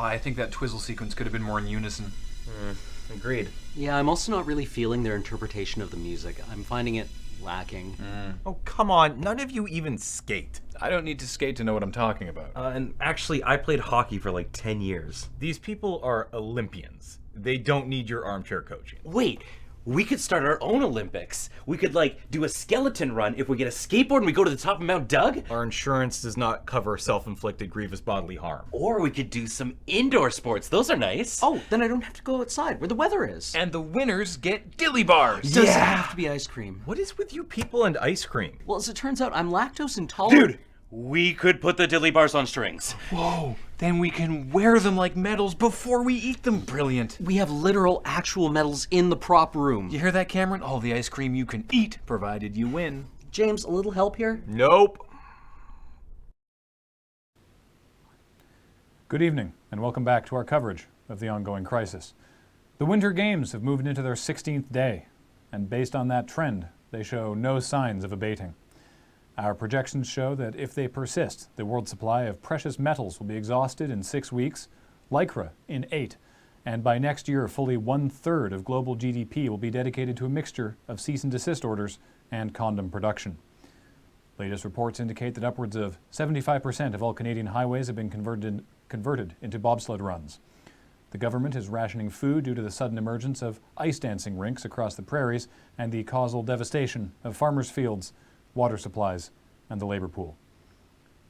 I think that Twizzle sequence could have been more in unison. Agreed. Yeah, I'm also not really feeling their interpretation of the music. I'm finding it lacking. Oh, come on. None of you even skate. I don't need to skate to know what I'm talking about. And actually, I played hockey for like 10 years. These people are Olympians. They don't need your armchair coaching. Wait, we could start our own Olympics. We could, like, do a skeleton run if we get a skateboard and we go to the top of Mount Doug. Our insurance does not cover self-inflicted grievous bodily harm. Or we could do some indoor sports. Those are nice. Oh, then I don't have to go outside where the weather is. And the winners get dilly bars. Does it have to be ice cream? What is with you people and ice cream? Well, as it turns out, I'm lactose intolerant. Dude, we could put the dilly bars on strings. Whoa, then we can wear them like medals before we eat them. Brilliant. We have literal, actual medals in the prop room. You hear that, Cameron? All the ice cream you can eat, provided you win. James, a little help here? Nope. Good evening, and welcome back to our coverage of the ongoing crisis. The Winter Games have moved into their 16th day, and based on that trend, they show no signs of abating. Our projections show that if they persist, the world supply of precious metals will be exhausted in 6 weeks, lycra in 8, and by next year, fully 1/3 of global GDP will be dedicated to a mixture of cease and desist orders and condom production. Latest reports indicate that upwards of 75% of all Canadian highways have been converted into bobsled runs. The government is rationing food due to the sudden emergence of ice dancing rinks across the prairies and the causal devastation of farmers' fields, water supplies, and the labor pool.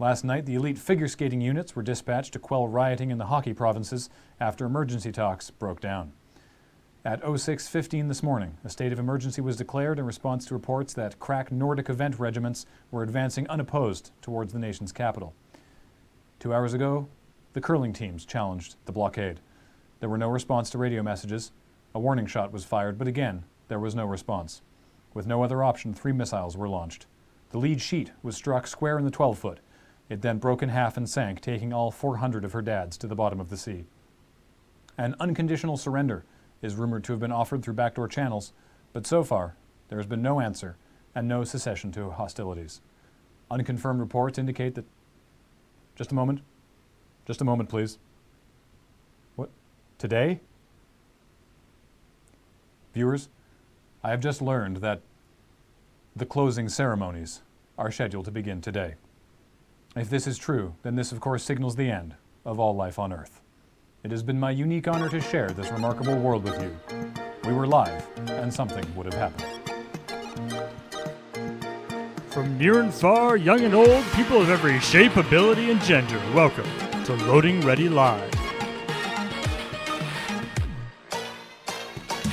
Last night, the elite figure skating units were dispatched to quell rioting in the hockey provinces after emergency talks broke down. At 06:15 this morning, a state of emergency was declared in response to reports that crack Nordic event regiments were advancing unopposed towards the nation's capital. 2 hours ago, the curling teams challenged the blockade. There were no response to radio messages. A warning shot was fired, but again, there was no response. With no other option, 3 missiles were launched. The lead sheet was struck square in the 12-foot. It then broke in half and sank, taking all 400 of her dads to the bottom of the sea. An unconditional surrender is rumored to have been offered through backdoor channels, but so far, there has been no answer and no cessation to hostilities. Unconfirmed reports indicate that... Just a moment, please. What? Today? Viewers, I have just learned that the closing ceremonies are scheduled to begin today. If this is true, then this of course signals the end of all life on Earth. It has been my unique honor to share this remarkable world with you. We were live, and something would have happened. From near and far, young and old, people of every shape, ability, and gender, welcome to Loading Ready Live.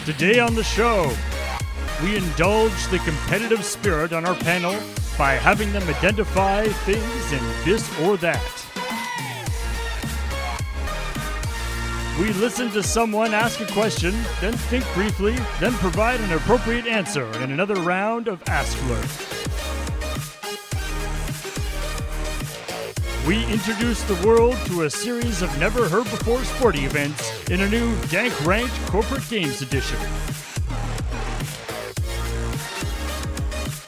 Today on the show, we indulge the competitive spirit on our panel by having them identify things in this or that. We listen to someone ask a question, then think briefly, then provide an appropriate answer in another round of askLRR. We introduce the world to a series of never-heard-before sporting events in a new Danked Ranked Corporate Games edition.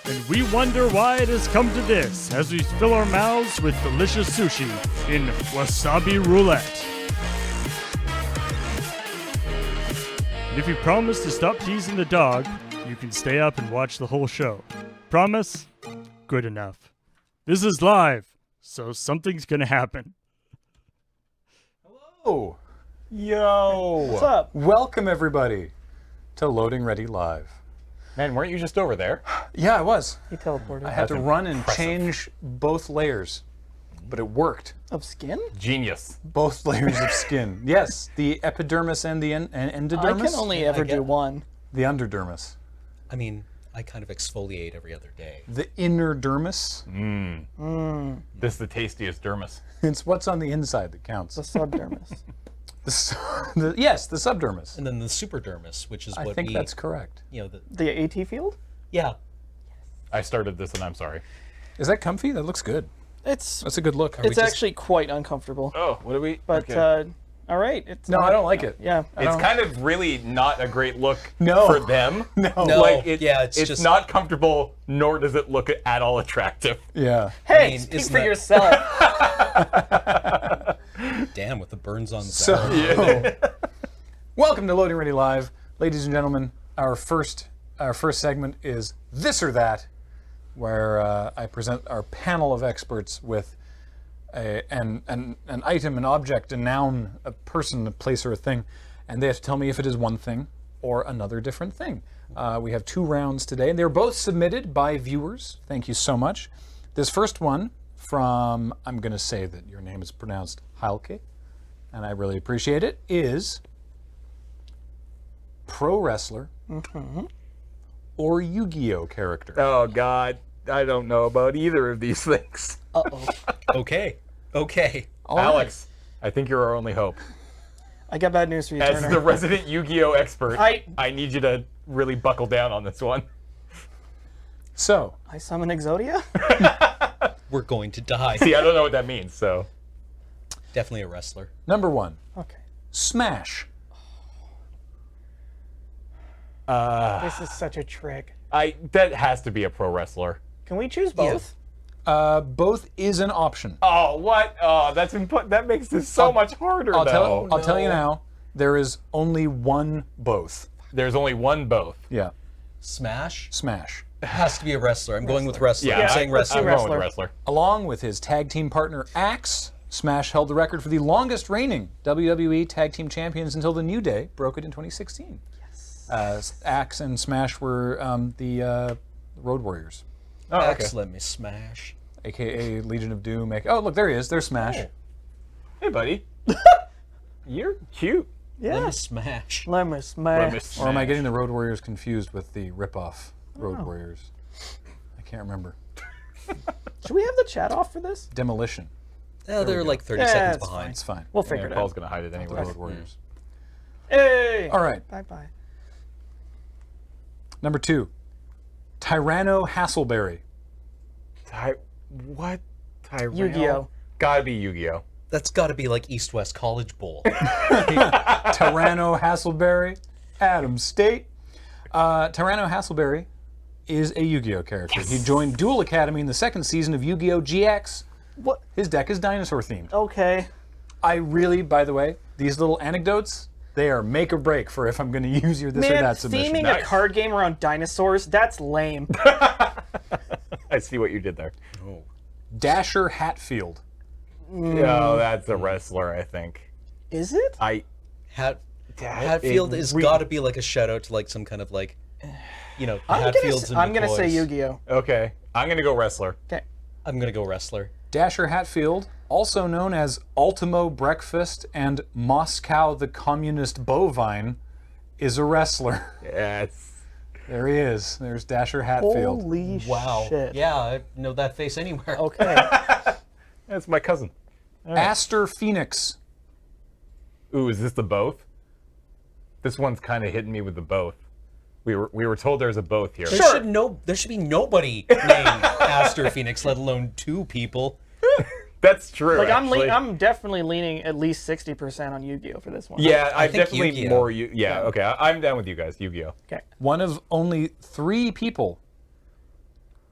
And we wonder why it has come to this as we fill our mouths with delicious sushi in Wasabi Roulette. And if you promise to stop teasing the dog, you can stay up and watch the whole show. Promise? Good enough. This is live, so something's gonna happen. Hello! Yo! What's up? Welcome, everybody, to Loading Ready Live. Man, weren't you just over there? Yeah, I was. He teleported. I had to That's run and impressive. change both layers, but it worked. Of skin? Genius. Both layers of skin. Yes, the epidermis and the endodermis. I can only ever do one. The underdermis. I mean, I kind of exfoliate every other day. The inner dermis. This is the tastiest dermis. It's what's on the inside that counts. The subdermis. Yes, the subdermis. And then the superdermis, which is I what think that's correct. you know, The AT field? yeah. I started this and I'm sorry. Is that comfy? That looks good. It's That's a good look. Are we it's just- actually quite uncomfortable. Oh, what do we? But okay. all right. It's No, not- I don't like it. Yeah. It's kind of really not a great look No. for them. No. No, Like, it's it's just not comfortable, nor does it look at all attractive. Yeah. Hey, mean, speak isn't for that- yourself. Damn, with the burns on the So, barrel. welcome to Loading Ready Live, ladies and gentlemen. Our first segment is This or That, where I present our panel of experts with an item, an object, a noun, a person, a place, or a thing, and they have to tell me if it is one thing or another different thing. We have 2 rounds today, and they're both submitted by viewers. Thank you so much. This first one from, I'm going to say that your name is pronounced Heilke, and I really appreciate it, is pro wrestler or Yu-Gi-Oh character. Oh God, I don't know about either of these things. Uh-oh. Okay. All right. Alex, I think you're our only hope. I got bad news for you, As Turner. the resident Yu-Gi-Oh expert, I- I need you to really buckle down on this one. So, I summon Exodia? We're going to die. See, I don't know what that means, so. Definitely a wrestler. number 1, Okay. Smash. This is such a trick. That has to be a pro wrestler. Can we choose both? Both is an option. Oh, what? Oh, that makes this so much harder, I'll though. tell you now, there is only one both. There's only one both. Yeah, Smash? Smash. It has to be a wrestler. I'm going with wrestler. Yeah, I'm saying I'm wrestler. going with wrestler. Along with his tag team partner Axe, Smash held the record for the longest reigning WWE Tag Team Champions until the New Day broke it in 2016. Yes. Axe and Smash were the Road Warriors, Oh, okay. X, let me smash. aka Legion of Doom. Oh, look, there he is. There's Smash. Oh. Hey, buddy. You're cute. Let Yeah. me smash. Let me smash. Or am I getting the Road Warriors confused with the ripoff Road Warriors? I can't remember. Should we have the chat off for this? Demolition. They're like 30 Yeah, seconds it's behind. It's fine. We'll figure Yeah, it Paul's out. gonna hide it anyway. Road Warriors. Hey! All right. Bye-bye. Number 2, Tyranno Hasselberry. What? Tyrell? Yu-Gi-Oh. Gotta be Yu-Gi-Oh. That's got to be like East West College Bowl. Tyranno Hasselberry, Adams State. Tyranno Hasselberry is a Yu-Gi-Oh character. He joined Duel Academy in the 2nd season of Yu-Gi-Oh! GX. What? His deck is dinosaur themed. Okay. I really, by the way, these little anecdotes, they are make or break for if I'm going to use your this or Man, that submission. theming a card game around dinosaurs, that's lame. I see what you did there. Dasher Hatfield. Oh, that's a wrestler, I think. Is it? Hatfield has got to be like a shout out to like some kind of like, Hatfields and I'm gonna say McCoys. Yu-Gi-Oh. Okay, I'm gonna go wrestler. Okay. I'm going to go wrestler. Dasher Hatfield, also known as Ultimo Breakfast and Moscow the Communist Bovine, is a wrestler. Yes. There he is. There's Dasher Hatfield. Holy Wow. shit. Yeah, I know that face anywhere. Okay. That's my cousin. Aster Phoenix. Ooh, is this the both? This one's kind of hitting me with the both. We were told there's a both here. There should be nobody named Aster Phoenix, let alone 2 people. That's true. Like actually. I'm definitely leaning at least 60% on Yu-Gi-Oh for this one. Yeah, I think definitely Yu-Gi-Oh. more. Yeah, okay. I'm down with you guys. Yu-Gi-Oh. Okay. One of only 3 people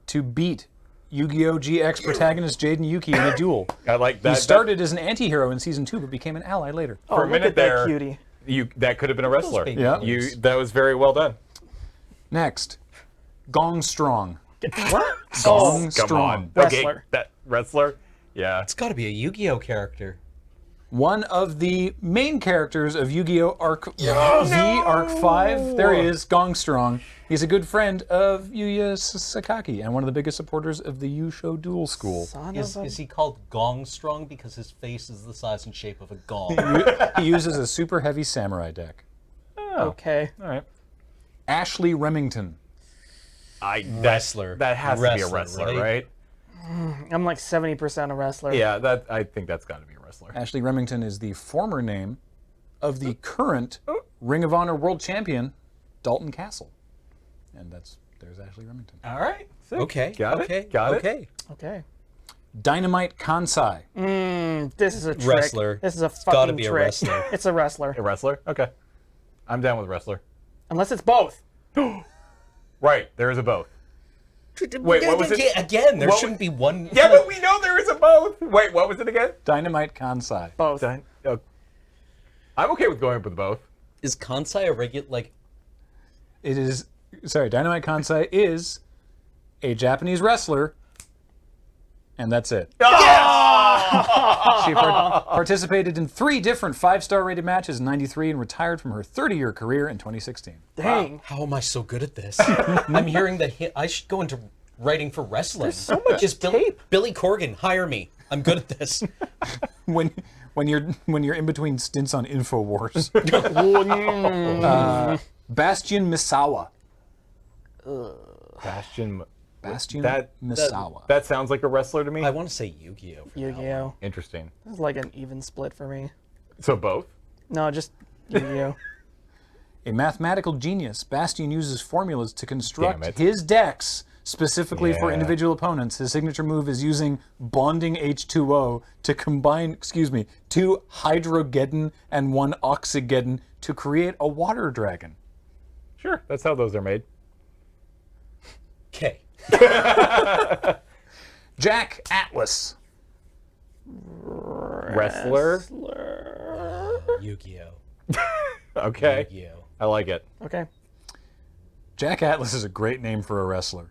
to beat Yu-Gi-Oh! GX protagonist Jaden Yuki in a duel. I like that. He started as an anti-hero in season 2, but became an ally later. for a look minute at that there. cutie. That could have been a wrestler. baby Yeah. boys. That was very well done. Next, Gong Strong. What? Gong Come Strong. on. Wrestler. Okay, that wrestler. Yeah. It's got to be a Yu-Gi-Oh character. One of the main characters of Yu-Gi-Oh! Arc V, Arc 5. There he is, Gong Strong. He's a good friend of Yuya Sakaki and one of the biggest supporters of the Yusho Duel School. Son Is of a... he called Gong Strong because his face is the size and shape of a gong? He uses a super heavy samurai deck. Okay. All right. Ashley Remington. Wrestler. That has to be a Wrestler, wrestler, right? I'm like 70% a wrestler. Yeah, I think that's got to be a wrestler. Ashley Remington is the former name of the current Ring of Honor World Champion, Dalton Castle. And there's Ashley Remington. All right. Okay. Got okay. it. Got it. Okay. Okay. Dynamite Kansai. This is a trick. Wrestler. This is a It's fucking gotta be a trick. wrestler. It's a wrestler. A wrestler? Okay. I'm down with wrestler. Unless it's both. Right, there is a both. Wait, what was it? Again, there What shouldn't be one. Yeah, but we know there is a both. Wait, what was it again? Dynamite Kansai. Both. I'm okay with going with both. Is Kansai a regular, like... It is, Dynamite Kansai is a Japanese wrestler, and that's it. She participated in 3 different 5-star rated matches in '93 and retired from her 30-year career in 2016. Dang. Wow, how am I so good at this? I'm hearing that I should go into writing for wrestling. There's so much tape. Billy Corgan, hire me. I'm good at this. When you're in between stints on InfoWars. Bastian Misawa. Bastian Misawa. That sounds like a wrestler to me. I want to say Yu-Gi-Oh! Yu-Gi-Oh. Interesting. This is like an even split for me. So both? No, just Yu-Gi-Oh. A mathematical genius, Bastian uses formulas to Damn construct it. his decks specifically for Yeah. individual opponents. His signature move is using bonding H2O to combine, 2 hydrogeddon and 1 oxygeddon to create a water dragon. Sure, that's how those are made. Okay. Jack Atlas. Wrestler? Yu-Gi-Oh! Okay. Yu-Gi-Oh! I like it. Okay. Jack Atlas is a great name for a wrestler.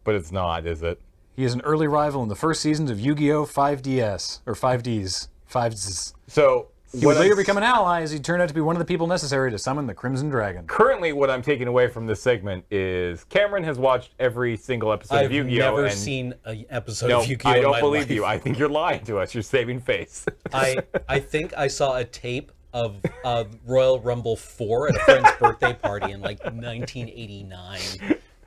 But it's not, is it? He is an early rival in the first seasons of Yu-Gi-Oh! 5DS, or 5Ds. 5Ds. So He would later become an ally as he turned out to be one of the people necessary to summon the Crimson Dragon. Currently, what I'm taking away from this segment is Cameron has watched every single episode I've of Yu-Gi-Oh! never and seen an episode no, of Yu-Gi-Oh! I in don't my believe life. you. I think you're lying to us. You're saving face. I think I saw a tape of Royal Rumble 4 at a friend's birthday party in like 1989.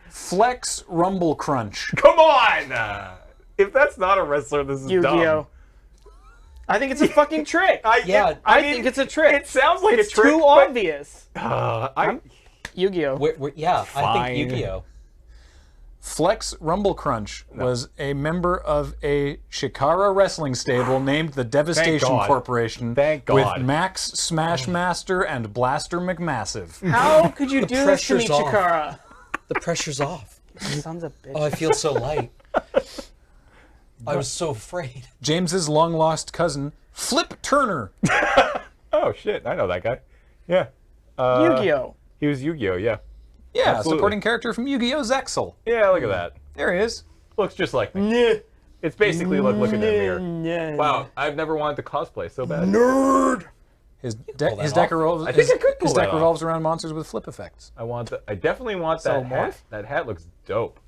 Flex Rumble Crunch. Come on! If that's not a wrestler, this is Yu-Gi-Oh! dumb. I think it's a fucking trick. I I think it's a trick. It sounds like It's a trick. too but- obvious. I Yu-Gi-Oh. think Yu-Gi-Oh! Flex Rumble Crunch was a member of a Shikara wrestling stable named the Devastation God. Corporation Thank God. with Max Smashmaster and Blaster McMassive. How could you do this to me, pressure's off. Chikara? The pressure's off. Sons of bitches. Oh, I feel so light. I was so afraid. James's long-lost cousin, Flip Turner. Oh, shit. I know that guy. Yeah. Yu-Gi-Oh. He was Yu-Gi-Oh! Yeah. Yeah, Absolutely. supporting character from Yu-Gi-Oh! Zexal. Yeah, look at that. There he is. Looks just like me. It's basically like looking in the mirror. Yeah. Wow, I've never wanted to cosplay so bad. His pull deck that deck off. revolves. I think I could pull his that deck off. revolves around monsters with flip effects. I definitely want that hat. That hat looks dope.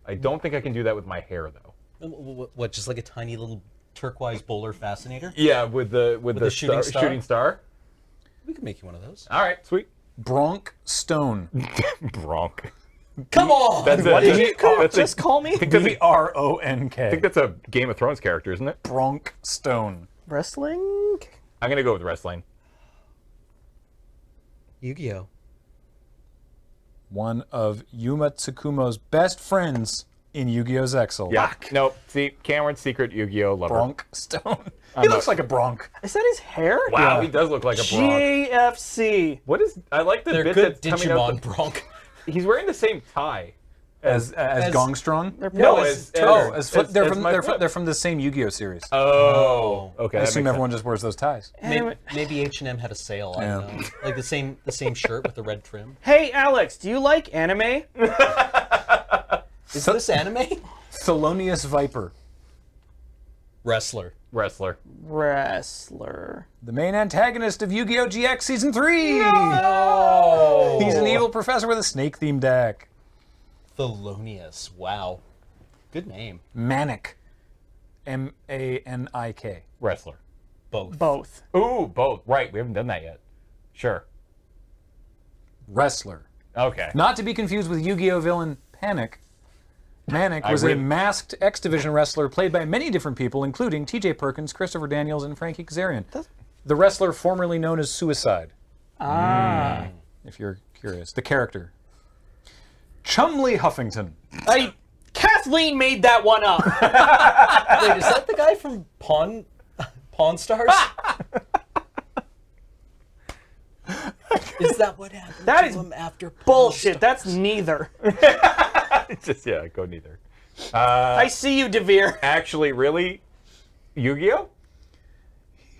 I don't think I can do that with my hair though. What, just like a tiny little turquoise bowler fascinator? Yeah, with the shooting star. We could make you one of those. All right, sweet. Bronk Stone. Bronk. Come on! That's What did you that's just call me? I think that's a- B-R-O-N-K. I think that's a Game of Thrones character, isn't it? Bronk Stone. Wrestling? I'm gonna go with wrestling. Yu-Gi-Oh! One of Yuma Tsukumo's best friends in Yu-Gi-Oh! Zexal. Yeah. Nope. See, Cameron's secret Yu-Gi-Oh! lover. Bronk Stone. He looks like a bronk. Is that his hair? Wow, he does look like a Bronk. GFC. What is? I like the They're bit good that's coming out. Digimon Bronk. He's wearing the same tie. As Gongstrong? No, as They're from the same Yu-Gi-Oh! series. Oh, okay. I that assume makes everyone just wears those ties. Maybe H&M had a sale. I don't know. Like the same shirt with the red trim. Hey, Alex, do you like anime? Is this anime? Thelonious Viper. Wrestler. Wrestler. Wrestler. The main antagonist of Yu-Gi-Oh! GX Season 3! Oh! He's an evil professor with a snake-themed deck. Thelonious. Wow. Good name. Manic. M-A-N-I-K. Wrestler. Both. Both. Ooh, both. Right, we haven't done that yet. Sure. Wrestler. Okay. Not to be confused with Yu-Gi-Oh! Villain Panic. Manic was a really- masked X-Division wrestler played by many different people, including T.J. Perkins, Christopher Daniels, and Frankie Kazarian. The wrestler formerly known as Suicide. If you're curious. The character. Chumley Huffington. Kathleen made that one up. Wait, is that the guy from Pawn Stars? Is that what happened That to is him after Pawn Bullshit. Stars? That's neither. It's just, yeah, go neither. I see you, Devere. Actually, really? Yu-Gi-Oh?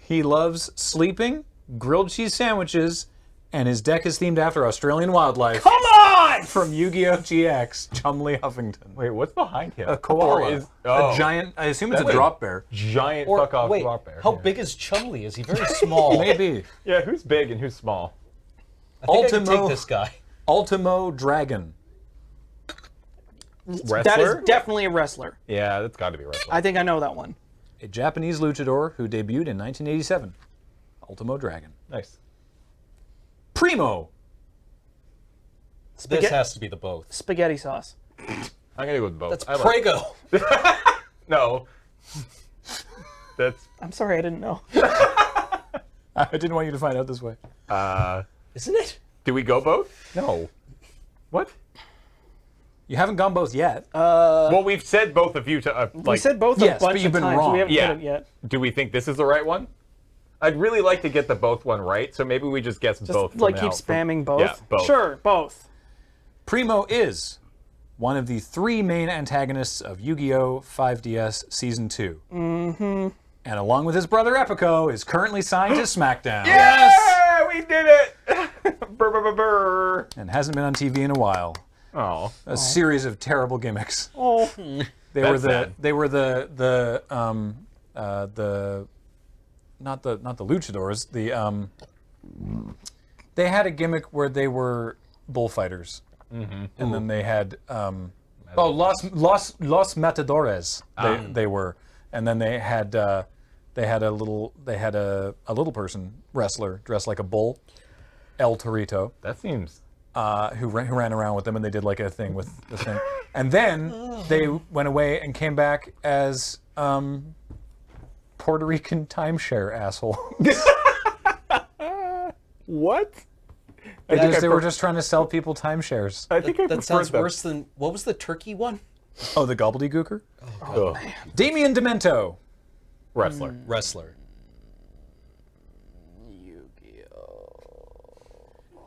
He loves sleeping, grilled cheese sandwiches, and his deck is themed after Australian wildlife. Come on! From Yu-Gi-Oh! GX, Chumley Huffington. Wait, what's behind him? A koala. Or oh, A giant, I assume it's a Wait. drop bear. giant Or fuck-off wait, drop bear. how big is Chumley? Is he very small? Maybe. Yeah, who's big and who's small? I think I can Ultimo- take this guy. Ultimo Dragon. Wrestler? That is definitely a wrestler. Yeah, that's got to be wrestler. I think I know that one. A Japanese luchador who debuted in 1987. Ultimo Dragon. Nice. Primo. This has to be the both. Spaghetti sauce. I'm going to go with both. That's I like- Prego. No. That's... I'm sorry, I didn't know. I didn't want you to find out this way. Isn't it? Do we go both? No. What? You haven't gone both yet. Well, we've said both of you to... We said both a yes, bunch but you've of been times. wrong. We haven't Yeah. hit it yet. Do we think this is the right one? I'd really like to get the both one right, so maybe we just guess Just both. from like now. keep spamming both. Yeah, both. Sure, both. Primo is one of the 3 main antagonists of Yu-Gi-Oh! 5DS Season 2. Mm-hmm. And along with his brother Epico, is currently signed to SmackDown. Yeah, we did it! Brr, brr, brr, brr. And hasn't been on TV in a while. Oh. A series of terrible gimmicks. Oh, They That's were sad. the not the luchadors. They had a gimmick where they were bullfighters, and then they had Los Matadores. They were, and then they had a little person wrestler dressed like a bull, El Torito, That seems... who ran around with them, and they did like a thing with the thing, and then they went away and came back as Puerto Rican timeshare asshole. What? Because they were just trying to sell people timeshares. I think I That preferred sounds them. worse than... What was the turkey one? Oh, the gobbledygooker? Ugh. Damien Demento. Wrestler. Wrestler.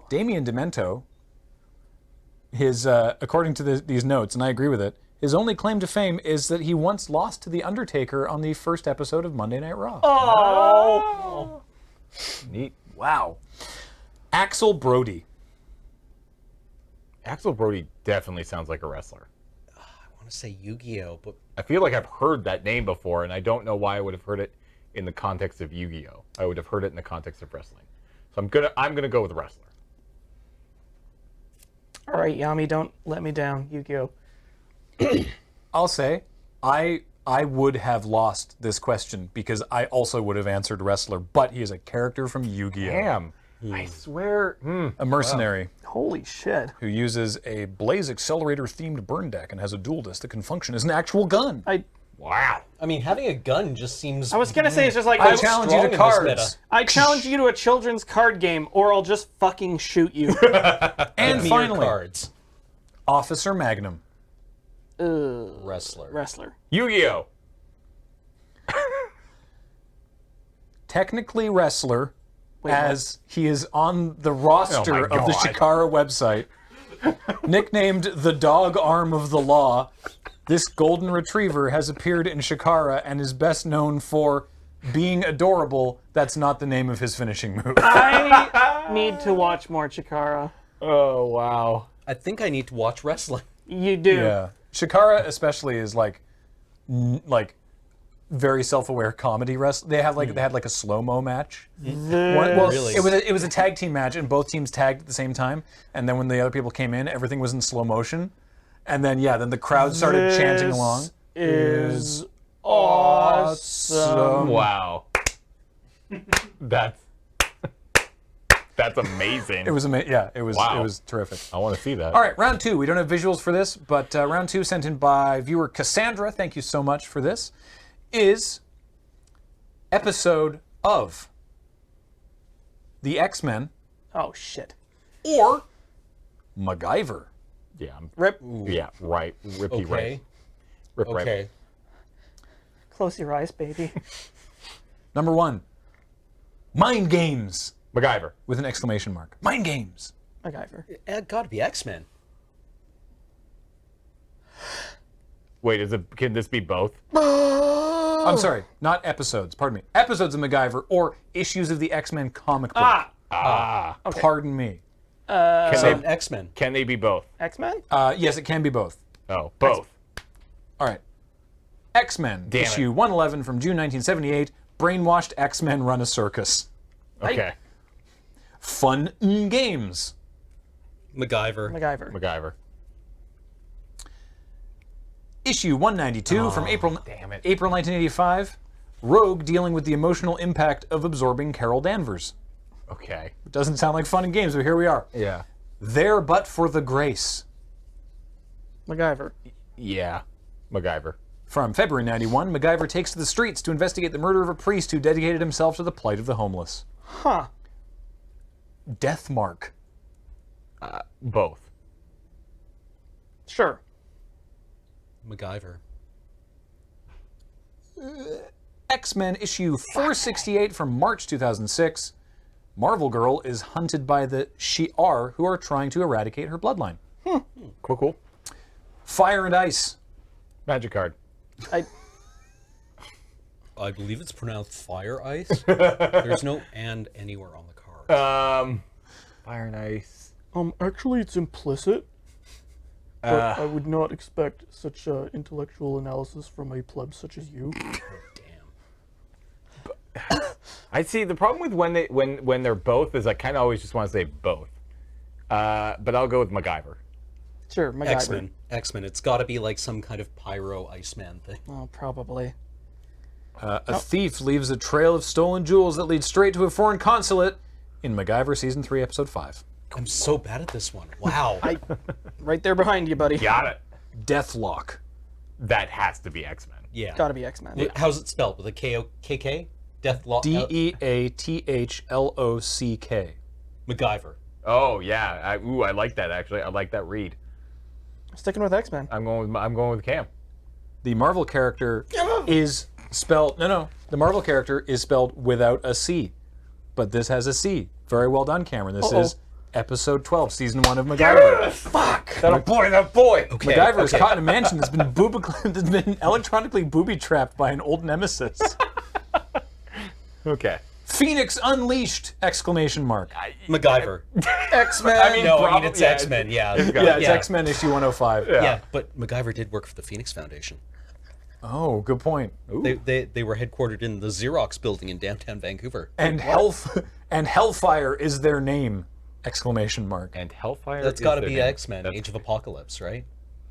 Damien Demento, his, according to these notes, and I agree with it, his only claim to fame is that he once lost to The Undertaker on the first episode of Monday Night Raw. oh. Neat. Wow. Axel Brody. Axel Brody definitely sounds like a wrestler. I want to say Yu-Gi-Oh, but I feel like I've heard that name before, and I don't know why I would have heard it in the context of Yu-Gi-Oh. I would have heard it in the context of wrestling. So I'm gonna go with wrestler. All right, Yami, don't let me down. Yu-Gi-Oh. I'll say, I would have lost this question because I also would have answered wrestler, but he is a character from Yu-Gi-Oh! Damn. I swear. A mercenary Holy shit. who uses a Blaze Accelerator themed burn deck and has a dual disc that can function as an actual gun. Wow. I mean, having a gun just seems... I was gonna say it's just like I challenge you to cards. I challenge you to a children's card game, or I'll just fucking shoot you. And Give me your finally, cards. Officer Magnum. Wrestler. Wrestler. Yu-Gi-Oh. Technically wrestler, Wait, as he is on the roster Oh my of the God. Shikara website. Nicknamed the dog arm of the law, this golden retriever has appeared in Shikara and is best known for being adorable. That's not the name of his finishing move. I need to watch more Chikara. Oh, wow. I think I need to watch wrestling. You do. Yeah, Shikara especially is like very self-aware comedy wrestling. They had like a slow-mo match. Really? It was a tag team match, and both teams tagged at the same time. And then when the other people came in, everything was in slow motion. And then then the crowd started chanting along. Is awesome. Wow. That's amazing. It was amazing. Yeah, it was. Wow. It was terrific. I want to see that. All right, round 2. We don't have visuals for this, but round 2 sent in by viewer Cassandra. Thank you so much for this. Is episode of the X-Men Oh shit. or MacGyver. Yeah. Rip. Yeah. Right. Rippy. Okay. Right. Rip. Right. Okay. Close your eyes, baby. Number 1, Mind Games MacGyver. with an exclamation mark. Mind Games. MacGyver. It gotta be X-Men. Wait, can this be both? I'm sorry, not episodes. Pardon me. Episodes of MacGyver or issues of the X-Men comic book. Okay. Pardon me. X-Men. Can they be both? X-Men? Yes, it can be both. Oh, both. All right. X-Men, Damn it. issue 111 from June 1978. Brainwashed X-Men run a circus. Okay. Fun games. MacGyver. MacGyver. Issue 192 from April damn it. April 1985. Rogue dealing with the emotional impact of absorbing Carol Danvers. Okay. It doesn't sound like fun and games, but here we are. Yeah. There but for the grace. MacGyver. Yeah. MacGyver. From February 91, MacGyver takes to the streets to investigate the murder of a priest who dedicated himself to the plight of the homeless. Huh. Death Mark. Both. Sure. MacGyver. X-Men issue 468 from March 2006. Marvel Girl is hunted by the Shi'ar who are trying to eradicate her bloodline. Cool. Fire and Ice. Magic card. I believe it's pronounced Fire Ice. There's no and anywhere on the card. Fire and Ice. Actually, it's implicit. But I would not expect such intellectual analysis from a pleb such as you. Damn. I see the problem with when they're both is I kind of always just want to say both. But I'll go with MacGyver. Sure, MacGyver. X-Men. X-Men. It's got to be like some kind of pyro Iceman thing. Oh, probably. A thief leaves a trail of stolen jewels that leads straight to a foreign consulate in MacGyver Season 3, Episode 5. I'm so bad at this one. Wow. Right there behind you, buddy. Got it. Deathlock. That has to be X-Men. Yeah. Gotta be X-Men. How's it spelled? With a K-O-K-K? Deathlock. Deathlock. MacGyver. Oh yeah. I like that actually. I like that read. Sticking with X-Men. I'm going with Cam. The Marvel character is spelled... No. The Marvel character is spelled without a C. But this has a C. Very well done, Cameron. This is Episode 12, Season 1 of MacGyver. Fuck! That boy. Okay. MacGyver is caught in a mansion that's been electronically booby-trapped by an old nemesis. Okay. Phoenix Unleashed! Exclamation mark. MacGyver. X-Men! It's X-Men. Yeah. Yeah, it's X-Men issue 105. Yeah, but MacGyver did work for the Phoenix Foundation. Oh, good point. They were headquartered in the Xerox building in downtown Vancouver. And Hellfire is their name! Exclamation mark. And Hellfire. That's is got to their be name. X-Men, Age of Apocalypse, right?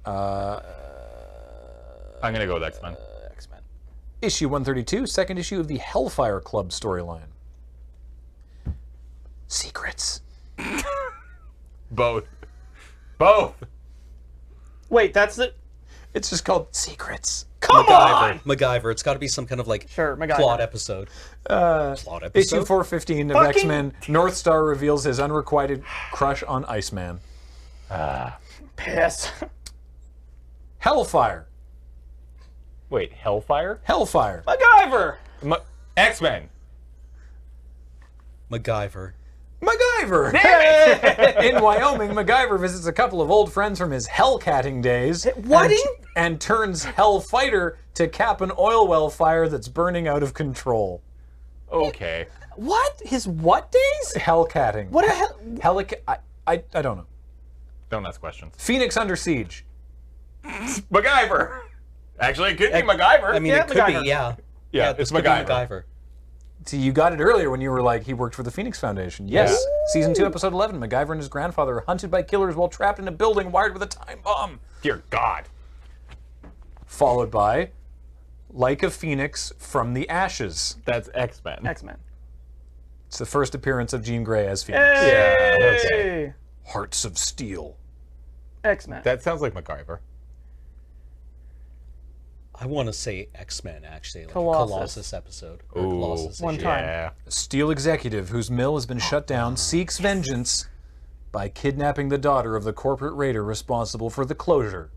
I'm gonna go with X-Men. X-Men. Issue 132, second issue of the Hellfire Club storyline. Secrets. Both. Wait, that's it? It's just called Secrets. MacGyver. It's got to be some kind of like Sure, MacGyver. plot episode. Plot episode. Issue 415 of X-Men, North Star reveals his unrequited crush on Iceman. Piss. Hellfire. Wait, Hellfire? Hellfire. MacGyver! X-Men. MacGyver. MacGyver! In Wyoming, MacGyver visits a couple of old friends from his hellcatting days. What? And turns Hellfighter to cap an oil well fire that's burning out of control. Okay. What? His what days? Hellcatting. What the hell? I don't know. Don't ask questions. Phoenix Under Siege. MacGyver. Actually, it could be MacGyver. I mean, Yeah, it could MacGyver. be, yeah. yeah, this it's could be MacGyver. See, you got it earlier when you were like, he worked for the Phoenix Foundation. Yes. Season 2, Episode 11. MacGyver and his grandfather are hunted by killers while trapped in a building wired with a time bomb. Dear God. Followed by Like a Phoenix from the Ashes. That's X-Men. X-Men. It's the first appearance of Jean Grey as Phoenix. Hey! Yeah, okay. Hearts of Steel. X-Men. That sounds like MacGyver. I want to say X-Men, actually. Like Colossus. Colossus episode. Or Ooh, Colossus One issue. time. Yeah. A steel executive whose mill has been shut down seeks vengeance by kidnapping the daughter of the corporate raider responsible for the closure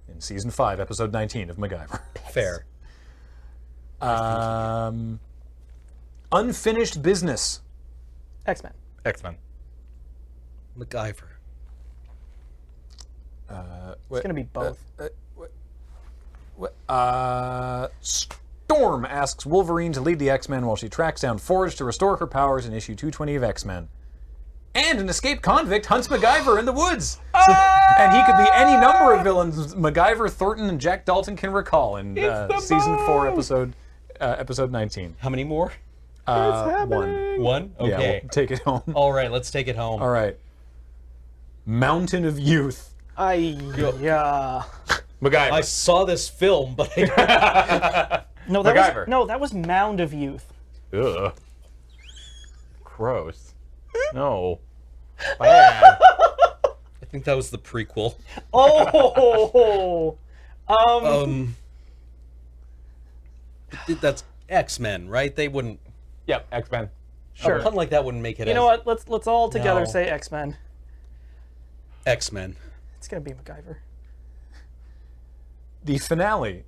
in Season 5, Episode 19 of MacGyver. Fair. Unfinished Business. X-Men. X-Men. MacGyver. It's gonna be both. Storm asks Wolverine to lead the X-Men while she tracks down Forge to restore her powers in issue 220 of X-Men. And an escaped convict hunts MacGyver in the woods. And he could be any number of villains MacGyver, Thornton, and Jack Dalton can recall in season 4, episode 19. How many more? One. One? Yeah, Okay. we'll take it home. All right, let's take it home. All right. Mountain of Youth. Yeah. MacGyver. I saw this film, but I... No, that was Mound of Youth. Ugh. Gross. No. Bad. I think that was the prequel. Oh. That's X-Men, right? They wouldn't. Yep, X-Men. Sure. A pun like that wouldn't make it. You know what? Let's all together say X-Men. X-Men. It's gonna be MacGyver. The finale,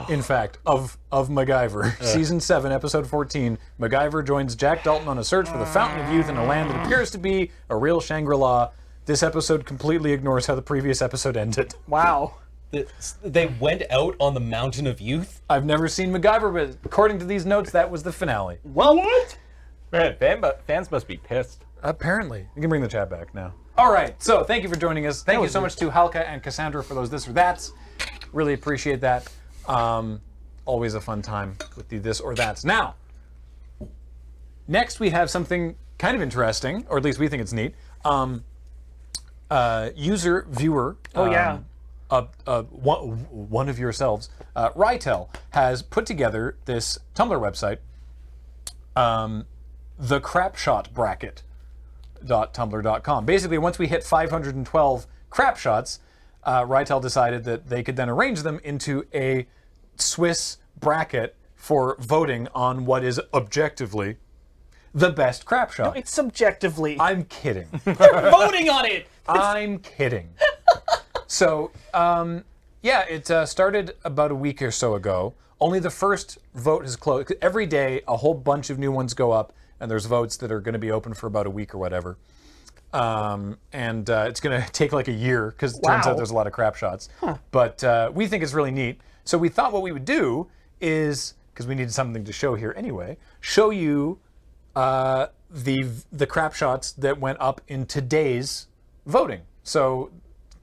in fact, of MacGyver, season 7, episode 14. MacGyver joins Jack Dalton on a search for the Fountain of Youth in a land that appears to be a real Shangri-La. This episode completely ignores how the previous episode ended. Wow. They went out on the Mountain of Youth? I've never seen MacGyver, but according to these notes, that was the finale. Well, what? Man, fans must be pissed. Apparently. You can bring the chat back now. All right, so thank you for joining us. Thank you so much to Halka and Cassandra for those this or that's. Really appreciate that. Always a fun time with the this or that's. Now, next we have something kind of interesting, or at least we think it's neat. Viewer. Oh, yeah. One of yourselves, Rytel, has put together this Tumblr website, thecrapshotbracket.tumblr.com. Basically, once we hit 512 crap shots, Rytel decided that they could then arrange them into a Swiss bracket for voting on what is objectively the best crap shot. No, it's subjectively. I'm kidding. We're voting on it. I'm kidding. So, yeah, it started about a week or so ago. Only the first vote has closed. Every day, a whole bunch of new ones go up, and there's votes that are going to be open for about a week or whatever. It's going to take like a year, because it turns out there's a lot of crap shots. Huh. But we think it's really neat. So we thought what we would do is, because we needed something to show here anyway, show you the crap shots that went up in today's voting. So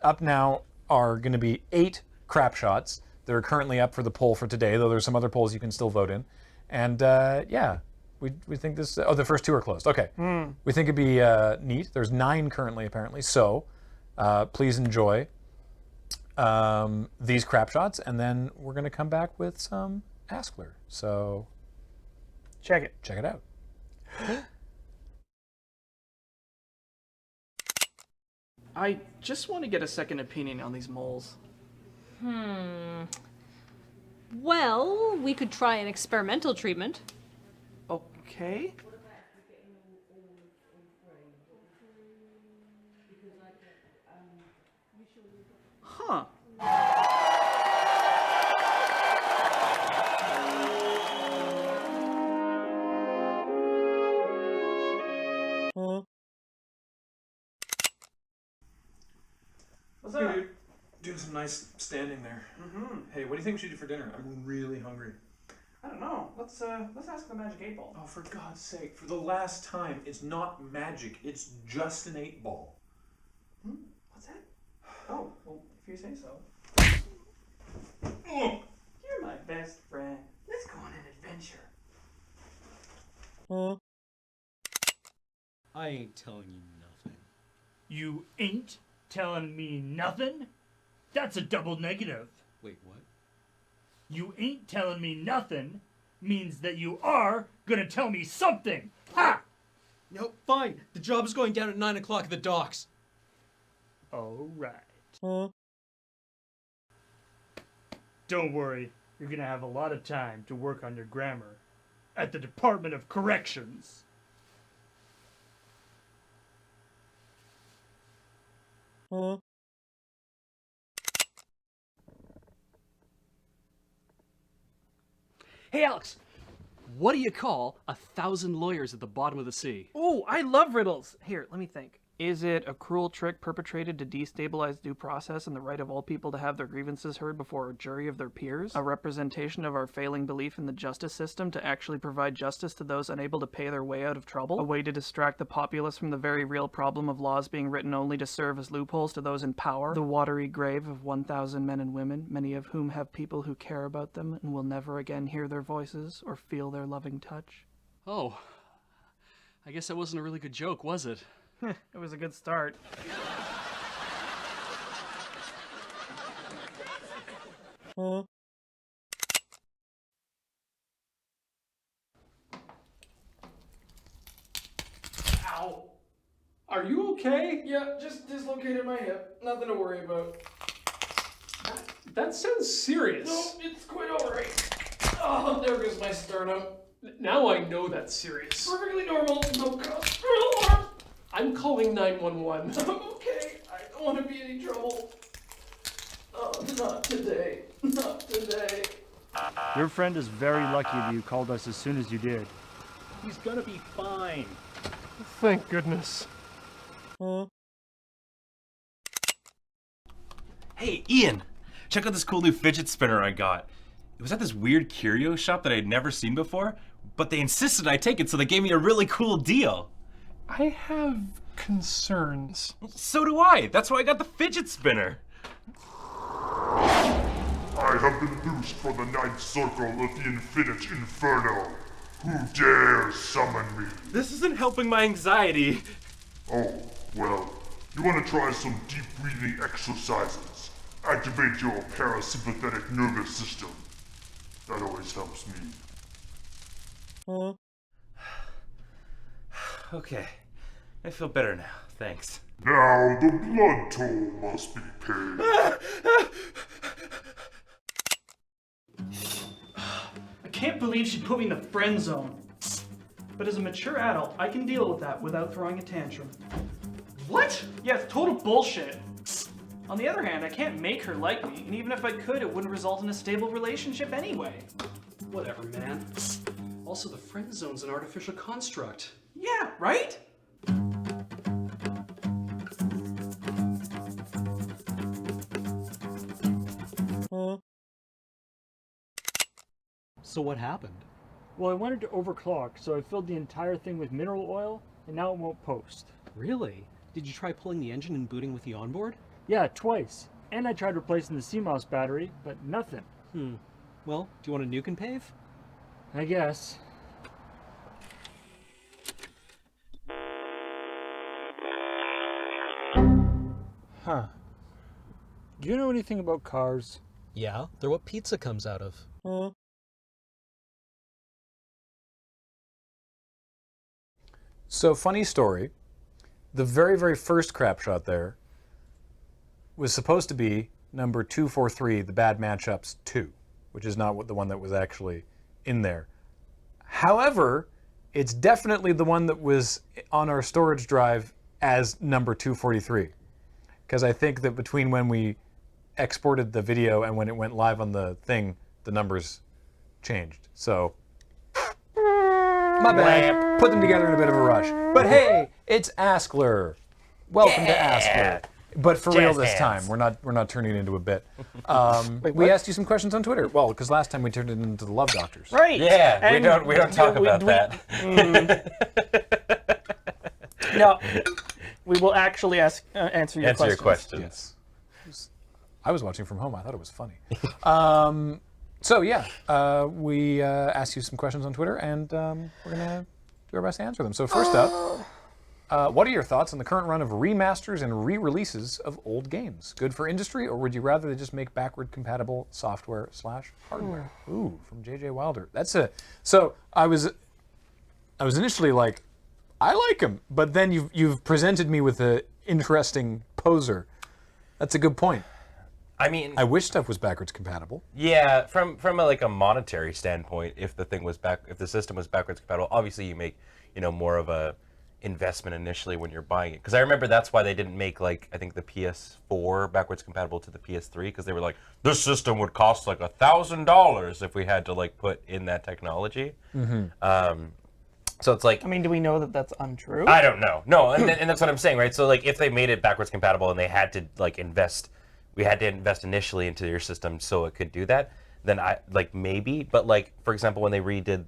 up now are going to be 8 crap shots that are currently up for the poll for today, though there's some other polls you can still vote in. And yeah, we think this... Oh, the first 2 are closed. Okay. We think it'd be neat. There's 9 currently, apparently. So please enjoy these crap shots, and then we're going to come back with some askLRR. So check it. Check it out. I just want to get a second opinion on these moles. Well, we could try an experimental treatment. Okay. Huh. What's up? Dude, doing some nice standing there. Hey, what do you think we should do for dinner? I'm really hungry. I don't know. Let's ask the Magic 8 Ball. Oh, for God's sake, for the last time, it's not magic, it's just an 8-ball. What's that? Oh, well, if you say so. You're my best friend. Let's go on an adventure. I ain't telling you nothing. You ain't telling me nothing? That's a double negative. Wait, what? You ain't telling me nothing means that you are gonna tell me something. Ha! No, fine. The job is going down at 9 o'clock at the docks. All right. Don't worry. You're gonna have a lot of time to work on your grammar at the Department of Corrections. Hey, Alex, what do you call 1,000 lawyers at the bottom of the sea? Ooh, I love riddles. Here, let me think. Is it a cruel trick perpetrated to destabilize due process and the right of all people to have their grievances heard before a jury of their peers? A representation of our failing belief in the justice system to actually provide justice to those unable to pay their way out of trouble? A way to distract the populace from the very real problem of laws being written only to serve as loopholes to those in power? The watery grave of 1,000 men and women, many of whom have people who care about them and will never again hear their voices or feel their loving touch? Oh, I guess that wasn't a really good joke, was it? It was a good start. Huh? Ow. Are you okay? Yeah, just dislocated my hip. Nothing to worry about. That sounds serious. No, it's quite alright. Oh, there goes my sternum. Now I know that's serious. Perfectly normal. No cause. I'm calling 911. I'm okay. I don't want to be in any trouble. Oh, not today. Not today. Your friend is very lucky that you called us as soon as you did. He's gonna be fine. Thank goodness. Huh? Hey, Ian, check out this cool new fidget spinner I got. It was at this weird curio shop that I had never seen before, but they insisted I take it, so they gave me a really cool deal. I have concerns. So do I. That's why I got the fidget spinner. I have been loosed from the ninth circle of the infinite inferno. Who dares summon me? This isn't helping my anxiety. Oh, well, you want to try some deep breathing exercises. Activate your parasympathetic nervous system. That always helps me. Huh? Okay, I feel better now, thanks. Now the blood toll must be paid. I can't believe she put me in the friend zone. But as a mature adult, I can deal with that without throwing a tantrum. What? Yeah, it's total bullshit. On the other hand, I can't make her like me, and even if I could, it wouldn't result in a stable relationship anyway. Whatever, man. Also, the friend zone's an artificial construct. Yeah, right? Huh? So what happened? Well, I wanted to overclock, so I filled the entire thing with mineral oil, and now it won't post. Really? Did you try pulling the engine and booting with the onboard? Yeah, twice. And I tried replacing the CMOS battery, but nothing. Well, do you want a nuke and pave? I guess. Huh. Do you know anything about cars? Yeah, they're what pizza comes out of. Huh? So, funny story. The very, very first crap shot there was supposed to be number 243, the Bad Matchups 2, which is not the one that was actually in there. However, it's definitely the one that was on our storage drive as number 243. Because I think that between when we exported the video and when it went live on the thing, the numbers changed. So, my bad. Put them together in a bit of a rush. But hey, it's askLRR. Welcome to askLRR. But for real this time, we're not turning it into a bit. We asked you some questions on Twitter. Well, because last time we turned it into the Love Doctors. Right. Yeah, And we don't talk about that. No, we will actually answer your questions. Yes. I was watching from home. I thought it was funny. So yeah, we asked you some questions on Twitter, and we're gonna do our best to answer them. So first up, what are your thoughts on the current run of remasters and re-releases of old games? Good for industry, or would you rather they just make backward-compatible software/hardware? Ooh, from JJ Wilder. That's a. So I was initially like, I like them, but then you've presented me with an interesting poser. That's a good point. I mean, I wish stuff was backwards compatible. Yeah, from a monetary standpoint, if the system was backwards compatible, obviously you make more of a investment initially when you're buying it. Because I remember that's why they didn't make I think the PS4 backwards compatible to the PS3, because they were like, this system would cost $1,000 if we had to put in that technology. So it's like, I mean, do we know that that's untrue? I don't know. No, and that's what I'm saying, right? So like, if they made it backwards compatible and they had to like invest, we had to invest initially into your system so it could do that, then I like maybe. But like, for example, when they redid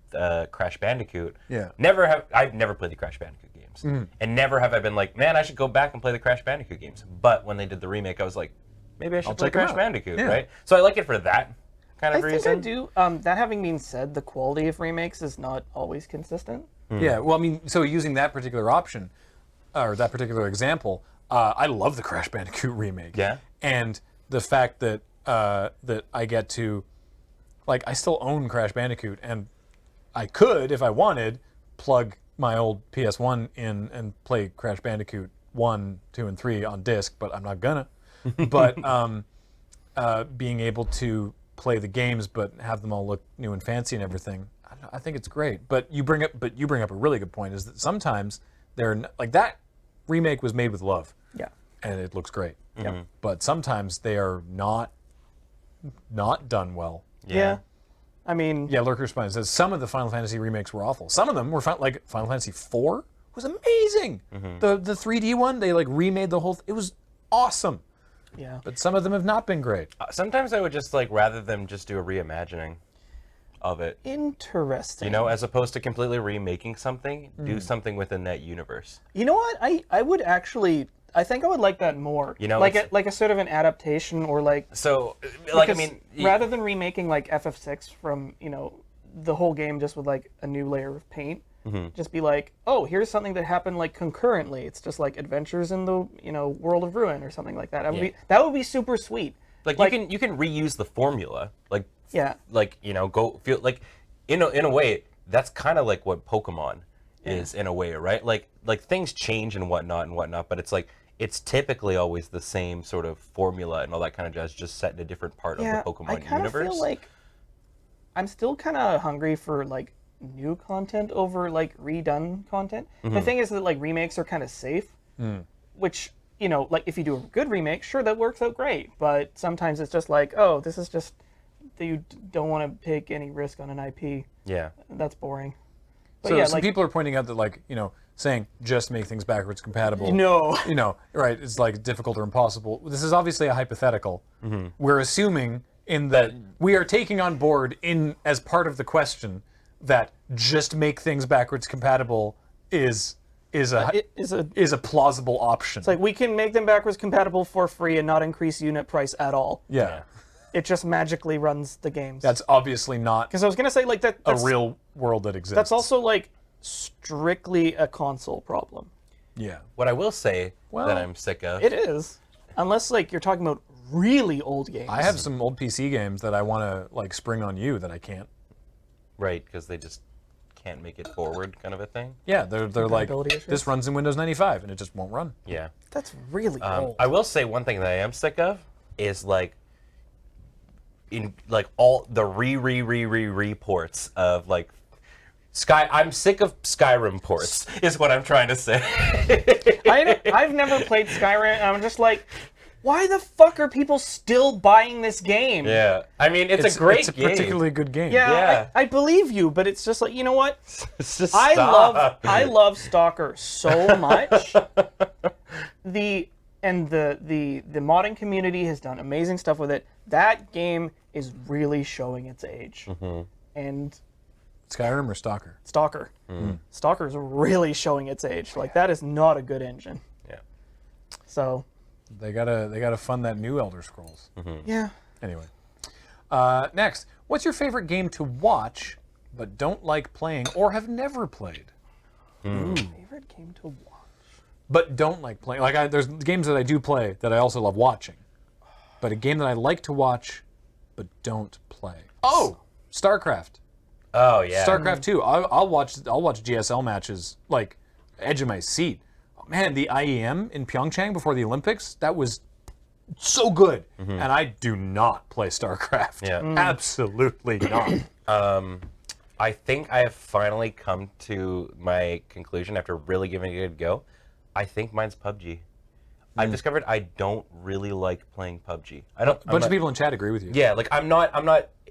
Crash Bandicoot, I've never played the Crash Bandicoot games, and never have I been like, man, I should go back and play the Crash Bandicoot games. But when they did the remake, I was like, maybe I should play Crash Bandicoot, right? So I like it for that kind of reason. I think I do. That having been said, the quality of remakes is not always consistent. Yeah, well, I mean, so using that particular option, or that particular example, I love the Crash Bandicoot remake. Yeah. And the fact that that I get to, like, I still own Crash Bandicoot, and I could, if I wanted, plug my old PS1 in and play Crash Bandicoot 1, 2, and 3 on disc, but I'm not gonna. But being able to play the games but have them all look new and fancy and everything, I think it's great. But you bring up a really good point, is that sometimes like that remake was made with love. Yeah. And it looks great. Mm-hmm. But sometimes they are not done well. Yeah. I mean, yeah, Lurker Spine says some of the Final Fantasy remakes were awful. Some of them were like Final Fantasy IV was amazing. The 3D one, they like remade the whole. It was awesome. Yeah. But some of them have not been great. Sometimes I would just like, rather than just do a reimagining of it. Interesting. You know, as opposed to completely remaking something, do something within that universe. You know what? I would actually. I think I would like that more. You know, like a sort of an adaptation, or like. So, like, I mean, rather than remaking like FF6 from the whole game just with like a new layer of paint, just be like, oh, here's something that happened like concurrently. It's just like adventures in the world of Ruin or something like that. That would be super sweet. Like you can reuse the formula, like like go feel like in a way that's kind of like what Pokemon is in a way, right? Like things change and whatnot, but it's like it's typically always the same sort of formula and all that kind of jazz, just set in a different part of the Pokemon I kind of feel like I'm still kind of hungry for like new content over like redone content. The thing is that like remakes are kind of safe, which like if you do a good remake, sure, that works out great. But sometimes it's just like, oh, this is just that you don't want to take any risk on an IP. Yeah, that's boring. But so yeah, some people are pointing out that like saying just make things backwards compatible. No. Right? It's like difficult or impossible. This is obviously a hypothetical. We're assuming in that we are taking on board as part of the question that just make things backwards compatible is a plausible option. It's like we can make them backwards compatible for free and not increase unit price at all. Yeah. It just magically runs the games. That's obviously not. Because I was gonna say like that's a real world that exists. That's also like strictly a console problem. Yeah. What I will say that I'm sick of. It is, unless like you're talking about really old games. I have some old PC games that I want to like spring on you that I can't. Right, because they just can't make it forward, kind of a thing. Yeah, they're like this runs in Windows 95 and it just won't run. Yeah. That's really old. I will say one thing that I am sick of is like in like all the reports of like I'm sick of Skyrim ports is what I'm trying to say. I've never played Skyrim and I'm just like, why the fuck are people still buying this game? Yeah. I mean, it's a great game. It's a particularly good game. Yeah. I believe you, but it's just like, you know what? Just I love Stalker so much. The modding community has done amazing stuff with it. That game is really showing its age. And Skyrim or Stalker? Stalker. Stalker is really showing its age. Like that is not a good engine. Yeah. So they gotta fund that new Elder Scrolls. Yeah. Anyway, next, what's your favorite game to watch but don't like playing or have never played? Favorite game to watch but don't like playing. Like there's games that I do play that I also love watching, but a game that I like to watch but don't play. Oh, StarCraft. Oh yeah. StarCraft 2. I'll watch GSL matches like edge of my seat. Man, the IEM in Pyeongchang before the Olympics, that was so good. And I do not play StarCraft. Yeah. Absolutely not. I think I have finally come to my conclusion after really giving it a good go. I think mine's PUBG. I've discovered I don't really like playing PUBG. I don't. A bunch of people in chat agree with you. Yeah, like I'm not.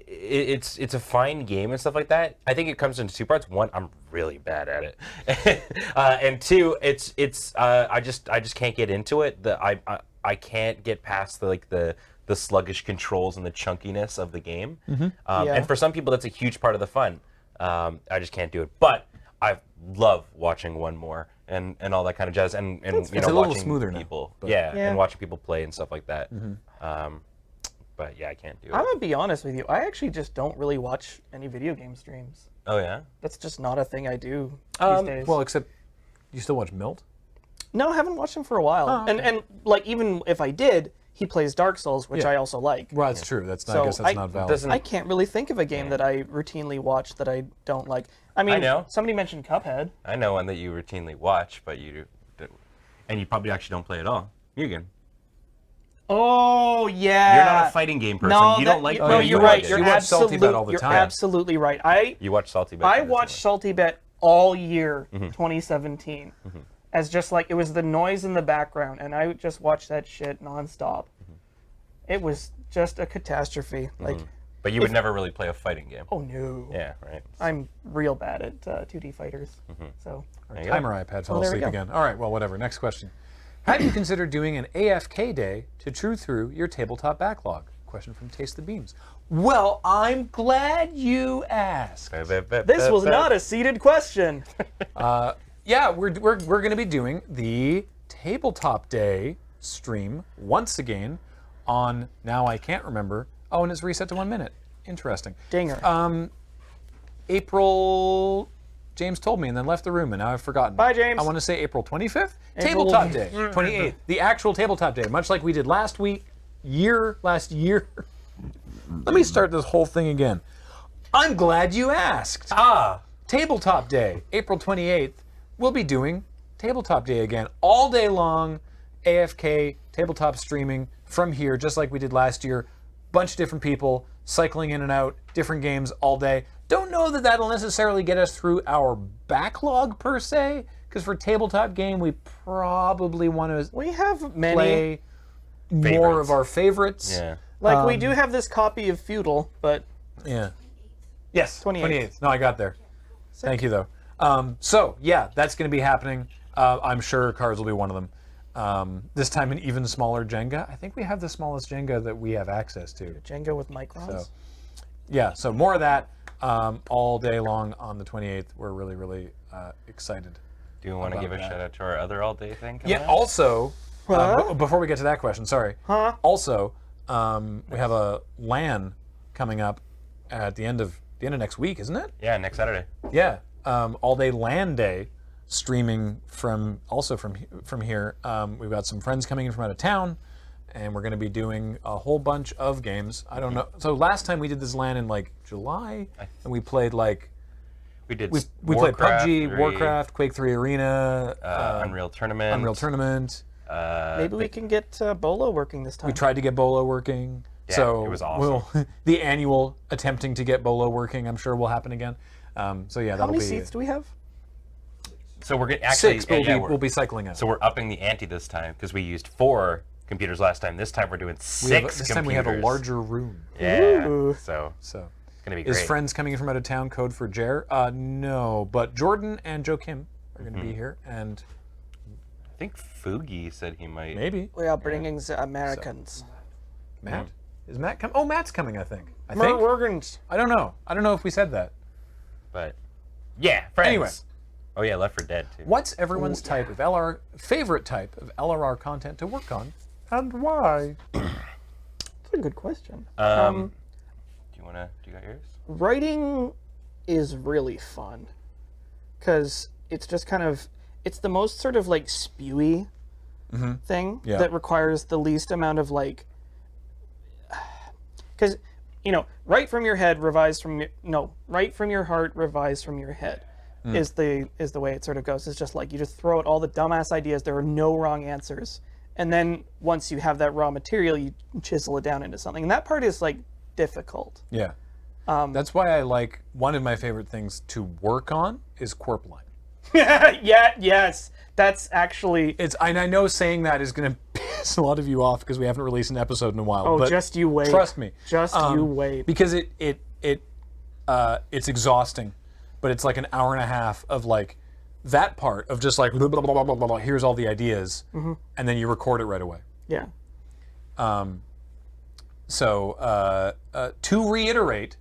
It's a fine game and stuff like that. I think it comes into two parts. One, I'm really bad at it, and two, I just can't get into it. I can't get past the sluggish controls and the chunkiness of the game. And for some people, that's a huge part of the fun. I just can't do it. But I love watching one more and all that kind of jazz and It's you a know little watching smoother now, people. but- And watching people play and stuff like that. But yeah, I can't do it. I'm gonna be honest with you. I actually just don't really watch any video game streams. Oh yeah. That's just not a thing I do these days. Well, except you still watch Milt? No, I haven't watched him for a while. Oh, okay. And like even if I did, he plays Dark Souls, which Yeah. I also like. Well, that's true. That's not, So I guess that's not valid. I can't really think of a game that I routinely watch that I don't like. I mean, know. somebody mentioned Cuphead. I know one that you routinely watch, but and you probably actually don't play at all. Mugen. Oh yeah. You're not a fighting game person. No, You don't like No, playing you're video right. games. You're You watch Salty Bet all the you're time. absolutely right. You watch Salty Bet. I every watched single Salty Bet all year 2017 as just like it was the noise in the background, and I would just watch that shit nonstop. It was just a catastrophe. Like, But you would never really play a fighting game. oh no. Yeah, right. I'm real bad at 2D fighters. So Our timer iPad fell there we asleep go. again. All right, well, whatever. Next question. Have you considered doing an AFK day to chew through your tabletop backlog? Question from Taste the Beams. Well, I'm glad you asked. this was not a seated question. Yeah, we're going to be doing the tabletop day stream once again on, now I can't remember. Oh, and it's reset to 1 minute. Interesting. Dinger. April, James told me and then left the room and now I've forgotten. Bye, James. I want to say April 25th. April- Tabletop day, 28th. The actual tabletop day, much like we did last year. Let me start this whole thing again. I'm glad you asked. Tabletop day, April 28th. We'll be doing tabletop day again all day long. AFK tabletop streaming from here, just like we did last year. Bunch of different people cycling in and out, different games all day. Don't know that that'll necessarily get us through our backlog per se, because for tabletop game we probably want to We have many. play more of our favorites. Yeah. Like we do have this copy of Feudal, but Yeah. Yes, 28th. No, I got there. Thank you, though. So, yeah, that's going to be happening. I'm sure cards will be one of them. This time an even smaller Jenga. I think we have the smallest Jenga that we have access to. Jenga with microns. So, yeah, so more of that all day long on the 28th. We're really, really excited. Do you want to about give a that. shout out to our other all day thing? coming Yeah, up? also, before we get to that question, sorry. Also, we have a LAN coming up at the end of next week, isn't it? Yeah, next Saturday. Yeah, all day LAN day, streaming from here. We've got some friends coming in from out of town, and we're going to be doing a whole bunch of games. I don't know. So last time we did this LAN in like July, and we played like we played PUBG, 3, Warcraft, Quake 3 Arena, Unreal Tournament. Maybe we can get Bolo working this time. We tried to get Bolo working. Yeah, so it was awesome. The annual attempting to get Bolo working, I'm sure will happen again. So yeah, How that'll many be seats do we have? So we're actually 6. yeah, We'll be cycling out. So we're upping the ante this time because we used 4 computers last time. This time we're doing 6 computers. This time we have a larger room. Yeah. Ooh. So it's gonna be great. Is friends coming in from out of town code for Jer? No, but Jordan and Joe Kim are going to be here, and I think Fugi said he might. maybe We are bringing the Americans. Matt. Is Matt coming? Oh, Matt's coming. I think. Morgans. I don't know. I don't know if we said that. But yeah, friends. Anyway. Oh yeah, Left 4 Dead too. What's everyone's favorite type of LRR content to work on, and why? That's a good question. Do you got yours? Writing is really fun because it's just kind of it's the most sort of like spewy thing Yeah. that requires the least amount of like because write from your head, revise from write from your heart, revise from your head is the way it sort of goes. It's just like you just throw out all the dumbass ideas. There are no wrong answers, and then once you have that raw material, you chisel it down into something, and that part is like difficult. Yeah. That's why I like one of my favorite things to work on is Corp line. Yes, that's actually And I know saying that is going to piss a lot of you off because we haven't released an episode in a while. Oh, but just you wait. Trust me. Just you wait. Because it's exhausting, but it's like an hour and a half of like that part of just like blah, blah, blah, blah, blah, blah, here's all the ideas, and then you record it right away. Yeah. So to reiterate,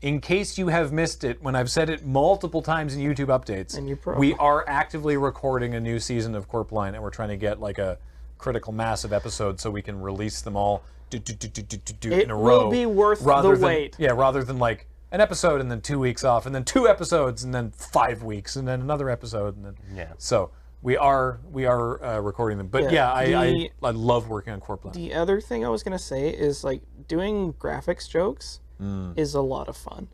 in case you have missed it, when I've said it multiple times in YouTube updates, we are actively recording a new season of Corpline, and we're trying to get like a critical mass of episodes so we can release them all in a row. It will be worth the wait. Yeah, rather than like an episode and then 2 weeks off, and then 2 episodes and then 5 weeks and then another episode and then So we are recording them. But I love working on Corpline. The other thing I was gonna say is like doing graphics jokes is a lot of fun.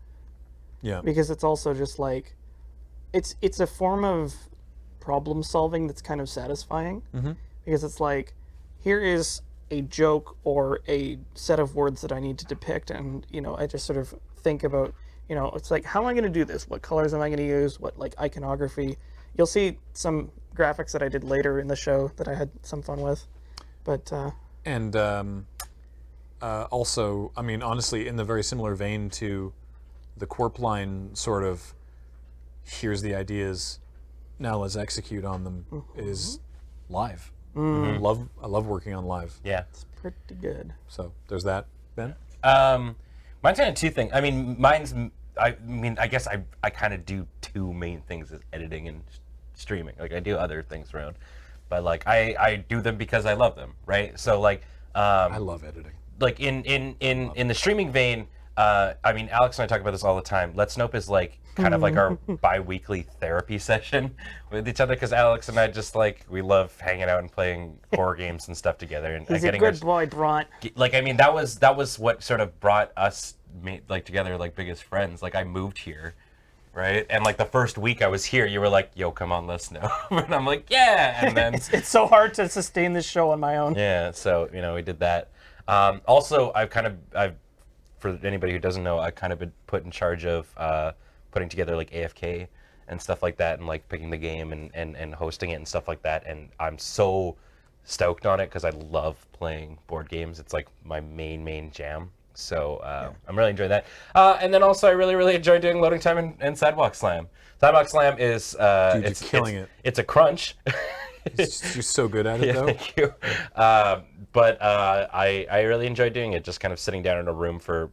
Yeah. Because it's also just like it's a form of problem solving that's kind of satisfying. Because it's like, here is a joke or a set of words that I need to depict, and I just sort of think about, it's like, how am I going to do this? What colors am I going to use? What like iconography? You'll see some graphics that I did later in the show that I had some fun with, but and also, I mean, honestly, in the very similar vein to the Corpline sort of, here's the ideas, now let's execute on them, is live. I love working on live. Yeah, it's pretty good. So there's that. Ben? Mine's kind of two things. I mean, I guess I kind of do two main things: is editing and streaming. Like I do other things around, but like I do them because I love them, right? So like I love editing. Like in the streaming vein, I mean, Alex and I talk about this all the time. Let's Nope is like kind of like our bi-weekly therapy session with each other, because Alex and I just like, we love hanging out and playing horror games and stuff together. And he's getting a good boy, Bront. Like, I mean, that was what sort of brought us like together, like biggest friends. Like I moved here, right? And like the first week I was here, you were like, "Yo, come on, let's know." And I'm like, "Yeah." And then it's so hard to sustain this show on my own. Yeah, so we did that. Also, I've for anybody who doesn't know, I kind of been put in charge of putting together like AFK and stuff like that, and like picking the game and hosting it and stuff like that. And I'm so stoked on it because I love playing board games. It's like my main jam. So I'm really enjoying that. And then also I really enjoy doing Loading Time and Sidewalk Slam. Sidewalk Slam is Dude, you're killing it. It's a crunch. You're so good at it, though. Thank you. But I really enjoy doing it, just kind of sitting down in a room for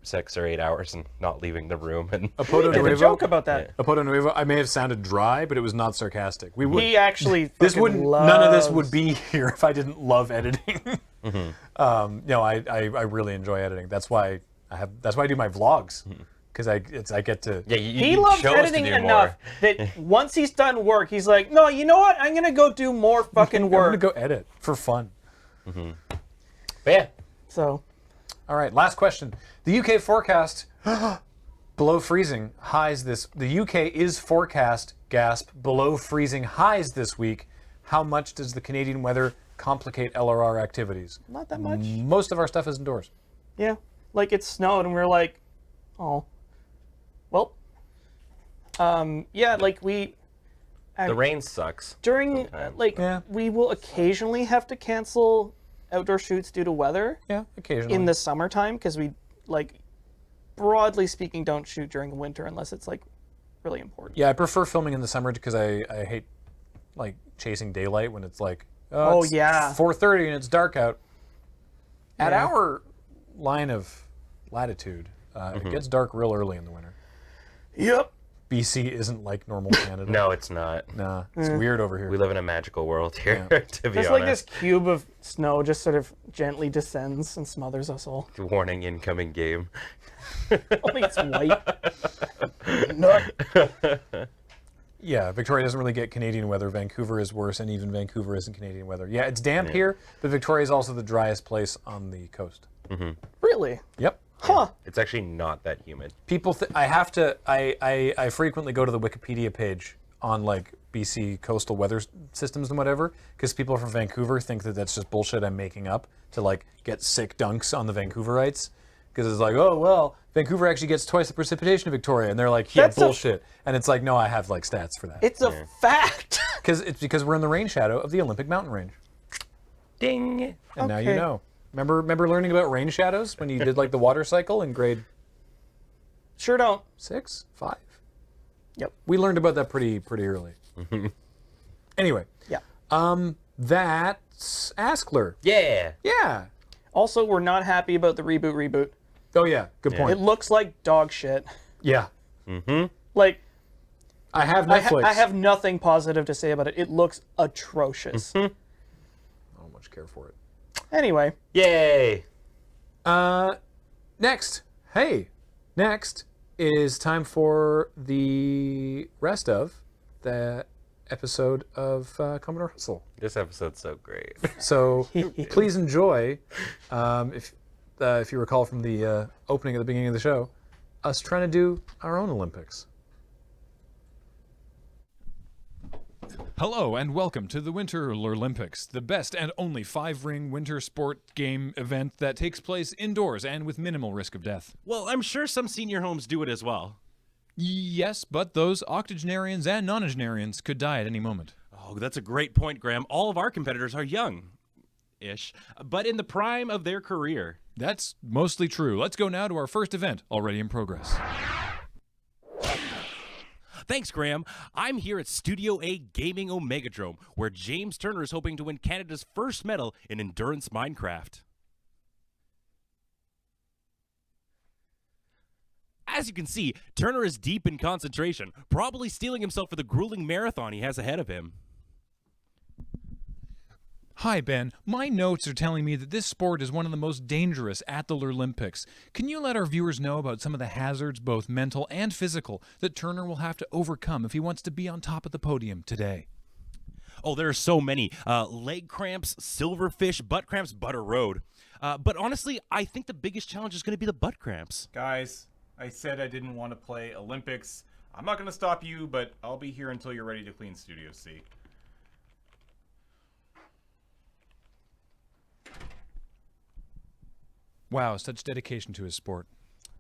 6 or 8 hours and not leaving the room. And Apoto Nuevo, joke about that. Apoto Nuevo, I may have sounded dry, but it was not sarcastic. He actually none of this would be here if I didn't love editing. I really enjoy editing. That's why I do my vlogs. Because I get to... Yeah, he loves editing enough that once he's done work, he's like, no, you know what? I'm going to go do more fucking work. I'm going to go edit for fun. But yeah. So... All right, last question. The UK forecast, below freezing highs this... The UK is forecast, gasp, below freezing highs this week. How much does the Canadian weather complicate LRR activities? Not that much. Most of our stuff is indoors. Yeah, like it snowed and we were like, oh... Well, yeah, like we... The rain sucks. During, we will occasionally have to cancel outdoor shoots due to weather. Yeah, occasionally. In the summertime, because we, like, broadly speaking, don't shoot during the winter unless it's, like, really important. Yeah, I prefer filming in the summer because I hate, like, chasing daylight when it's like, it's 4:30 and it's dark out. At our line of latitude, it gets dark real early in the winter. Yep. BC isn't like normal Canada. No, it's not. Nah, it's weird over here. We live in a magical world here, to be honest. Just like this cube of snow just sort of gently descends and smothers us all. Warning, incoming game. Only it's white. Yeah, Victoria doesn't really get Canadian weather. Vancouver is worse, and even Vancouver isn't Canadian weather. Yeah, it's damp here, but Victoria is also the driest place on the coast. Really? Yep. Huh. It's actually not that humid. People, I frequently go to the Wikipedia page on like BC coastal weather systems and whatever, because people from Vancouver think that that's just bullshit I'm making up to like get sick dunks on the Vancouverites. Because it's like, oh, well, Vancouver actually gets twice the precipitation of Victoria. And they're like, yeah, bullshit. And it's like, no, I have like stats for that. It's a fact. Because we're in the rain shadow of the Olympic mountain range. Ding. And now you know. Remember learning about rain shadows when you did like the water cycle in grade Sure don't. 6, 5? Yep. We learned about that pretty early. Anyway. Yeah. That's askLRR. Yeah. Yeah. Also, we're not happy about the reboot. Oh yeah, good point. It looks like dog shit. Yeah. Like, I have Netflix. I have nothing positive to say about it. It looks atrocious. I don't much care for it. Anyway. Yay. Next is time for the rest of the episode of Commodore Hustle. This episode's so great. So please enjoy, if you recall from the opening at the beginning of the show, us trying to do our own Olympics. Hello and welcome to the Winter Olympics, the best and only 5-ring winter sport game event that takes place indoors and with minimal risk of death. Well, I'm sure some senior homes do it as well. Yes, but those octogenarians and nonagenarians could die at any moment. Oh, that's a great point, Graham. All of our competitors are young-ish, but in the prime of their career. That's mostly true. Let's go now to our first event, already in progress. Thanks, Graham. I'm here at Studio A Gaming Omegadrome, where James Turner is hoping to win Canada's first medal in endurance Minecraft. As you can see, Turner is deep in concentration, probably steeling himself for the grueling marathon he has ahead of him. Hi, Ben. My notes are telling me that this sport is one of the most dangerous at the Olympics. Can you let our viewers know about some of the hazards, both mental and physical, that Turner will have to overcome if he wants to be on top of the podium today? Oh, there are so many. Leg cramps, silverfish, butt cramps, butter road. But honestly, I think the biggest challenge is going to be the butt cramps. Guys, I said I didn't want to play Olympics. I'm not going to stop you, but I'll be here until you're ready to clean Studio C. Wow, such dedication to his sport.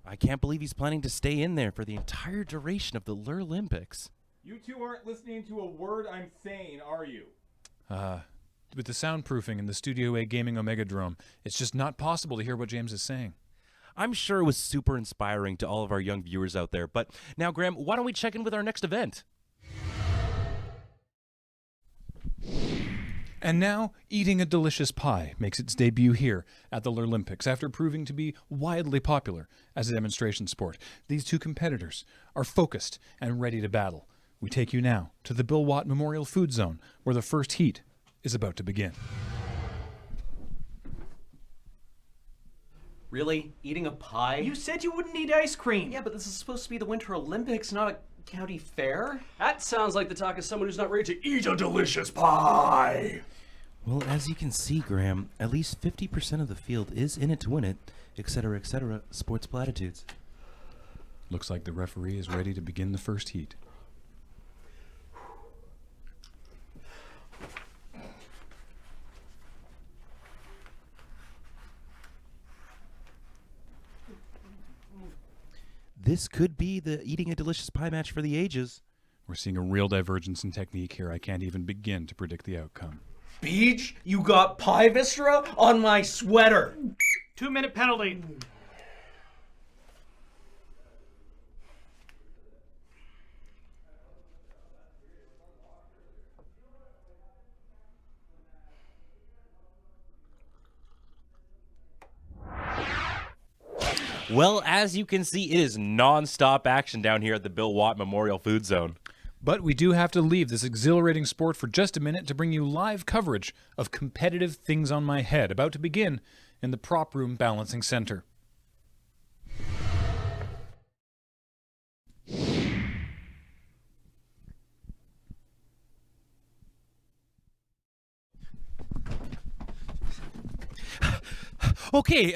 I can't believe he's planning to stay in there for the entire duration of the Olympics. You two aren't listening to a word I'm saying, are you? With the soundproofing in the Studio A Gaming Omegadrome, it's just not possible to hear what James is saying. I'm sure it was super inspiring to all of our young viewers out there. But now, Graham, why don't we check in with our next event? And now, eating a delicious pie makes its debut here at the Olympics after proving to be widely popular as a demonstration sport. These two competitors are focused and ready to battle. We take you now to the Bill Watt Memorial Food Zone, where the first heat is about to begin. Really? Eating a pie? You said you wouldn't eat ice cream. Yeah, but this is supposed to be the Winter Olympics, not a county fair. That sounds like the talk of someone who's not ready to eat a delicious pie. Well, as you can see, Graham, at least 50% of the field is in it to win it, etc., sports platitudes. Looks like the referee is ready to begin the first heat. This could be the eating a delicious pie match for the ages. We're seeing a real divergence in technique here. I can't even begin to predict the outcome. Beach, you got pie viscera on my sweater. 2-minute penalty. Well, as you can see, it is non-stop action down here at the Bill Watt Memorial Food Zone. But we do have to leave this exhilarating sport for just a minute to bring you live coverage of competitive Things on My Head, about to begin in the Prop Room Balancing Center. Okay,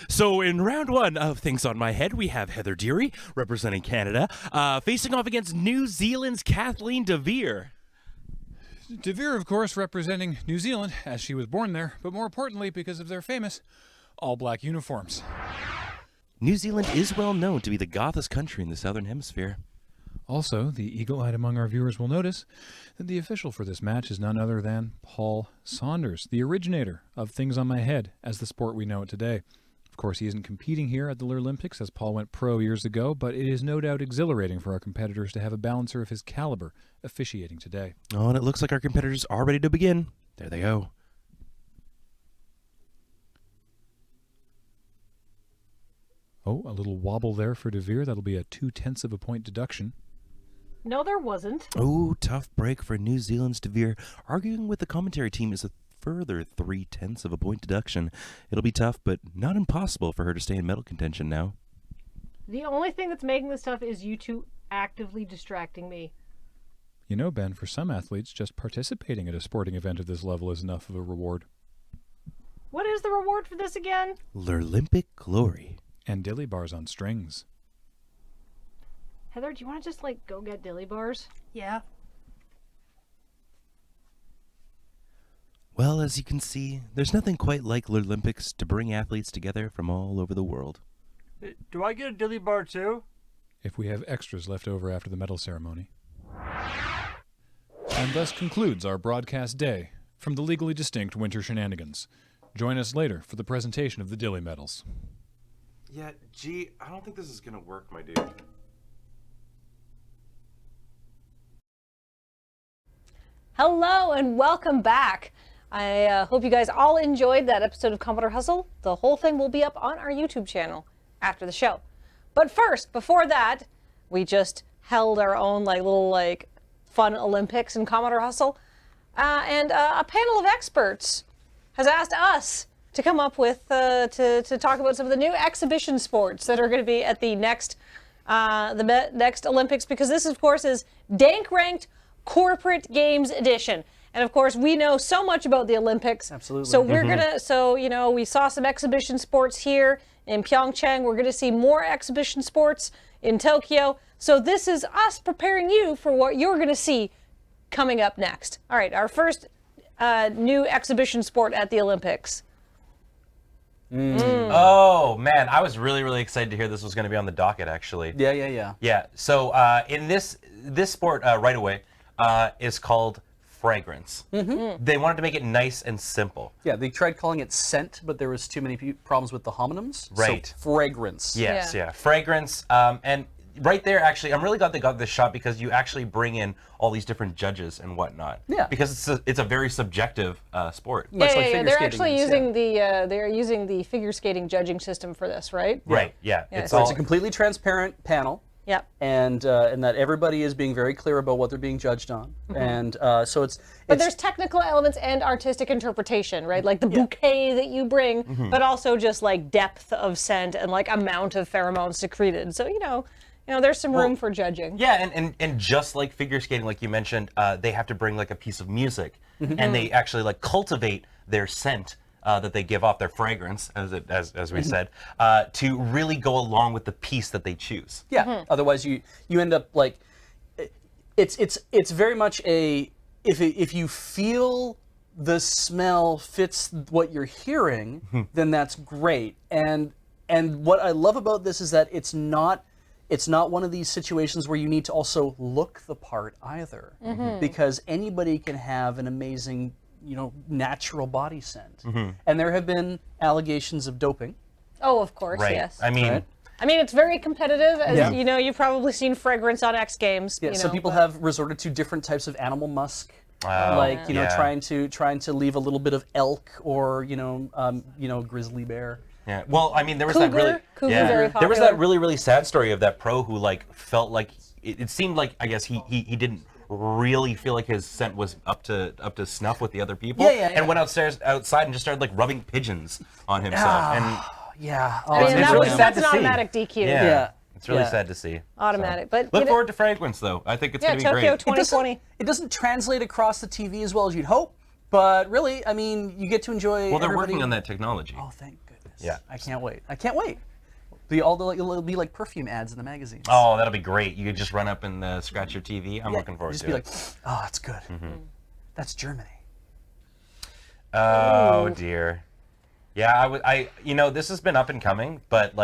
so in round one of Things on My Head, we have Heather Deary, representing Canada, facing off against New Zealand's Kathleen DeVere. DeVere, of course, representing New Zealand, as she was born there, but more importantly, because of their famous all-black uniforms. New Zealand is well known to be the gothest country in the Southern Hemisphere. Also, the eagle-eyed among our viewers will notice that the official for this match is none other than Paul Saunders, the originator of Things on My Head as the sport we know it today. Of course, he isn't competing here at the Olympics as Paul went pro years ago, but it is no doubt exhilarating for our competitors to have a balancer of his caliber officiating today. Oh, and it looks like our competitors are ready to begin. There they go. Oh, a little wobble there for DeVere. That'll be a 0.2 of a point deduction. No, there wasn't. Oh, tough break for New Zealand's DeVere. Arguing with the commentary team is a further 0.3 of a point deduction. It'll be tough, but not impossible for her to stay in medal contention now. The only thing that's making this tough is you two actively distracting me. You know, Ben, for some athletes, just participating at a sporting event of this level is enough of a reward. What is the reward for this again? Lurlimpic glory. And dilly bars on strings. Heather, do you want to just, like, go get dilly bars? Yeah. Well, as you can see, there's nothing quite like Lurlimpics to bring athletes together from all over the world. Do I get a dilly bar too? If we have extras left over after the medal ceremony. And thus concludes our broadcast day from the legally distinct Winter Shenanigans. Join us later for the presentation of the Dilly medals. Yeah, gee, I don't think this is gonna work, my dude. Hello and welcome back. I hope you guys all enjoyed that episode of Commodore Hustle. The whole thing will be up on our YouTube channel after the show. But first, before that, we just held our own little fun Olympics in Commodore Hustle. And a panel of experts has asked us to come up with, to talk about some of the new exhibition sports that are going to be at the next Olympics, because this, of course, is Dank Ranked Corporate Games Edition. And of course, we know so much about the Olympics. Absolutely. So we're gonna, we saw some exhibition sports here in Pyeongchang. We're gonna see more exhibition sports in Tokyo. So this is us preparing you for what you're gonna see coming up next. All right, our first new exhibition sport at the Olympics. Oh man, I was really excited to hear this was going to be on the docket. Actually. Yeah. So in this sport right away is called fragrance. They wanted to make it nice and simple. Yeah, they tried calling it scent, but there was too many problems with the homonyms. Right. So fragrance. Yes, yeah. Fragrance. And right there, actually, I'm really glad they got this shot because you actually bring in all these different judges and whatnot. Yeah. Because it's a very subjective sport. Yeah, they're actually using they're using the figure skating judging system for this, right? Right. Yeah. It's a completely transparent panel. Yep. And that everybody is being very clear about what they're being judged on. And so it's. But there's technical elements and artistic interpretation, right? Like the bouquet that you bring, but also just like depth of scent and like amount of pheromones secreted. So you know, there's some room for judging. Yeah, and just like figure skating, like you mentioned, they have to bring like a piece of music, and they actually like cultivate their scent that they give off, their fragrance, as we said, to really go along with the piece that they choose. Yeah. Otherwise, you end up like it's very much a if you feel the smell fits what you're hearing, then that's great. And what I love about this is that it's not one of these situations where you need to also look the part either, because anybody can have an amazing, natural body scent. And there have been allegations of doping. Oh, of course, yes. I mean, it's very competitive. As you know, you've probably seen fragrance on X Games. Yeah, some people have resorted to different types of animal musk. Trying to leave a little bit of elk or grizzly bear. Yeah. Well, I mean, there was Cougar very there was that really sad story of that pro who felt like it seemed like, I guess he didn't really feel like his scent was up to snuff with the other people. And went outside and just started rubbing pigeons on himself. It's really sad to see. That's an automatic DQ. Yeah. It's really sad to see. Automatic, but look forward to fragrance though. I think it's going to be Tokyo great. 2020. It doesn't translate across the TV as well as you'd hope, but really, I mean, you get to enjoy. Well, they're working on that technology. Oh, thank goodness. Yeah. I can't wait. It'll be like perfume ads in the magazines. Oh, that'll be great. You could just run up and scratch your TV. I'm looking forward to it. Just be like, oh, that's good. That's Germany. Oh dear. Yeah, this has been up and coming, but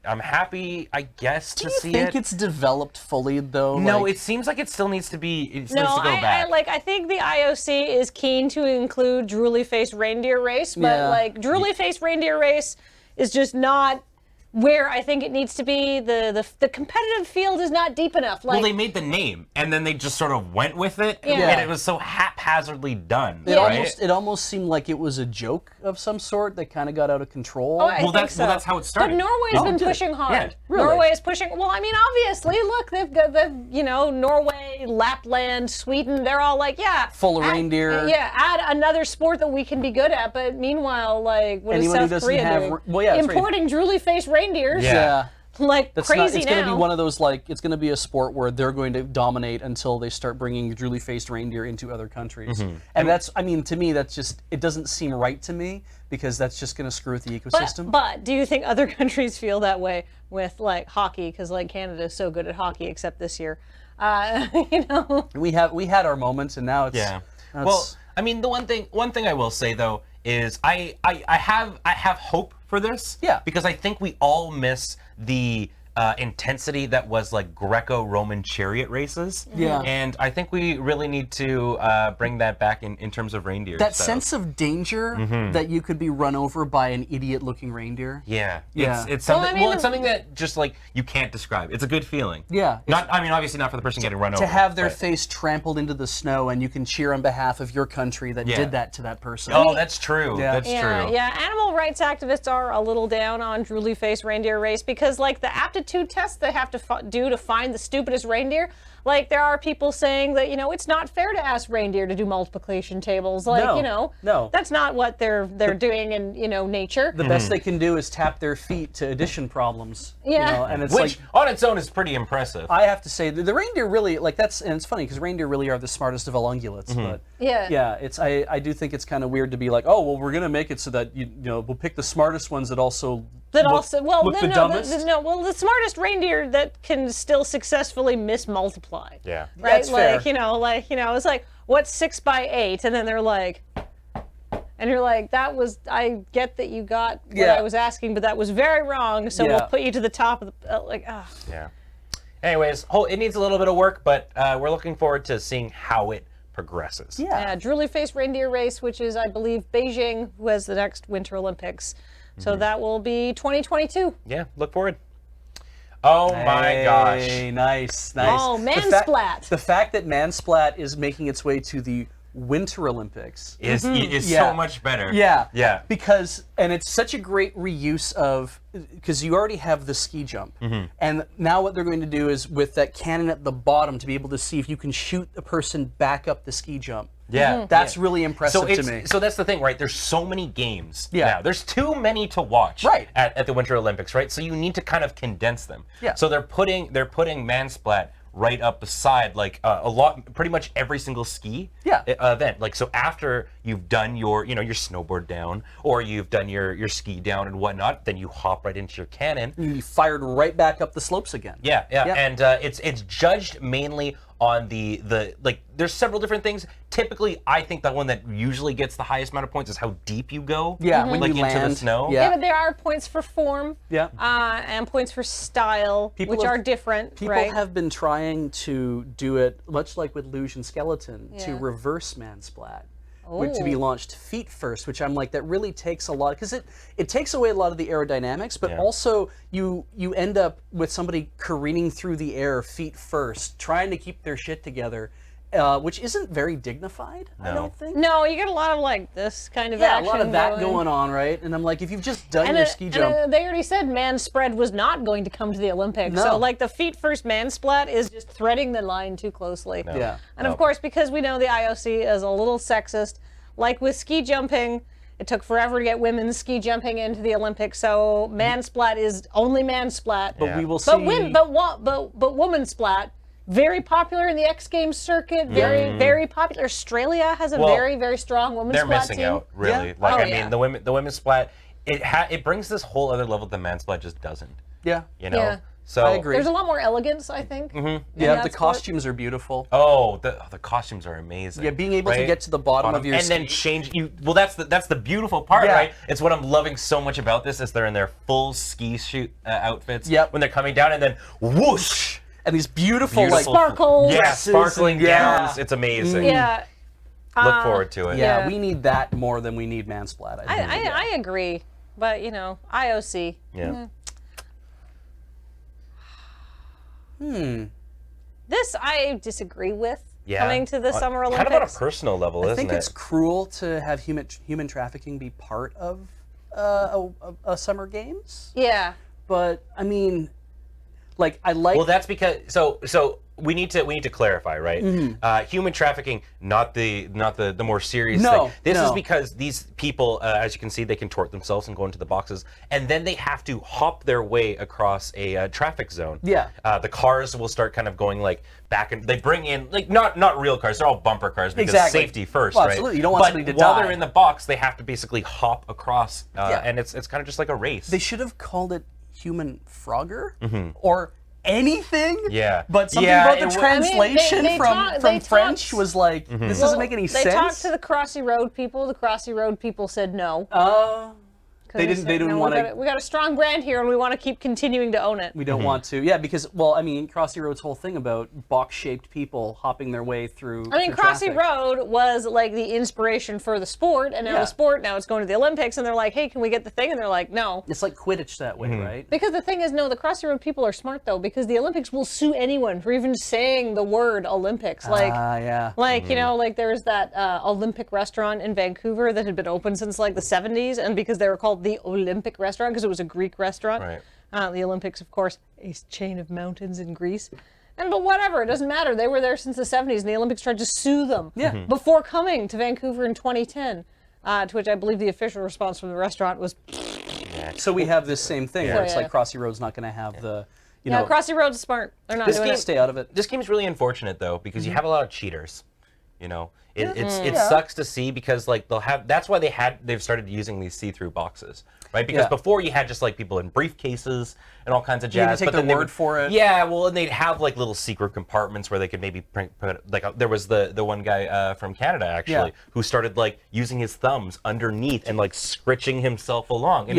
I'm happy, I guess, to see it. Do you think it's developed fully though? No, Like, it seems like it still needs to be. It No, needs to go back. I think the IOC is keen to include Droolyface Reindeer Race, but Yeah. like Droolyface Reindeer Race is just not where I think it needs to be. The competitive field is not deep enough. Like, well, they made the name, and then they just sort of went with it, Yeah. and it was so haphazardly done. It almost seemed like it was a joke of some sort that kind of got out of control. Oh, I think that's so. that's how it started. But Norway's been pushing hard. Yeah, really? Norway is pushing. Well, I mean, obviously, look, they've got Norway, Lapland, Sweden. They're all like, yeah, Full of reindeer. Yeah, add another sport that we can be good at. But meanwhile, like, what Anyone who is South doesn't Korea have- doing? well, yeah, that's right. Importing Droolyface reindeers. Yeah. Like That's crazy not, it's going to now. be one of those, like, it's going to be a sport where they're going to dominate until they start bringing Drooly-faced reindeer into other countries. And that's, I mean, to me, that's just, it doesn't seem right to me because that's just going to screw with the ecosystem. But do you think other countries feel that way with like hockey? Because like Canada is so good at hockey, except this year. We had our moments, and now it's Well, I mean, the one thing I will say though is I have hope for this. Yeah. Because I think we all miss the intensity that was like Greco-Roman chariot races. Yeah. And I think we really need to bring that back in terms of reindeer. that so. sense of danger that you could be run over by an idiot-looking reindeer. Yeah. Yeah. It's Well, something. I mean, it's something that just like you can't describe. It's a good feeling. Yeah. Not. I mean, obviously not for the person getting run over. To have their but- face trampled into the snow, and you can cheer on behalf of your country that Yeah. did that to that person. Oh, that's true. Yeah. That's true. Yeah, animal rights activists are a little down on Droolyface Reindeer Race because, like, the aptitude test they have to do to find the stupidest reindeer, like, there are people saying that, it's not fair to ask reindeer to do multiplication tables. Like, No. that's not what they're doing in, nature. The best they can do is tap their feet to addition problems. Yeah. And it's Which like, on its own is pretty impressive. I have to say, the reindeer really, like, and it's funny because reindeer really are the smartest of all ungulates, but Yeah. I do think it's kind of weird to be like, oh, well, we're going to make it so that, we'll pick the smartest ones that also That look, also, well, look the dumbest. the smartest reindeer that can still successfully mismultiply. Yeah. Right? That's fair. It's like, what's 6 by 8? And then they're like, and you're like, I get that you got what I was asking, but that was very wrong, so we'll put you to the top of the, Yeah. Anyways, it needs a little bit of work, but we're looking forward to seeing how it progresses. Yeah, Droolyface Reindeer Race, which is, I believe, Beijing, who has the next Winter Olympics. So that will be 2022. Yeah, look forward. Oh my gosh. Hey, nice. Oh, Mansplat. The fact that Mansplat is making its way to the Winter Olympics Is so much better. Yeah. Yeah. Because, and it's such a great reuse of, because you already have the ski jump. And now what they're going to do is with that cannon at the bottom to be able to see if you can shoot a person back up the ski jump. Yeah. That's really impressive to me. So that's the thing, right? There's so many games Yeah. now. There's too many to watch Right. at the Winter Olympics, right? So you need to kind of condense them. Yeah. So they're putting Mansplat right up beside like pretty much every single ski event. Like, so after you've done your snowboard down or you've done your ski down and whatnot, then you hop right into your cannon. You fired right back up the slopes again. Yeah. And it's judged mainly on the like. There's several different things. Typically, I think the one that usually gets the highest amount of points is how deep you go. Yeah, when like you into land. the snow. Yeah, but there are points for form. Yeah. And points for style, which are different, People right? have been trying to do it, much like with Luge and Skeleton, to Yeah. reverse Mansplat. To be Oh. launched feet first, which I'm like, that really takes a lot, because it takes away a lot of the aerodynamics, but also you end up with somebody careening through the air feet first, trying to keep their shit together, which isn't very dignified, I don't think. No, you get a lot of like this kind of Yeah, action. a lot of that going on, right? And I'm like, if you've just done And your ski jump. they already said man spread was not going to come to the Olympics. No. So like the feet first man splat is just threading the line too closely. No. Yeah. And of course, because we know the IOC is a little sexist, like with ski jumping, it took forever to get women's ski jumping into the Olympics. So man splat is only man splat. But we will see. But woman splat, very popular in the X Games circuit. Very popular. Australia has a very, very strong women's They're splat missing team. out, really. Yeah? Like, Oh, I mean, yeah. the women's splat, it brings this whole other level that Mansplat just doesn't. Yeah. You know? Yeah. So I agree. There's a lot more elegance, I think. Yeah, the costumes are beautiful. Oh, the costumes are amazing. Yeah, being able to get to the bottom of your and then change you. Well, that's the beautiful part, right? It's what I'm loving so much about this is they're in their full ski shoot outfits. Yep. When they're coming down, and then whoosh, and these beautiful like sparkles. Yeah, sparkling gowns. It's amazing. Yeah. Look forward to it. Yeah, we need that more than we need Mansplat. I agree, but you know, IOC. Yeah. This I disagree with. Yeah. Coming to the Summer Olympics. Kind of on a personal level, isn't it? I think it's cruel to have human trafficking be part of a Summer Games. Yeah. But I mean, like I like. Well, that's because so we need to clarify, right? Human trafficking, not the more serious thing. This is because these people, as you can see, they can tort themselves and go into the boxes, and then they have to hop their way across a traffic zone. Yeah. The cars will start kind of going like back, and they bring in like not real cars. They're all bumper cars because safety first, well, right? Absolutely, you don't want somebody to die. While they're in the box, they have to basically hop across, and it's kind of just like a race. They should have called it Human Frogger or anything. Yeah. But something about the translation from French was like, this doesn't make any sense. They talked to the Crossy Road people. The Crossy Road people said no. They didn't want to. We got a strong brand here, and we want to keep continuing to own it. We don't want to. Yeah, because well, I mean, Crossy Road's whole thing about box-shaped people hopping their way through. I mean, Crossy Road was like the inspiration for the sport, and now the sport now it's going to the Olympics, and they're like, hey, can we get the thing? And they're like, no. It's like Quidditch that way, right? Because the thing is, no, the Crossy Road people are smart though, because the Olympics will sue anyone for even saying the word Olympics. Like, like you know, like there was that Olympic restaurant in Vancouver that had been open since like the 70s, and because they were called the Olympic restaurant because it was a Greek restaurant. Right. The Olympics, of course, a chain of mountains in Greece. But whatever, it doesn't matter. They were there since the 70s, and the Olympics tried to sue them before coming to Vancouver in 2010, to which I believe the official response from the restaurant was... So we have this same thing where it's like Crossy Road's not going to have the... You know, Crossy Road's smart. They're not doing it. Stay out of it. This game's really unfortunate, though, because you have a lot of cheaters. You know, it sucks to see because like that's why they've started using these see-through boxes, right? Because before you had just like people in briefcases and all kinds of jazz. You had to take their word for it. Yeah, well, and they'd have like little secret compartments where they could maybe put like there was the one guy from Canada actually who started like using his thumbs underneath and like scritching himself along, and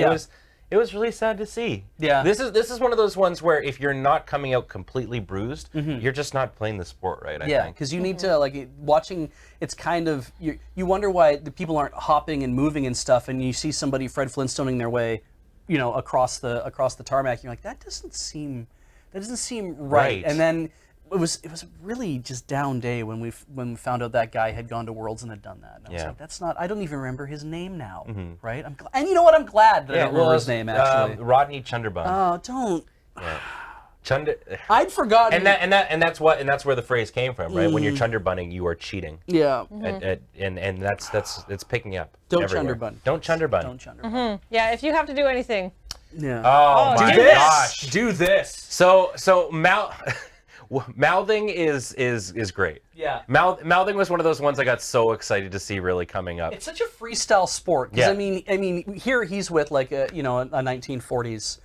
it was really sad to see. Yeah. This is one of those ones where if you're not coming out completely bruised, you're just not playing the sport right, I think. Because you need to, like, watching, it's kind of, you wonder why the people aren't hopping and moving and stuff, and you see somebody Fred Flintstoning their way, you know, across the tarmac, and you're like, that doesn't seem right. And then it was a really just down day when we found out that guy had gone to Worlds and had done that. And I was like, that's not. I don't even remember his name now, right? And you know what? I'm glad that I don't remember his name actually. Rodney Chunderbun. Oh, don't. Yeah. I'd forgotten. And that's where the phrase came from, right? When you're Chunderbunning, you are cheating. Yeah. And that's it's picking up. Don't everywhere. Chunderbun. Don't Chunderbun. Don't Chunderbun. Yeah, if you have to do anything. Yeah. Oh my gosh. Do this. So mouthing is great. Yeah. Mouthing was one of those ones I got so excited to see really coming up. It's such a freestyle sport because I mean here he's with like a 1940s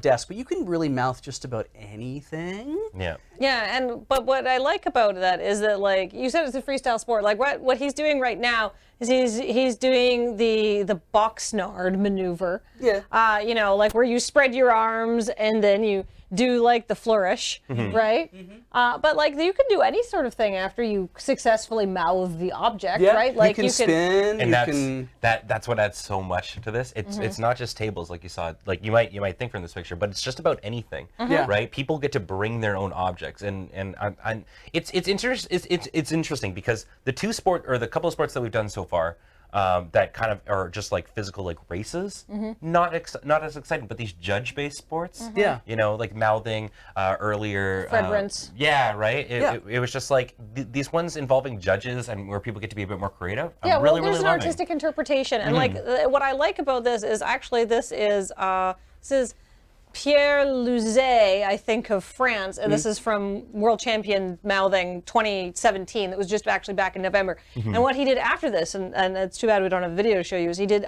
desk, but you can really mouth just about anything. Yeah. Yeah, but what I like about that is that, like you said, it's a freestyle sport. Like what he's doing right now is he's doing the Boxnard maneuver. Yeah. You know, like where you spread your arms and then you do like the flourish, right? But like you can do any sort of thing after you successfully mouth the object, right? Like you can spin, and that's what adds so much to this. It's not just tables like you saw. Like you might think from this picture, but it's just about anything, right? People get to bring their own objects, and it's interesting because the couple of sports that we've done so far. That kind of are just like physical, like races, not as exciting. But these judge-based sports, you know, like mouthing earlier. Fred Rince. Yeah, right. It was just like these ones involving judges and where people get to be a bit more creative. Yeah, well, there's an artistic interpretation, and like what I like about this is actually this is Pierre Louzet, I think, of France, and this is from World Champion Mouthing 2017. That was just actually back in November. And what he did after this, and it's too bad we don't have a video to show you, is he did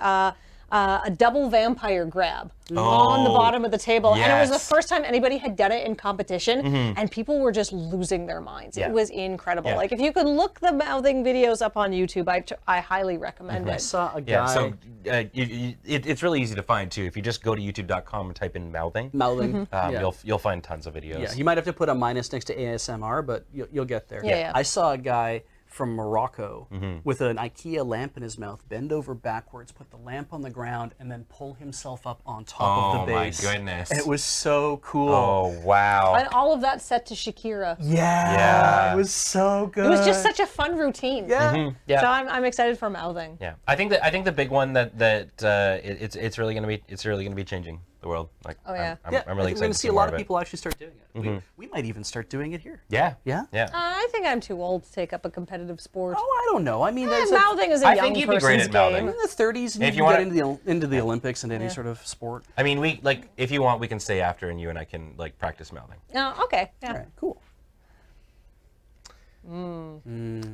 a double vampire grab on the bottom of the table. And it was the first time anybody had done it in competition, and people were just losing their minds. It was incredible. Like, if you could look the mouthing videos up on YouTube, I highly recommend it. I saw a guy. Yeah, so it's really easy to find too. If you just go to youtube.com and type in mouthing, you'll find tons of videos. Yeah, you might have to put a minus next to ASMR, but you'll get there. Yeah. I saw a guy from Morocco with an IKEA lamp in his mouth, bend over backwards, put the lamp on the ground, and then pull himself up on top of the base. Oh my goodness. And it was so cool. Oh, wow. And all of that set to Shakira. Yeah. It was so good. It was just such a fun routine. Yeah. Yeah. So I'm excited for mouthing. Yeah, I think the big one that it's really gonna be changing the world. Like, Oh, yeah. I'm really I think we're excited going to to see a lot of it. people actually start doing it. We might even start doing it here. Yeah. Yeah? Yeah. I think I'm too old to take up a competitive sport. Oh, I don't know. I mean, there's mouthing is a I young think you'd be great person's at mouthing. game. in the 30s, and If you you can wanna- get into the Olympics and any sort of sport. I mean, if you want, we can stay after, and you and I can practice mouthing. Oh, okay. Yeah. All right, cool.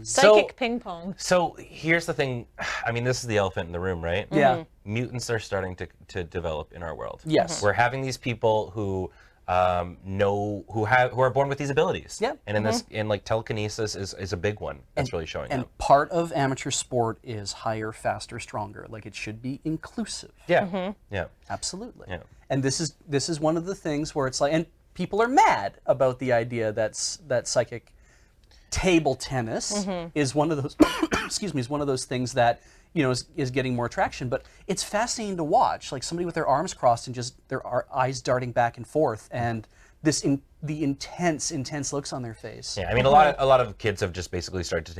Psychic ping pong. So here's the thing. I mean, this is the elephant in the room, right? Yeah. Mutants are starting to develop in our world. Yes. We're having these people who who are born with these abilities. Yeah. And in this, telekinesis is a big one that's really showing And up. part of amateur sport is higher, faster, stronger. Like, it should be inclusive. Yeah. Yeah. Absolutely. Yeah. And this is one of the things where it's like, and people are mad about the idea that psychic table tennis is one of those is one of those things that is getting more traction. But it's fascinating to watch, like somebody with their arms crossed and just their eyes darting back and forth, and the intense looks on their face. Yeah, I mean, a lot of kids have just basically started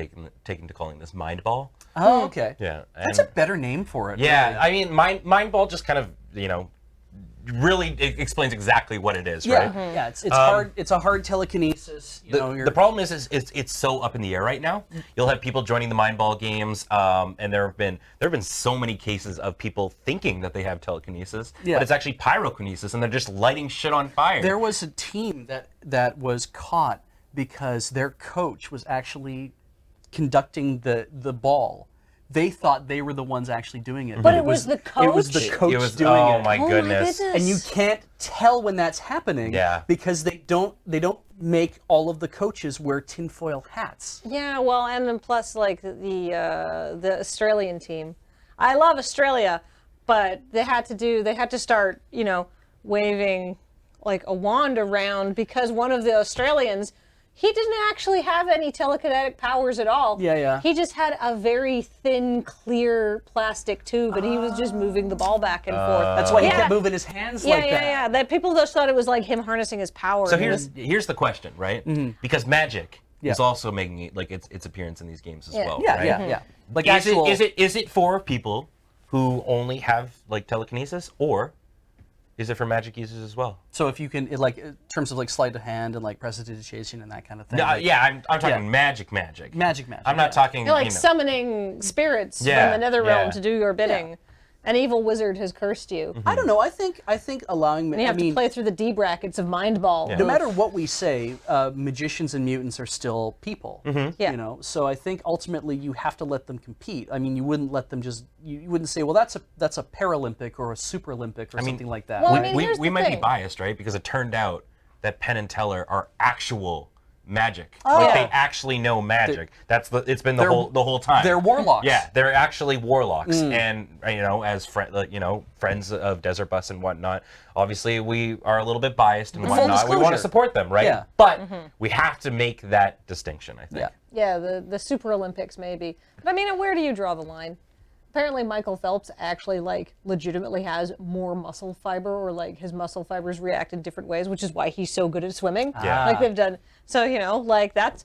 taking to calling this mind ball. Oh, okay. Yeah, That's a better name for it. Yeah, really. I mean, mind ball just kind of really explains exactly what it is, Yeah, right? yeah. It's hard. It's a hard telekinesis. The problem is it's so up in the air right now. You'll have people joining the mind ball games, and there have been so many cases of people thinking that they have telekinesis, Yeah. but it's actually pyrokinesis, and they're just lighting shit on fire. There was a team that was caught because their coach was actually conducting the ball. They thought they were the ones actually doing it. But it was the coach? It was the coach doing oh it. my goodness. And you can't tell when that's happening because they don't make all of the coaches wear tinfoil hats. Yeah, well, and then plus like the Australian team. I love Australia, but they had to start, waving like a wand around because one of the Australians, he didn't actually have any telekinetic powers at all. Yeah. He just had a very thin, clear plastic tube, and he was just moving the ball back and forth. That's why he kept moving his hands like that. Yeah. That people just thought it was like him harnessing his power. So here's the question, right? Because magic is also making it like its appearance in these games as well. Yeah, right? yeah. Like is it for people who only have like telekinesis, or is it for magic users as well? So if you can, in terms of like sleight of hand and like prestidigitation and that kind of thing. No, I'm talking magic. Magic. I'm not talking. You're like summoning spirits from the nether realm to do your bidding. An evil wizard has cursed you. I don't know. I think allowing. And you have to play through the D brackets of Mind Ball. No matter what we say, magicians and mutants are still people. Yeah. So I think ultimately you have to let them compete. I mean, you wouldn't let them just. You wouldn't say, well, that's a Paralympic or a Super Olympic or something like that. Well, we might be biased, right? Because it turned out that Penn and Teller are actual magic. They actually know magic. It's been the whole time. They're warlocks. Yeah, they're actually warlocks, and as friends of Desert Bus and whatnot, obviously we are a little bit biased and whatnot. We want to support them, right? Yeah. But we have to make that distinction, I think. Yeah, the Super Olympics maybe. But I mean, where do you draw the line? Apparently Michael Phelps actually legitimately has more muscle fiber, or like his muscle fibers react in different ways, which is why he's so good at swimming. Yeah. Like they've done. So, that's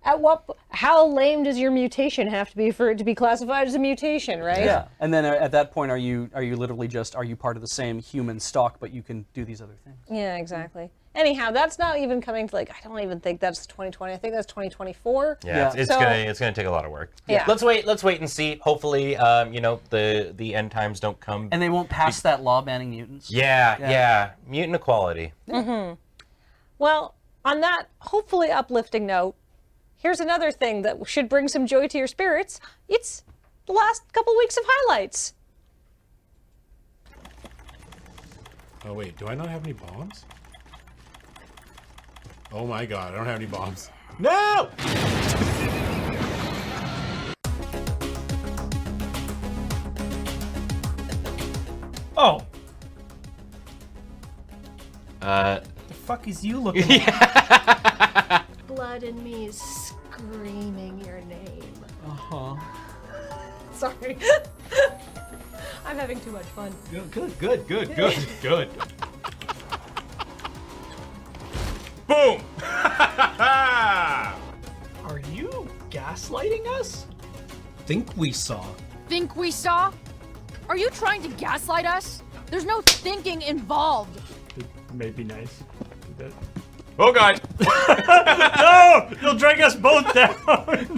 how lame does your mutation have to be for it to be classified as a mutation, right? Yeah. And then at that point, are you literally are you part of the same human stock, but you can do these other things? Yeah, exactly. Anyhow, that's not even coming to I don't even think that's 2020. I think that's 2024. Yeah, it's gonna take a lot of work. Yeah. Let's wait and see. Hopefully, the end times don't come. And they won't pass that law banning mutants. Yeah. Mutant equality. Well, on that hopefully uplifting note, here's another thing that should bring some joy to your spirits. It's the last couple weeks of highlights. Oh wait, do I not have any bombs? Oh my god, I don't have any bombs. No! Oh. The fuck is you looking at? Blood in me is screaming your name. Uh-huh. Sorry. I'm having too much fun. Good. Boom! Are you gaslighting us? Think we saw. Think we saw? Are you trying to gaslight us? There's no thinking involved. It may be nice. Do that. Oh god! No! You'll drag us both down!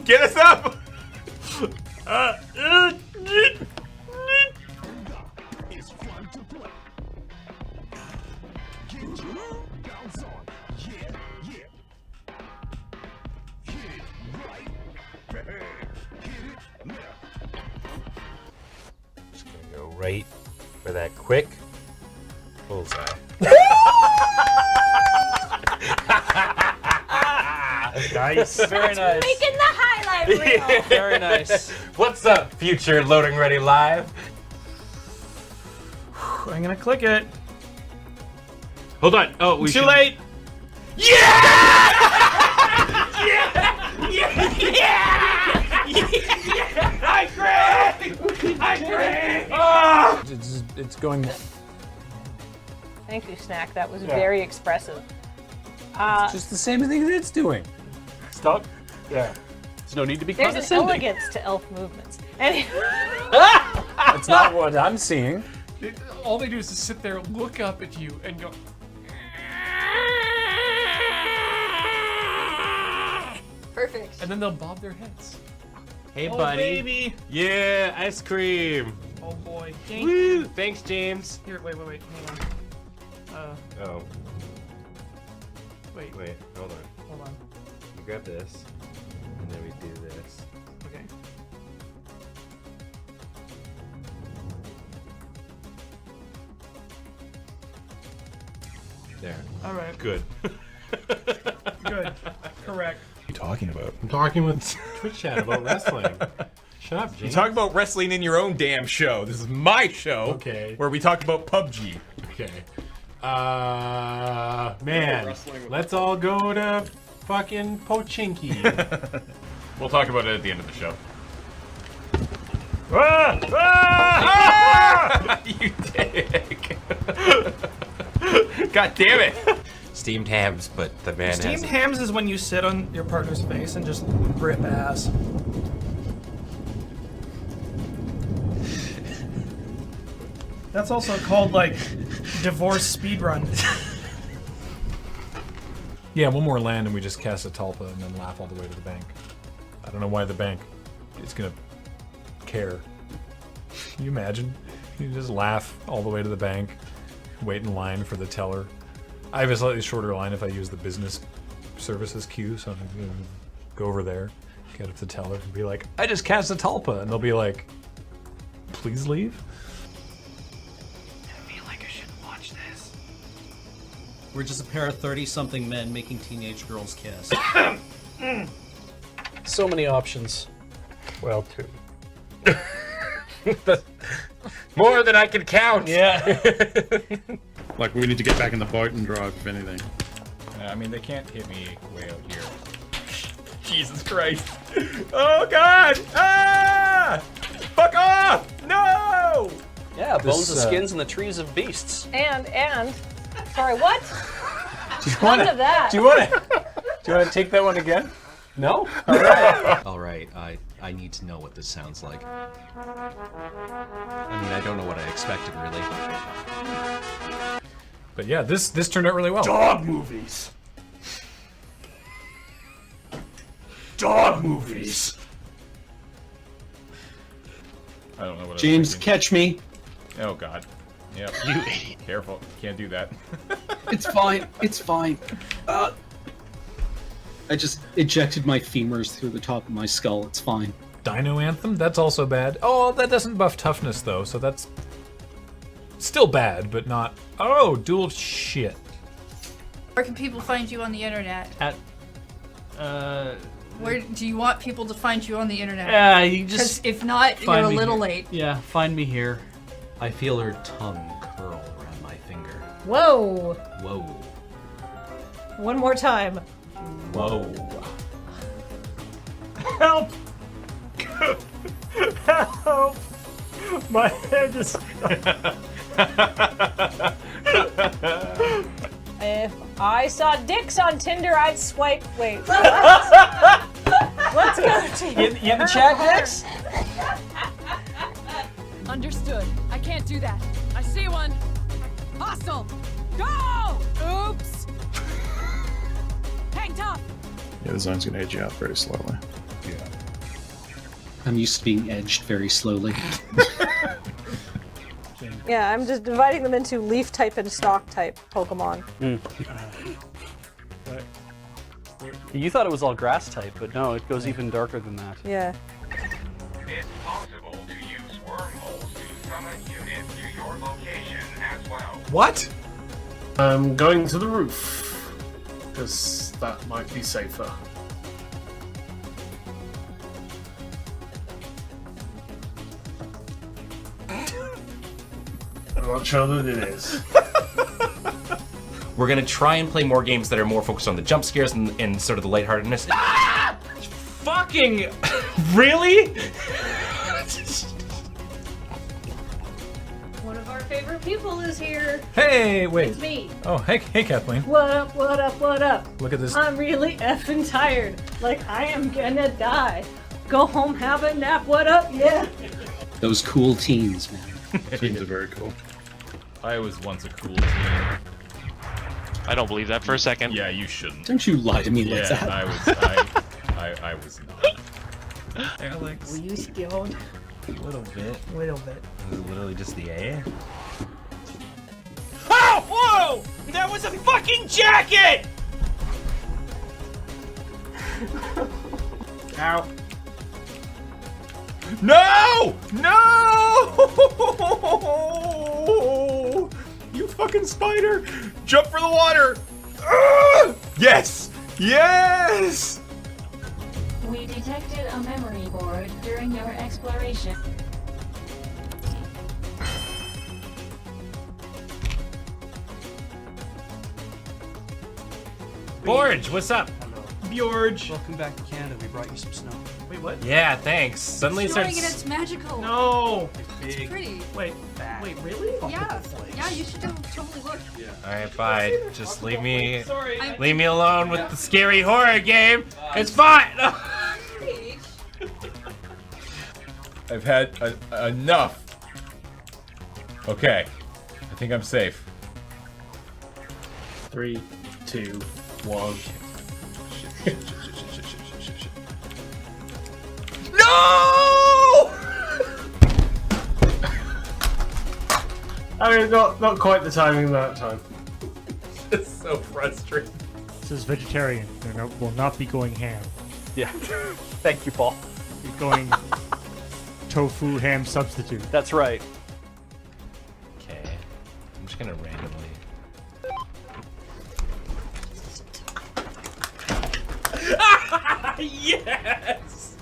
Get us up! Just gonna go right for that quick bullseye. Nice. Very nice. Making the highlight reel. Very nice. What's up, future Loading Ready Live? I'm gonna click it. Hold on. Oh, we Too should... late. Hi, Greg! Hi, Greg! Oh! It's going. Thank you, Snack. That was very expressive. It's just the same thing that it's doing. Stop. Yeah. There's no need to be There's an condescending. elegance to elf movements. Anyway. That's not what I'm seeing. All they do is just sit there, look up at you, and go. Perfect. And then they'll bob their heads. Hey, Oh, buddy. baby. Yeah, ice cream. Oh boy. Woo! Thanks, James. Here, wait. Hang on. Oh. Wait. Wait, hold on. Hold on. You grab this, and then we do this. Okay. There. All right. Good. Good. Correct. What are you talking about? I'm talking with Twitch chat about wrestling. Shut up, You James. talk about wrestling in your own damn show. This is my show. Okay. Where we talk about PUBG. Okay. Man, let's all go to fucking Pochinki. We'll talk about it at the end of the show. You dick. God damn it. Steamed hams, but the man Steamed has hams is when you sit on your partner's face and just rip ass. That's also called like divorce speedrun. Yeah, one more land and we just cast a Talpa and then laugh all the way to the bank. I don't know why the bank is gonna care. Can you imagine? You just laugh all the way to the bank, wait in line for the teller. I have a slightly shorter line if I use the business services queue, so I'm gonna go over there, get up to the teller and be like, I just cast a Talpa, and they'll be like, please leave? I feel like I should watch this. We're just a pair of 30-something men making teenage girls kiss. So many options. Well, two. More than I can count. Yeah. Like, we need to get back in the boat and drive, if anything. I mean, they can't hit me way out here. Jesus Christ. Oh, God. Ah! Fuck off! No! Yeah, bones and skins and the trees of beasts. And sorry, what? None of that. Do you want to take that one again? No? All right. All right, I need to know what this sounds like. I mean, I don't know what I expected, really. But yeah, this turned out really well. Dog movies. Dog movies. I don't know what James, catch me. Oh, God. Yep. You idiot. Careful. Can't do that. It's fine. It's fine. I just ejected my femurs through the top of my skull. It's fine. Dino Anthem? That's also bad. Oh, that doesn't buff toughness though, so that's Still bad, but not. Oh, dual shit. Where can people find you on the internet? At Where do you want people to find you on the internet? Yeah, you just 'Cause if not, you're find a me little here. late. Yeah, find me here. I feel her tongue curl around my finger. Whoa. Whoa. One more time. Whoa. Help! Help! My head is. If I saw dicks on Tinder, I'd swipe. Wait. Let's go to You in the chat, Dex? Understood. I can't do that. I see one. Hostile. Go! Oops. Hang tough. Yeah, the zone's gonna edge you out very slowly. Yeah. I'm used to being edged very slowly. Yeah, I'm just dividing them into leaf type and stalk type Pokemon. You thought it was all grass type, but no, it goes even darker than that. Yeah. It's possible to use wormholes to summon units to your location as well. What? I'm going to the roof, because that might be safer. I'm not sure that it is. We're gonna try and play more games that are more focused on the jump scares and sort of the lightheartedness. Ah! Fucking really? One of our favorite people is here. Hey, wait. It's me. Oh, hey, Kathleen. What up, what up, what up? Look at this. I'm really effing tired. Like, I am gonna die. Go home, have a nap. What up? Yeah. Those cool teens, man. Teens are very cool. I was once a cool teen. I don't believe that for a second. Yeah, you shouldn't. Don't you lie to me like that. I was not. Alex. Were you scared? A little bit. Little bit. It was literally just the A. Oh, whoa! That was a fucking jacket! Ow. No! No! You fucking spider! Jump for the water! Ah! Yes! Yes! We detected a memory board during your exploration. Borge, what's up? Bjorge. Welcome back to Canada. We brought you some snow. Wait, what? Yeah, thanks. Suddenly it Snowing starts. and it's magical. No. It's pretty. Wait, really? Yeah. Yeah, you should totally look. Yeah. Alright, fine. Just leave me Sorry. leave me alone with the scary horror game. It's fine. I've had enough. Okay. I think I'm safe. 3, 2, 1. No! I mean, not quite the timing that time. It's so frustrating. This is vegetarian. There will not be going ham. Yeah. Thank you, Paul. You're going tofu ham substitute. That's right. Okay. I'm just gonna randomly. Yes!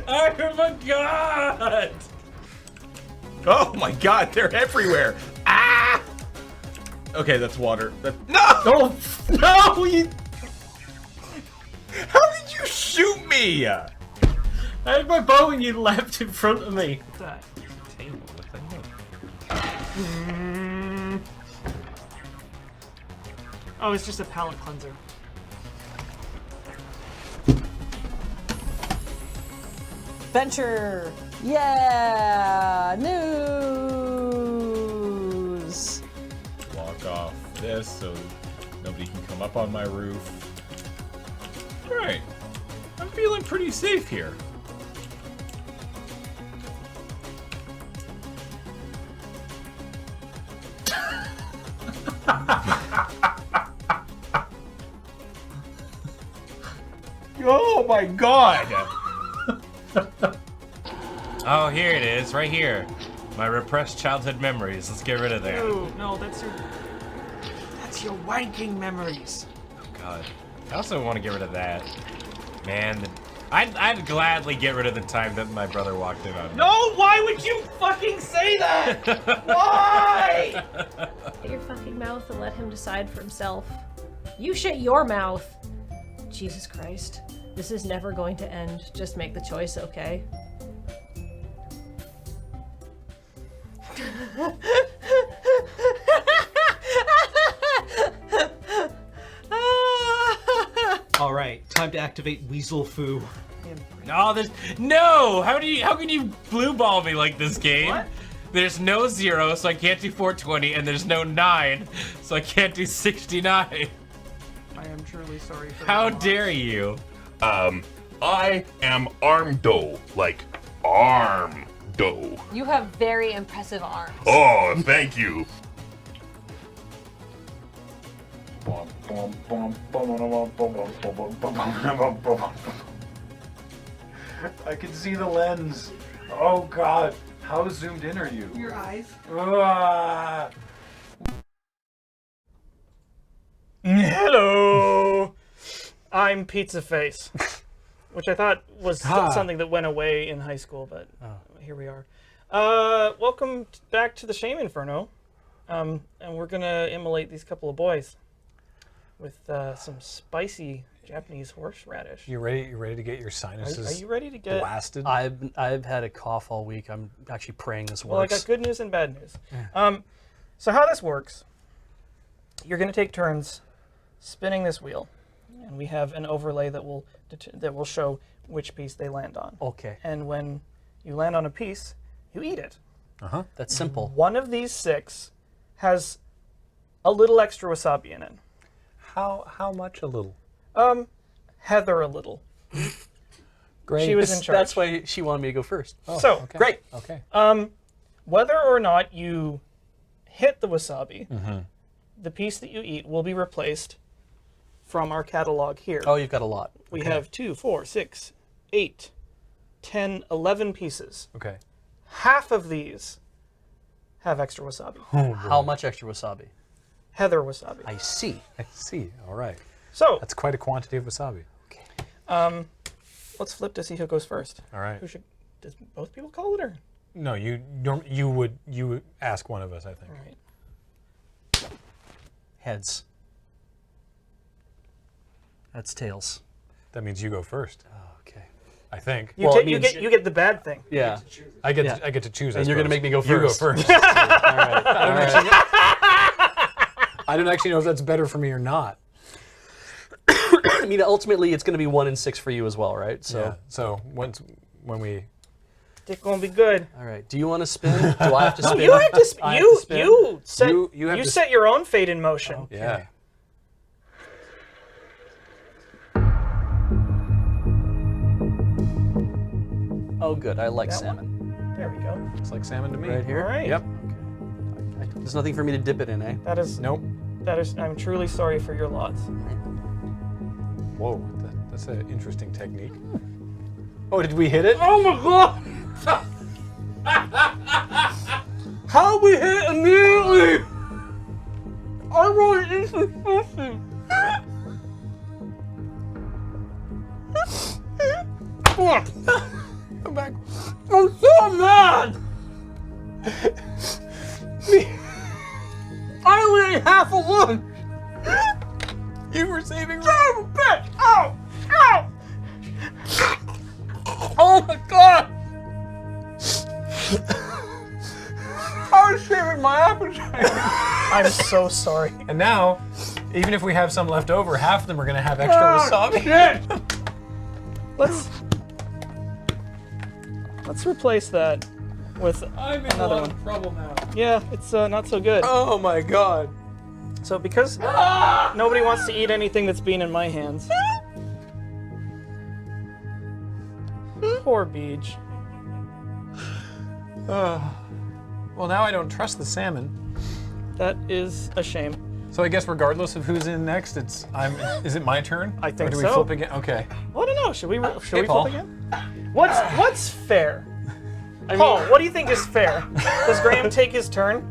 Oh my god! Oh my god, they're everywhere. Ah! Okay, that's water. No! No! You... How did you shoot me? I had my bow and you leapt in front of me. What's that? Table with a note. Oh, it's just a palate cleanser. Venture. Yeah. News. Walk off this so nobody can come up on my roof. Alright. I'm feeling pretty safe here. Oh my god! Oh, here it is, right here. My repressed childhood memories. Let's get rid of that. No, that's your wanking memories. Oh God. I also want to get rid of that. Man, I'd gladly get rid of the time that my brother walked in on me. No, why would you fucking say that? Why? Shut your fucking mouth and let him decide for himself. You shut your mouth. Jesus Christ. This is never going to end. Just make the choice, okay? All right, time to activate Weasel Foo. No! How can you blue ball me like this game? What? There's no 0, so I can't do 420, and there's no 9, so I can't do 69. I am truly sorry for How dare you? I am Armdo, like Armdo. You have very impressive arms. Oh, thank you. I can see the lens. Oh God, how zoomed in are you? Your eyes. Ah. Hello, I'm Pizza Face, which I thought was something that went away in high school, but here we are. Welcome back to the Shame Inferno, and we're gonna immolate these couple of boys with some spicy Japanese horseradish. You ready? You ready to get your sinuses? Are you ready to get blasted? I've had a cough all week. I'm actually praying this works. Well, I got good news and bad news. So how this works? You're gonna take turns spinning this wheel, and we have an overlay that will show which piece they land on. Okay. And when you land on a piece, you eat it. That's simple. One of these 6 has a little extra wasabi in it. How much a little? Heather a little. Great. She was in charge. That's why she wanted me to go first. Oh, So okay. Great. Okay. Whether or not you hit the wasabi, the piece that you eat will be replaced from our catalog here. Oh, you've got a lot. We Okay. have 2, 4, 6, 8, 10, 11 pieces. Okay. Half of these have extra wasabi. How much extra wasabi? Heather wasabi. I see. I see. All right. So that's quite a quantity of wasabi. let's flip to see who goes first. All right. Does both people call it, or? No, you would ask one of us, I think. All right. Heads. That's tails. That means you go first. Oh, okay. I think. You get the bad thing. Yeah. I get to choose. And you're going to make me go first. You go first. All right. I don't actually know if that's better for me or not. I mean, ultimately, it's going to be 1 and 6 for you as well, right? So. Yeah. So when we. It's going to be good. All right. Do you want to spin? Do I have to spin? You have to spin. You you set your own fate in motion. Okay. Yeah. Oh, good. I like salmon. There we go. Looks like salmon to me. Right here? All right. Yep. There's nothing for me to dip it in, eh? That is. Nope. That is. I'm truly sorry for your lots. Whoa, that's an interesting technique. Oh, did we hit it? Oh my god! How we hit it immediately? I want to eat this sushi. Come back. I'm so mad! I only ate half of lunch! You were saving me. Son of a bitch! Ow! Ow! Oh my god! I was saving my appetite! I'm so sorry. And now, even if we have some left over, half of them are going to have extra wasabi. Shit. Let's replace that with I'm in another a lot one. of trouble now. Yeah, it's not so good. Oh my god. So because nobody wants to eat anything that's been in my hands. Poor Beej. Well, now I don't trust the salmon. That is a shame. So I guess regardless of who's in next, is it my turn? I think or do so. we flip again? Okay. Well, I don't know. Should we Paul. flip again? What's fair? Paul, what do you think is fair? Does Graham take his turn?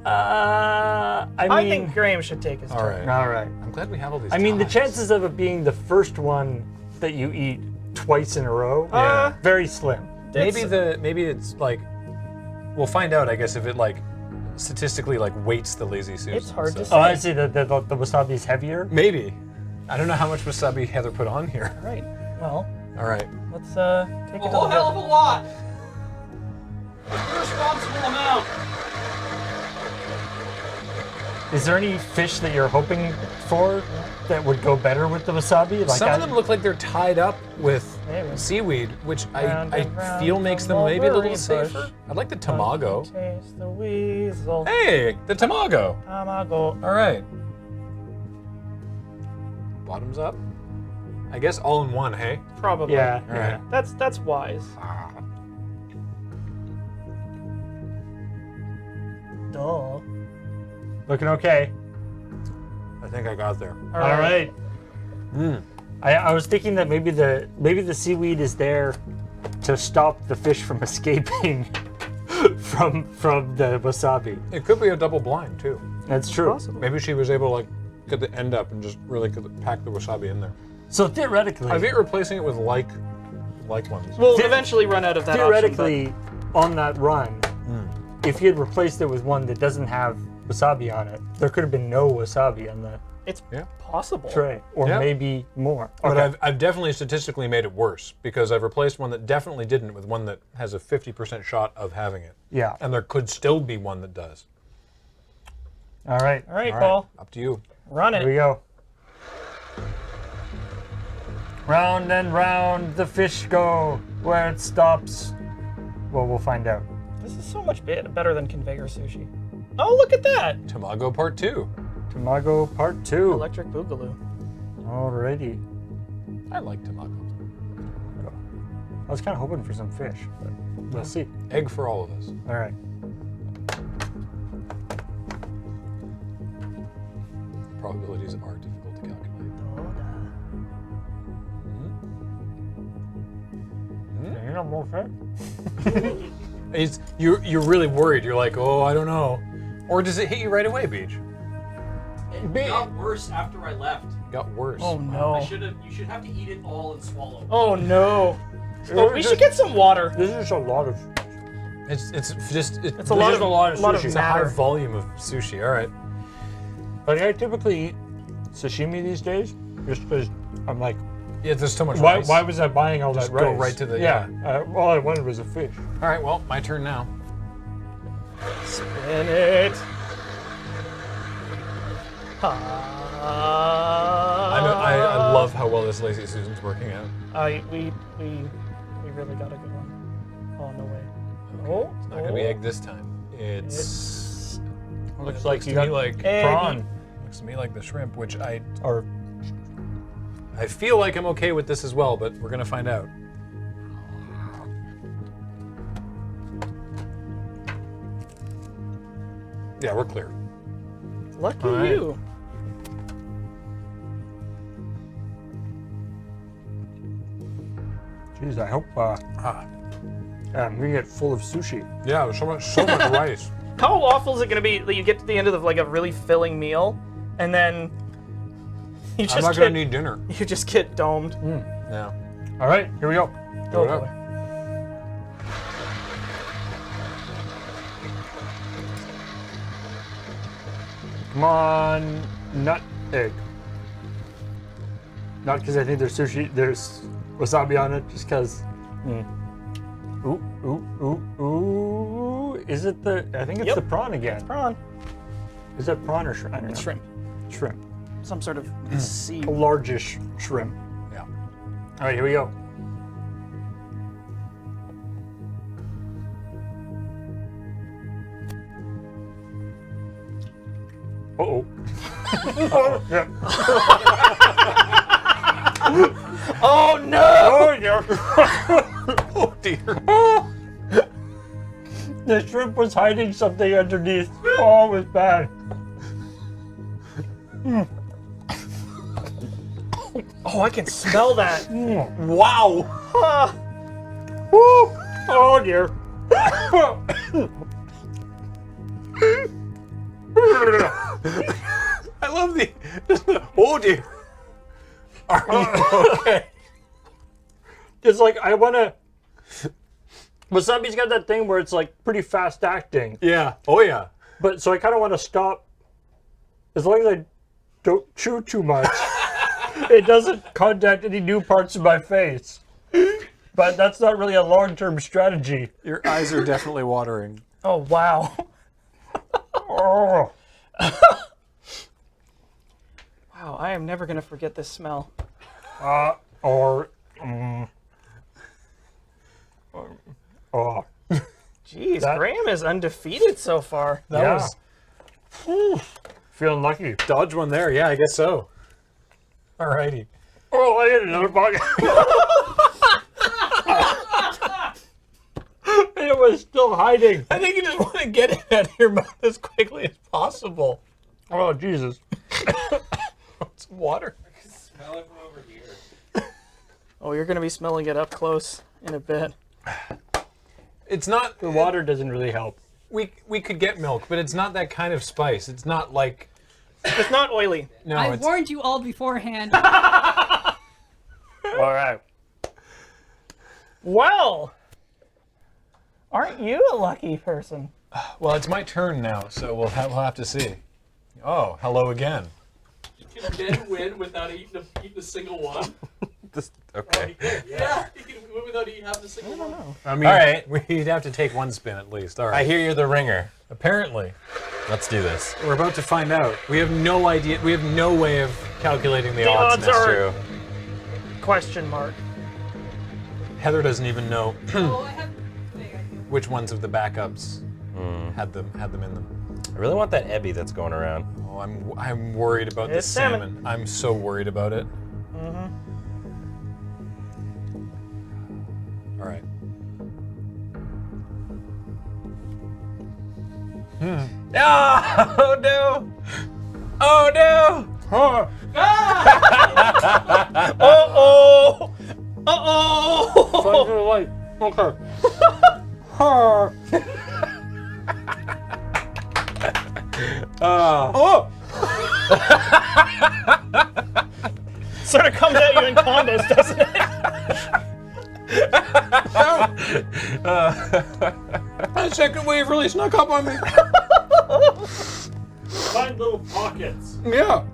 I think Graham should take his turn. All right. I'm glad we have all these. I mean, the ties. chances of it being the first one that you eat twice in a row, very slim. Maybe it's like, we'll find out. I guess if it like statistically like weights the lazy Susan. It's hard to say. Oh, I see. The wasabi is heavier. Maybe. I don't know how much wasabi Heather put on here. All right. Well. All right. Let's take it to A whole the hell of a lot. Irresponsible amount. Is there any fish that you're hoping for that would go better with the wasabi? Like Some of them look like they're tied up with seaweed, which I feel makes them maybe a little safer. I'd like the tamago. Taste the weasel. Hey, the tamago. Tamago. All right. Bottoms up. I guess all in one, hey? Probably. Yeah. All right. That's wise. Duh. Looking okay. I think I got there. All right. I was thinking that maybe the seaweed is there to stop the fish from escaping from the wasabi. It could be a double blind too. That's true. Possible. Maybe she was able to like get the end up and just really pack the wasabi in there. So theoretically, I think replacing it with like ones. We'll eventually run out of that theoretically, on that run, if you had replaced it with one that doesn't have wasabi on it, there could have been no wasabi on the It's possible. tray, or maybe more. But I've definitely statistically made it worse because I've replaced one that definitely didn't with one that has a 50% shot of having it. Yeah. And there could still be one that does. All right. All right, Paul. Up to you. Run it. Here we go. Round and round the fish go, where it stops. Well, we'll find out. This is so much better than conveyor sushi. Oh, look at that! Tamago Part 2. Tamago Part 2. Electric Boogaloo. Alrighty. I like tamago. I was kind of hoping for some fish, but we'll see. Egg for all of us. All right. Probabilities are difficult to calculate. You know more fish? You're really worried. You're like, oh, I don't know. Or does it hit you right away, Beach? It got worse after I left. Got worse. Oh no. You should have to eat it all and swallow. Oh no. Oh, we should get some water. This is a lot of. It's a lot of sushi. It's a high matter. volume of sushi. All right. But I typically eat sashimi these days, just because I'm like, yeah, there's so much why, rice. Why was I buying all Just that go rice? right to the all I wanted was a fish. All right, well, my turn now. Spin it. I love how well this Lazy Susan's working out. We really got a good one. Oh no way. Okay. Oh, It's not gonna be egg this time. It's looks it like looks you to me got like prawn. Looks to me like the shrimp, which I Or feel like I'm okay with this as well, but we're gonna find out. Yeah, we're clear. Lucky All right. you. Jeez, I hope I'm gonna get full of sushi. Yeah, there's so much rice. How awful is it going to be that you get to the end of like a really filling meal, and then you just I'm not gonna need dinner. You just get domed. Yeah. All right, here we go. Oh, it up. boy. Come on, nut egg. Not because I think there's wasabi on it, just because. Ooh, ooh, ooh, ooh. Is it the? I think it's the prawn again. It's prawn. Is that prawn or shrimp? I don't It's know. shrimp. Shrimp. Some sort of sea. A largish shrimp. Yeah. All right, here we go. Uh-oh. Yeah. Oh no! Oh no! Oh dear. The shrimp was hiding something underneath. Oh, it was bad. Oh, I can smell that. Wow. Ah. Woo! Oh Oh dear. I love the. Oh dear. Are you okay? It's like I wanna. Wasabi's got that thing where it's like pretty fast acting. Yeah. Oh yeah. But so I kind of want to stop. As long as I don't chew too much, it doesn't contact any new parts of my face. But that's not really a long-term strategy. Your eyes are definitely watering. Oh wow. Oh. Wow, I am never gonna forget this smell. Oh. Jeez, That- Graham is undefeated so far. That was. Feeling lucky. Dodge one there. Yeah, I guess so. Alrighty. Oh, I hit another pocket. It was still hiding. I think you just want to get it out of your mouth as quickly as possible. Oh, Jesus. Some water. I can smell it from over here. Oh, you're gonna be smelling it up close in a bit. It's not. The water doesn't really help. We could get milk, but it's not that kind of spice. It's not like. It's not oily. No, I it's. warned you all beforehand. All right. Well, aren't you a lucky person? Well, it's my turn now, so we'll have to see. Oh, hello again. Can Ben win without eating a single one? Okay. Yeah, he can win without eating half a single one. I mean, All right. We'd have to take one spin at least. All right. I hear you're the ringer. Apparently. Let's do this. We're about to find out. We have no idea. We have no way of calculating the The odds. odds are- True. Question mark. Heather doesn't even know Oh, I have. which ones of the backups had them in them. I really want that Ebby that's going around. Oh, I'm worried about It's this salmon. I'm so worried about it. Mm-hmm. All right. Oh no! Oh no! Huh. Uh-oh! Uh-oh! Find the light. Okay. Huh. Oh! Sort of comes at you in combos, doesn't it? That second wave really snuck up on me. Find little pockets. Yeah.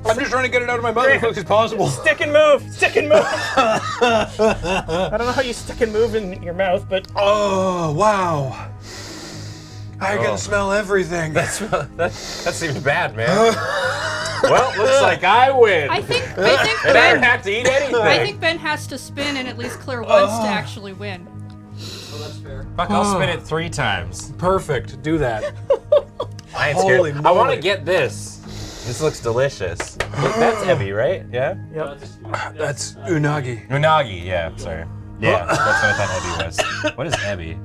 I'm just trying to get it out of my mouth as quick as possible. Stick and move! Stick and move! I don't know how you stick and move in your mouth, but... Oh, wow. I can smell everything. That seems bad, man. Well, looks like I win. I think I never Ben. have to eat anything. I think Ben has to spin and at least clear once to actually win. Oh, that's fair. Fuck, I'll spin it 3 times. Perfect. Do that. I ain't Holy scared. I want to moly. get this. This looks delicious. That's Ebby, right? Yeah? Yep. That's unagi. Unagi, yeah, sorry. Yeah, that's what I thought Ebby was. What is Ebby?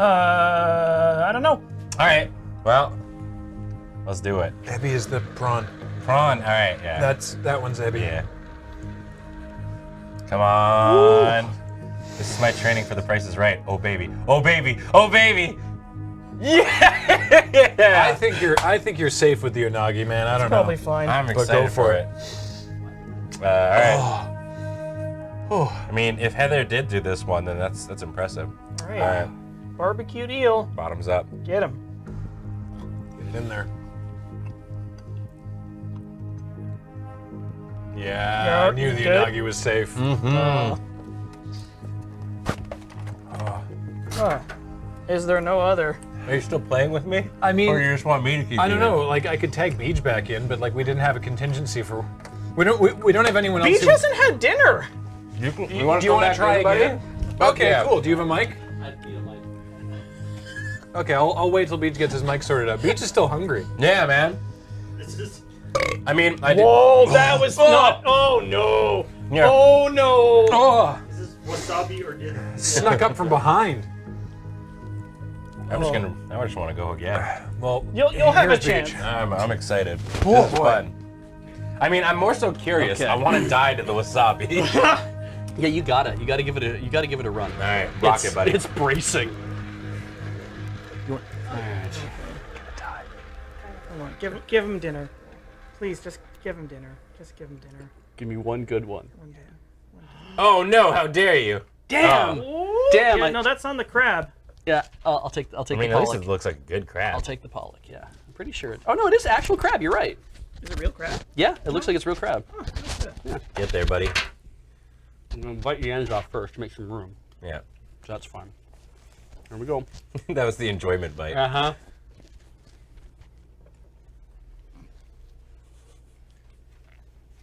I don't know. Alright, well, let's do it. Ebby is the prawn. Prawn, alright, yeah. That one's Ebby. Yeah. Come on. Woo. This is my training for The Price is Right. Oh baby. Oh baby. Oh baby. Yeah. I think you're safe with the unagi, man. I don't know. Probably fine. I'm But excited go for it. Alright. Oh. I mean, if Heather did do this one, then that's impressive. Alright. Barbecued eel. Bottoms up. Get him. Get it in there. Yeah, I knew the good. unagi was safe. Is there no other? Are you still playing with me? I mean, or you just want me to keep I don't eating? know. Like I could tag Beach back in, but like we didn't have a contingency for. We don't have anyone else. Beach hasn't had dinner. You can, Do you want to try again? Okay, Yeah. cool. Do you have a mic? I'd be a light. Okay, I'll wait till Beach gets his mic sorted out. Beach is still hungry. Yeah, man. This is. I mean, I did. Whoa, that was not. Oh no. Yeah. Oh no. Oh, This is wasabi or dinner. snuck up from behind. I just want to go again. Well, You'll have a here's Beach. chance. I'm excited. Oh, This is boy. fun. I mean, I'm more so curious. Okay. I want to die to the wasabi. Yeah, you got it. You got to give it a run. All right, rock it, buddy. It's bracing. All right. Come on, give him dinner. Please, just give him dinner. Just give him dinner. Give me one good one. One day. Oh no! How dare you? Damn! Ooh, Damn! Yeah, no, that's on the crab. Yeah, I'll take I the mean, at least pollock. it looks like a good crab. I'll take the pollock. Yeah, I'm pretty sure. Oh no, it is actual crab. You're right. Is it real crab? Yeah, it looks like it's real crab. Oh, that's good. Yeah. Get there, buddy. I'm gonna bite the ends off first to make some room. Yeah. So that's fine. Here we go. That was the enjoyment bite. Uh-huh.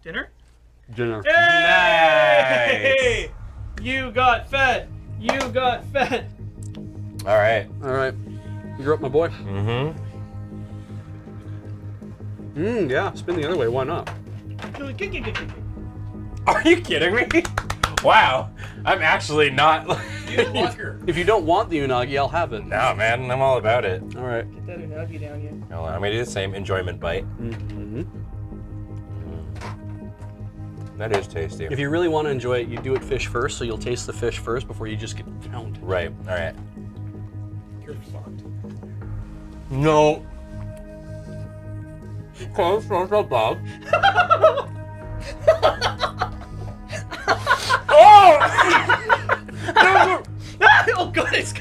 Dinner? Dinner. Hey! You got fed. You got fed. All right. All right. You're up, my boy. Mm-hmm. Yeah, spin the other way. Why not? Are you kidding me? Wow. I'm actually not. If you don't want the unagi, I'll have it. No, man. I'm all about it. All right. Get that unagi down here. Hold on. I'm going to do the same enjoyment bite. Mm-hmm. That is tasty. If you really want to enjoy it, you do it fish first, so you'll taste the fish first before you just get pounded. Right. All right. You're fucked. No. Close, Bob. Oh! Oh god, it's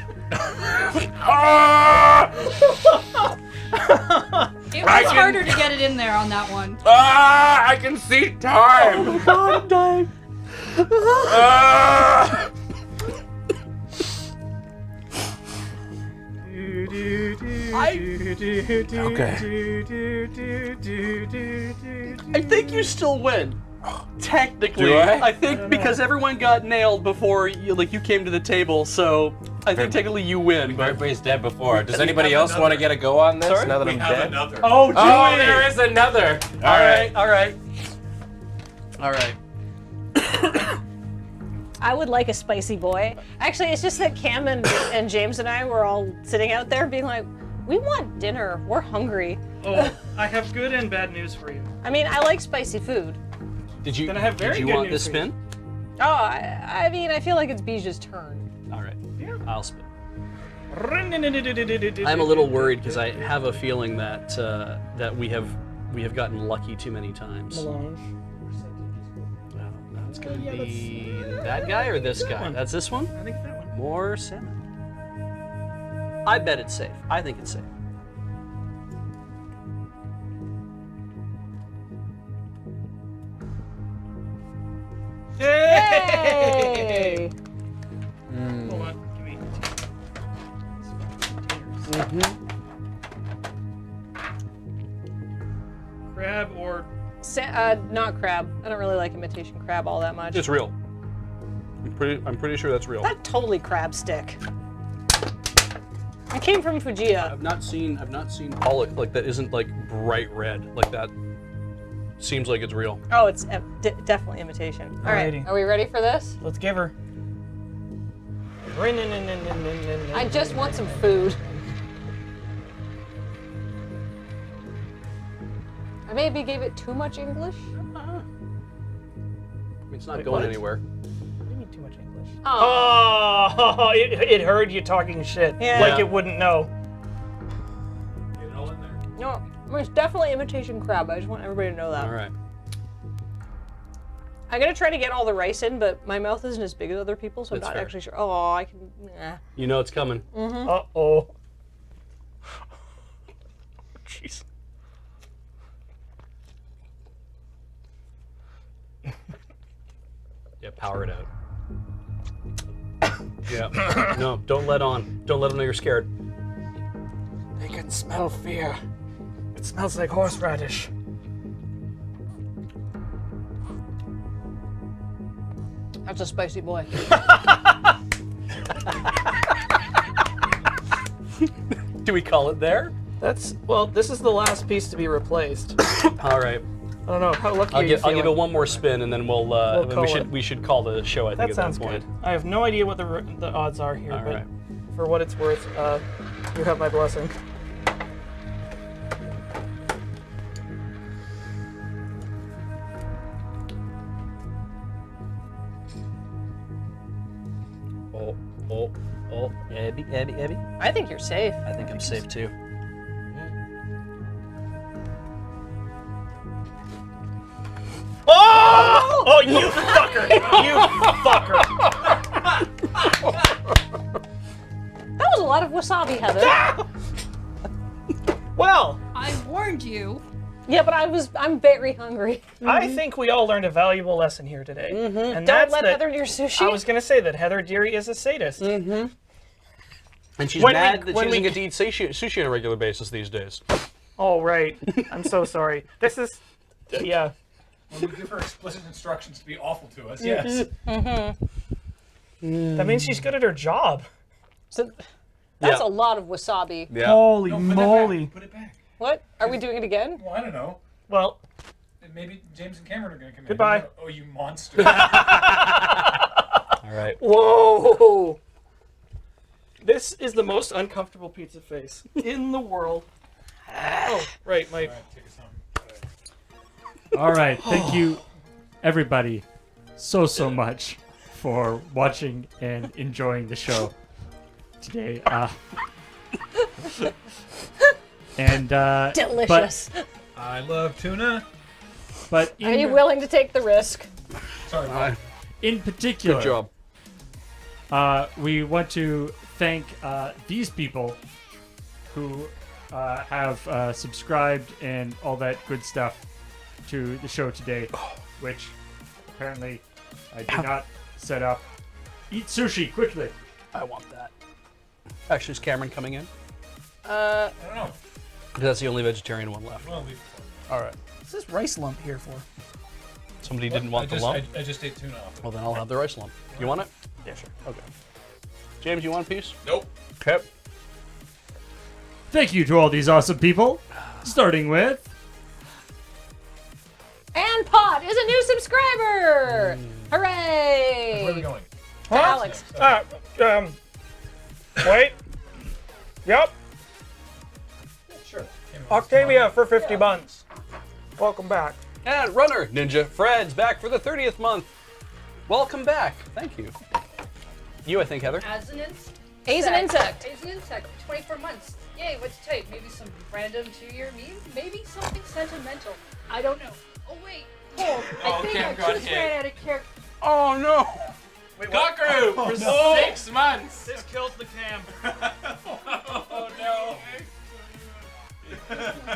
It was harder to get it in there on that one. Ah! I can see time. Oh my god, I'm dying. Ah! I think you still win. Technically, Do I? think because everyone got nailed before you came to the table, so I think technically you win. But Everybody's dead before. Does anybody else want to get a go on this Sorry? now that I'm dead? Another. oh, do Oh, it! there is another. All right, all right, all right. I would like a spicy boy. Actually, it's just that Cam and James and I were all sitting out there being like, we want dinner. We're hungry. Oh, I have good and bad news for you. I mean, I like spicy food. Did you? Then I have very did you good want news this for you. spin? Oh, I mean, I feel like it's Bija's turn. All right, Yeah. I'll spin. I'm I'm a little worried because I have a feeling that that we have gotten lucky too many times. Melange. Well, that's gonna be that guy or this guy? one. That's this one. I think that one. More salmon. I bet it's safe. I think it's safe. Yay! Hold on. Give me. Crab or Not crab. I don't really like imitation crab all that much. It's real. I'm pretty sure that's real. That totally crab stick. I came from Fujiya. I've not seen pollock like that isn't like bright red like that. Seems like it's real. Oh, it's definitely imitation. All right, Alrighty. are we ready for this? let's give her. I just want some food. I maybe gave it too much English. I mean, it's not Wait, going what? anywhere. What do you mean too much English? Oh. Oh, it heard you talking shit. Yeah. Like it wouldn't know. You know in there. No, I mean, it's definitely imitation crab. I just want everybody to know that. All right. I'm gonna try to get all the rice in, but my mouth isn't as big as other people's, so That's I'm not fair. actually sure. Oh, I can. Nah. You know it's coming. Mm-hmm. Uh-oh. Jeez. Yeah, power it out. Yeah. No, don't let on. Don't let them know you're scared. They can smell fear. It smells like horseradish. That's a spicy boy. Do we call it there? Well, this is the last piece to be replaced. All right. I don't know how lucky I'll are you give feeling? it one more spin, and then we'll call we should call the show. I think That at sounds that point. good. I have no idea what the odds are here, All but right. for what it's worth, you have my blessing. Abby. I think you're safe. I think I'm safe too. Oh! Oh, you fucker! You fucker! That was a lot of wasabi, Heather. Well, I warned you. Yeah, but I'm very hungry. I think we all learned a valuable lesson here today. And Don't that's let that Heather near sushi. I was going to say that Heather Deary is a sadist. And she's When mad we- that when she we- doesn't get to eat sushi on a regular basis these days. Oh, right. I'm so sorry. This is... Yeah. When we give her explicit instructions to be awful to us, yes. That means she's good at her job. So that's a lot of wasabi. Yeah. Holy No, put that moly. back. Put it back. What? Are we doing it again? Well, I don't know. Well, Maybe James and Cameron are going to come in. Goodbye. Oh, you monster. All right. Whoa! This is the most uncomfortable pizza face in the world. Oh, right, my... Take us home. All right, thank you, everybody, so much for watching and enjoying the show today. Delicious. I love tuna. But Are you willing to take the risk? Sorry, Bob. In particular, Good job. We want to thank these people who have subscribed and all that good stuff to the show today, which apparently I did not set up. Eat sushi quickly. I want that. Actually, is Cameron coming in? I don't know. That's the only vegetarian one left. Well, leave it for All right. What's this rice lump here for? Somebody didn't want the lump? I just ate tuna off. Well, then I'll have the rice lump. You want it? Yeah, sure. Okay. James, you want a piece? Nope. Okay. Thank you to all these awesome people, starting with... And Pot is a new subscriber! Hooray! Where are we going? Alex. Wait. Yep. Sure. Octavia for 50 months. Welcome back. And Runner Ninja Fred's back for the 30th month. Welcome back. Thank you. You, I think, Heather. As an insect. As an insect. As an insect. 24 months. Yay, what's type? Maybe some random 2-year meme? Maybe something sentimental. I don't know. Oh, wait. Hold. I think I just ran out of character. Oh, no. Wait, Cockroach for 6 months. This kills the cam. Oh, no.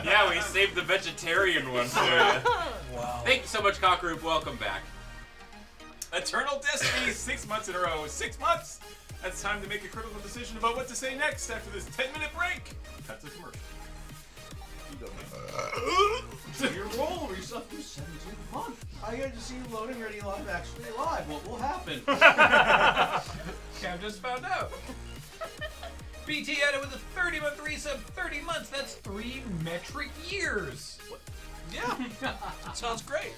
Yeah, we saved the vegetarian one for you. Wow. Thank you so much, Cockroach. Welcome back. Eternal Destiny, 6 months in a row. 6 months. That's time to make a critical decision about what to say next after this 10-minute break. Cut to commercial. Your role where you still have to do 17 a month. I got to see Loading Ready Live actually live. What will happen? Cam just found out. BT added with a 30-month resub, 30 months. That's 3 metric years. Yeah. Sounds great.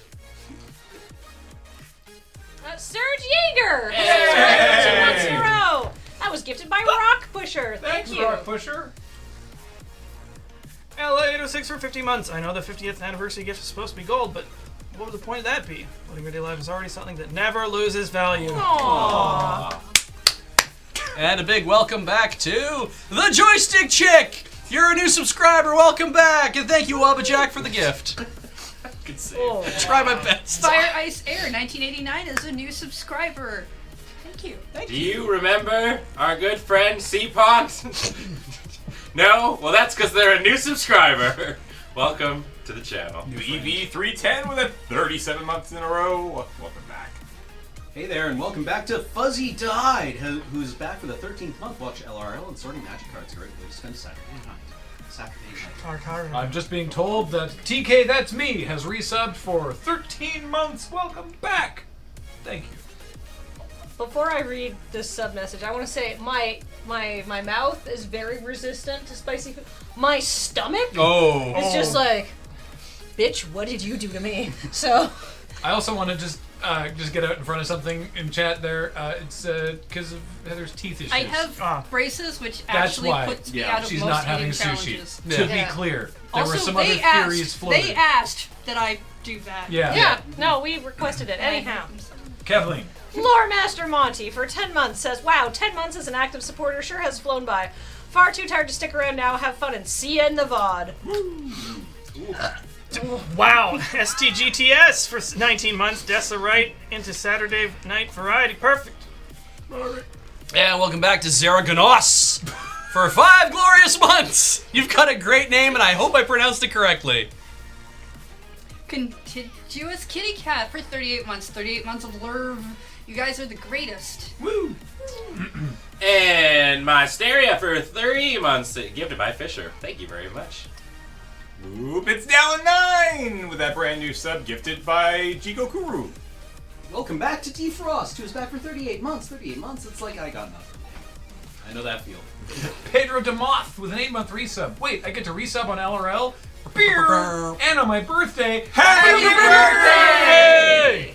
Serge Yeager! Hey! 2 months in a row! That was gifted by Rock Pusher. Thank you. Rock Pusher. LA806 for 50 months. I know the 50th anniversary gift is supposed to be gold, but what would the point of that be? Loading Ready Live is already something that never loses value. Aww. And a big welcome back to the Joystick Chick. If you're a new subscriber, welcome back, and thank you, Wabajack, for the gift. Good save. Try my best. Fire Ice Air 1989 is a new subscriber. Thank you. Do you remember our good friend C-Pot? No? Well, that's because they're a new subscriber. Welcome to the channel. New EV310 with a 37 months in a row. Welcome back. Hey there, and welcome back to Fuzzy Died, who's back for the 13th month. Watch LRL and sorting magic cards. Great way to spend Saturday night. I'm just being told that TK That's Me has resubbed for 13 months. Welcome back. Thank you. Before I read this sub message, I want to say my mouth is very resistant to spicy food. My stomach is just like, bitch, what did you do to me? So I also want to just get out in front of something in chat there. It's because of Heather's teeth issues. I have braces, which That's actually why puts me out of she's most not having eating sushi. challenges. To be clear, there also, were some other theories floated. They asked that I do that. Yeah. yeah, no, we requested it anyhow. Kathleen. Lore Master Monty for 10 months says, wow, 10 months as an active supporter sure has flown by. Far too tired to stick around now. Have fun and see you in the VOD. Wow, STGTS for 19 months. Dessa right into Saturday night variety. Perfect. And welcome back to Zaragonos for 5 glorious months. You've got a great name, and I hope I pronounced it correctly. Contiguous Kitty Cat for 38 months. 38 months of Lurv. You guys are the greatest. Woo! And my Mysteria for 30 months, gifted by Fisher. Thank you very much. Oop, it's down 9 with that brand new sub gifted by Jigo Kuru. Welcome back to Defrost, who's back for 38 months. 38 months, it's like I got nothing. I know that feel. Pedro DeMoth with an 8-month resub. Wait, I get to resub on LRL? Beer! And on my birthday, happy birthday!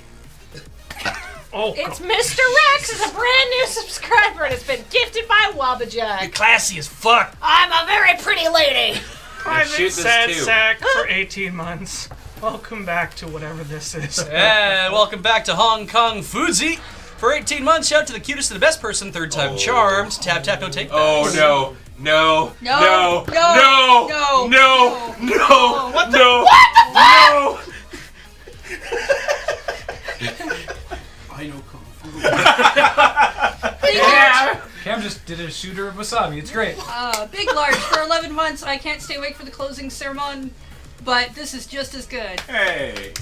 Oh, it's Mr. Rex is a brand new subscriber and it's been gifted by Wabajack. You're classy as fuck. I'm a very pretty lady. Private Sad Sack for 18 months. Welcome back to whatever this is. And welcome back to Hong Kong Foodsy for 18 months. Shout out to the cutest and the best person, third time charmed. Tap, tap, no take backs. Oh, no. No. No. No. No. No. No. No. No. What the- No. What the fuck? No. I know Kung Fu. Yeah. Cam just did a shooter of Wasabi. It's great. Big Large for 11 months. I can't stay awake for the closing ceremony, but this is just as good. Hey.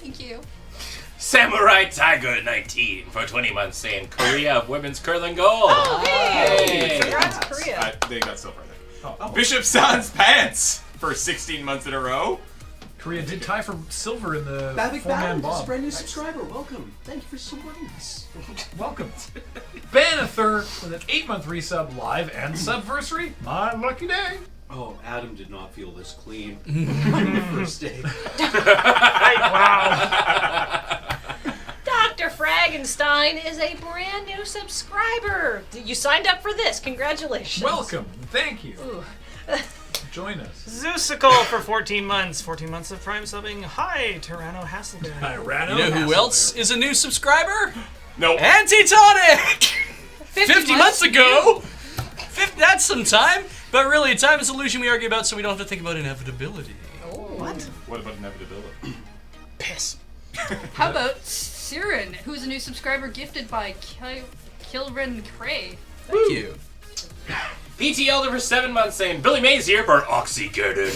Thank you. Samurai Tiger 19 for 20 months saying Korea of women's curling gold. Oh, hey! Hey. Congrats, Korea. They got silver, I think. Bishop Sans Pants for 16 months in a row. Korea did tie for silver in the Bavik four-man Battles, bob. brand new subscriber. Welcome. Thank you for supporting us. Welcome. Banather with an 8-month resub live and subversary. My lucky day. Oh, Adam did not feel this clean. First day. Wow. Dr. Fragenstein is a brand new subscriber. You signed up for this. Congratulations. Welcome. Thank you. Ooh. Join us. Zeusical for 14 months. 14 months of Prime subbing. Hi, Tyranno Tyranno. You know who else is a new subscriber? No. Antitonic! 50 months ago! new. 50, that's some time. But really, time is an illusion we argue about so we don't have to think about inevitability. What? What about inevitability? Piss. How about Siren, who's a new subscriber gifted by Kilren Cray? Thank you. PT Elder for 7 months saying Billy Mays here for Oxygeddon.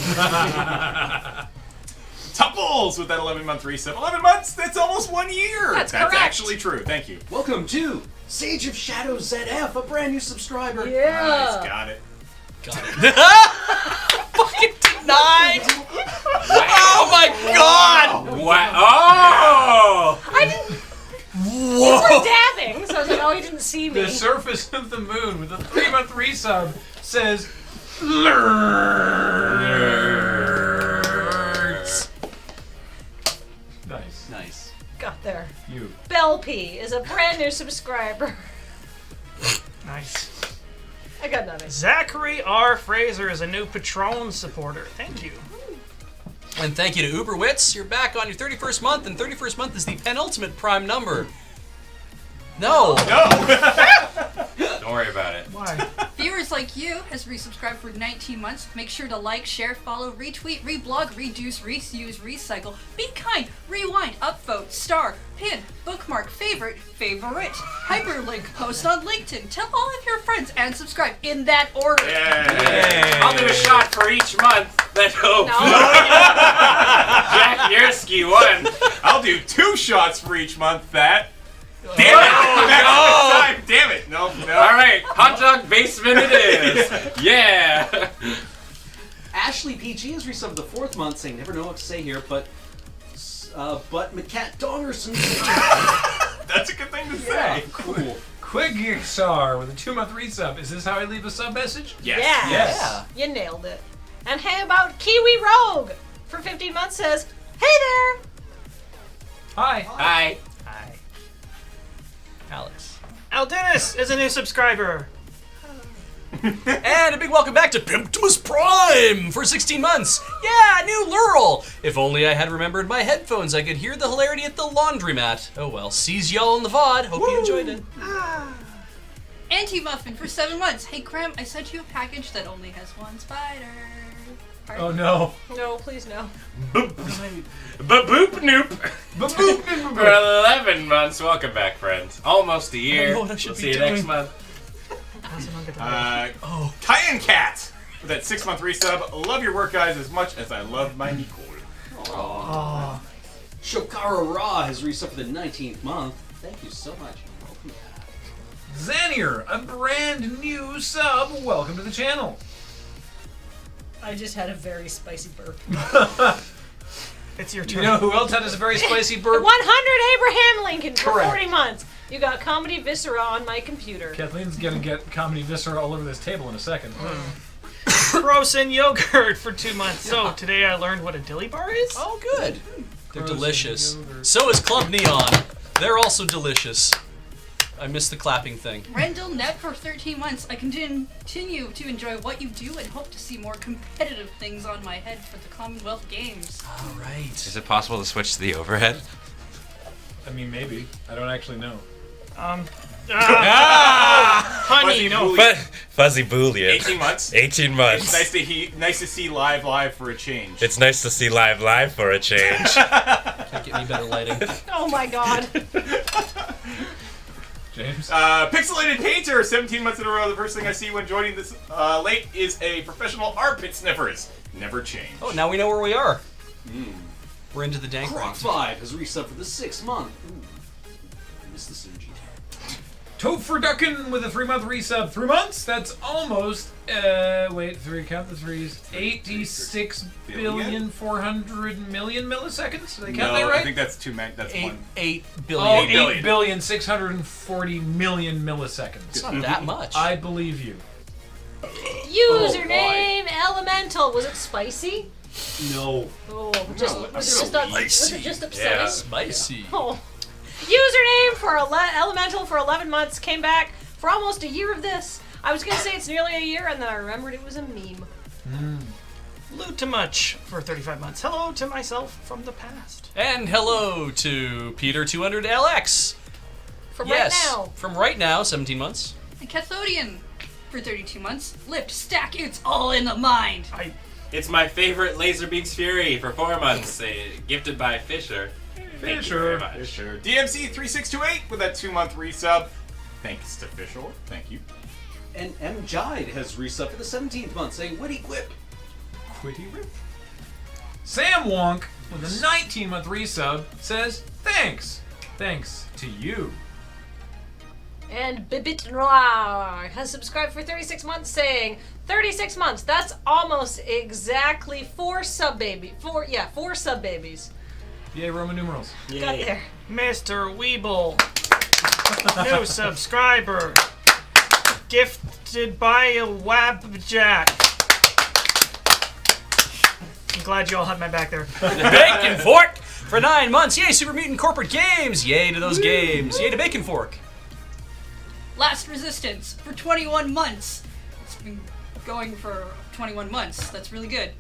Tupples with that 11-month resub. 11 months? That's almost 1 year. That's That's correct. actually true. Thank you. Welcome to Sage of Shadows ZF, a brand new subscriber. Nice, got it. Fucking denied! Oh my god! Wow. Oh! I didn't. You were dabbing, so I was like, oh, he didn't see me. The surface of the moon with a 3-month resub says Lurks. Nice. Nice. Got there. You. Bell P is a brand new subscriber. Nice. I got nothing. Zachary R. Fraser is a new Patron supporter. Thank you. And thank you to Uberwitz. You're back on your 31st month, and 31st month is the penultimate prime number. No. Don't worry about it. Why? Viewers like you has resubscribed for 19 months. Make sure to like, share, follow, retweet, reblog, reduce, reuse, recycle, be kind, rewind, upvote, star, pin, bookmark, favorite, hyperlink, post on LinkedIn, tell all of your friends, and subscribe in that order. I'll do a shot for each month. Let's hope. Jack Yersky won. I'll do 2 shots for each month. That. Damn it! Time. Damn it! No. All right, hot dog basement it is. Yeah. Ashley PG has resubbed the 4th month, saying never know what to say here, but McCat Dongerson. That's a good thing to Yeah, say. cool. Quigsar with a 2-month resub. Is this how I leave a sub message? Yeah. Yes. You nailed it. And hey, about Kiwi Rogue for 15 months says, hey there. Hi. Hi. Hi. Alex. Al Dennis is a new subscriber. And a big welcome back to Pimptimus Prime for 16 months. Yeah, new Lurl. If only I had remembered my headphones, I could hear the hilarity at the laundromat. Oh well, sees y'all in the VOD. Hope you enjoyed it. Anti-Muffin for 7 months. Hey, Cram, I sent you a package that only has one spider. Pardon? Oh no. No, please no. Ba-boop noop. Ba-boop For 11 months. Welcome back, friends. Almost a year. I don't know what I should We'll be see you doing. next month. Cayenne Cat with that 6-month resub. Love your work, guys, as much as I love my Nicole. Aww. Shokara Ra has resubbed for the 19th month. Thank you so much. Welcome back. Xanier, a brand new sub. Welcome to the channel. I just had a very spicy burp. It's your You turn. know who else had a very spicy burp? 100 Abraham Lincoln for Correct. 40 months. You got Comedy Viscera on my computer. Kathleen's gonna get Comedy Viscera all over this table in a second. Frozen yogurt for 2 months. So today I learned what a dilly bar is. Oh, good. They're delicious. So is Club Neon. They're also delicious. I missed the clapping thing. Rendell Net for 13 months. I continue to enjoy what you do and hope to see more competitive things on my head for the Commonwealth Games. All right. Is it possible to switch to the overhead? I mean, maybe. I don't actually know. Honey, no. Fuzzy Boolean. 18 months. 18 months. It's nice to see live for a change. It's nice to see live for a change. Can't get any better lighting. Oh my god. James? Pixelated Painter, 17 months in a row. The first thing I see when joining this late is a professional armpit sniffers. Never change. Oh, now we know where we are. We're into the dank Croc ranks. 5 has resubbed for the 6th month. Ooh. I missed the synergy. Topherducken with a 3-month resub. 3 months? That's almost, wait, count the threes. 86 billion 400 million milliseconds? Did I count that right? I think that's that's 8 one. 8 Oh, billion. 8 billion 640 million milliseconds. It's not that much. I believe you. Username Elemental. Was it spicy? No. Oh, was it just upsetting? Yeah, spicy. Oh. Username for Elemental for 11 months. Came back for almost a year of this. I was gonna say it's nearly a year, and then I remembered it was a meme. Loot to much for 35 months. Hello to myself from the past. And hello to Peter200LX. From right now. From right now, 17 months. And Cathodian for 32 months. Lift, stack, it's all in the mind. It's my favorite Laser Beaks Fury for 4 months. Gifted by Fisher. Thank you very much. Fisher. DMC3628 with that 2-month resub. Thanks to Fisher. Thank you. And M. Jide has resubbed for the 17th month, saying witty quip. Quitty rip. Sam Wonk with a 19-month resub says thanks. Thanks to you. And Bibit Noir has subscribed for 36 months, saying 36 months. That's almost exactly 4 sub babies. 4 sub babies. Yay, Roman numerals. Got there. Mr. Weeble. New subscriber. Gifted by a Wabjack. I'm glad you all had my back there. Bacon Fork for 9 months. Yay, Super Mutant Corporate Games. Yay to those games. Yay to Bacon Fork. Last Resistance for 21 months. It's been going for 21 months. That's really good.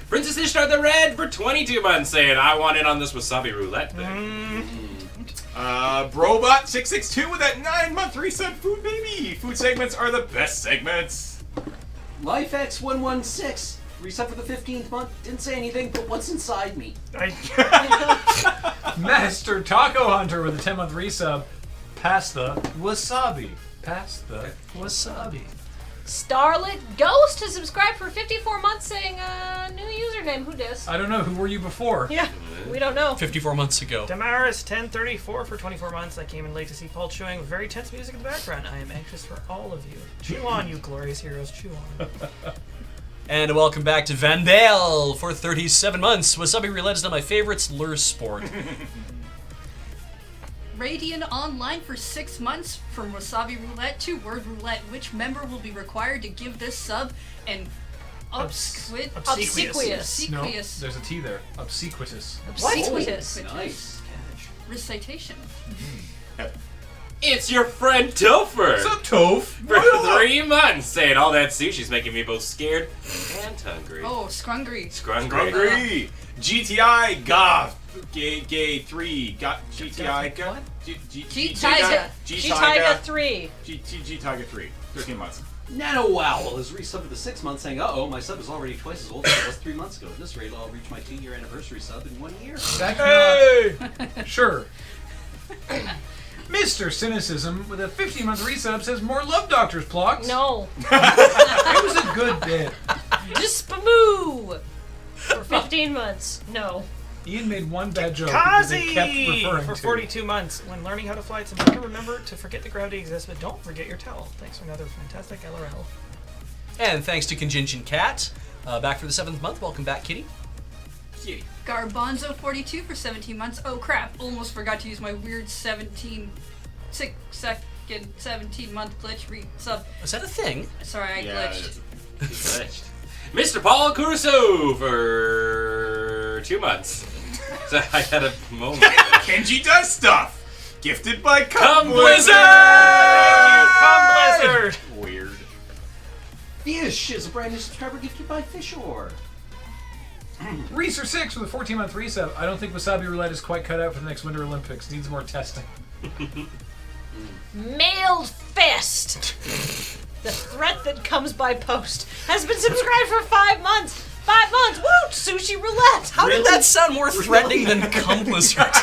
Princess Ishtar the Red for 22 months, saying I want in on this Wasabi Roulette thing. Brobot662 with that 9-month resub. Food baby. Food segments are the best segments. LifeX116 resubbed for the 15th month. Didn't say anything, but what's inside me? Master Taco Hunter with a 10-month resub. Pasta Wasabi. Pasta Wasabi. Starlit Ghost has subscribed for 54 months, saying new username. Who dis? I don't know. Who were you before? Yeah, we don't know. 54 months ago. Damaris1034 for 24 months. I came in late to see Paul chewing with very tense music in the background. I am anxious for all of you. Chew on, you glorious heroes. Chew on. And welcome back to Vandale for 37 months. Wasabi Roulette is one of my favorites. Lure sport. Radiant Online for 6 months. From Wasabi Roulette to Word Roulette. Which member will be required to give this sub an obsequious? No, there's a T there. Obsequious. Obsequious. Nice. Recitation. It's your friend Topher. What's up, Toph? For 3 3 months, saying all that sushi's making me both scared and hungry. Oh, scrungry. Scrungry. GTI Goth. Gay 3. Got GTI. What? G-Tiger. G-Tiger 3. G-Tiger 3. 13 months. Nano Owl has resubbed for the 6 months, saying, "Uh-oh, my sub is already twice as old as it was 3 months ago. At this rate, I'll reach my 2-year anniversary sub in 1 year." Hey! Sure. Mr. Cynicism with a 15-month resub says more Love Doctors plots. No. It was a good bit. Just Spamoo! For 15 months. No. Ian made one bad joke because they kept referring for to 42 months. When learning how to fly, it's important to remember to forget that gravity exists, but don't forget your towel. Thanks for another fantastic LRL. And thanks to Contingent Cat. Back for the 7th month. Welcome back, Kitty. Garbanzo42 for 17 months. Oh crap, almost forgot to use my weird 17 month glitch resub. Is that a thing? Sorry, I glitched. Glitched. Mr. Paul Caruso for 2 months. So I had a moment. Kenji does stuff. Gifted by Come Blizzard. Come Blizzard. Weird. Fish is a brand new subscriber gifted by Fishor. Reeser 6 with a 14-month resub. I don't think Wasabi Roulette is quite cut out for the next Winter Olympics. Needs more testing. Mailed Fist. The threat that comes by post has been subscribed for 5 months. 5 months. Woo! Sushi Roulette. How did that sound more threatening than Come Blizzard?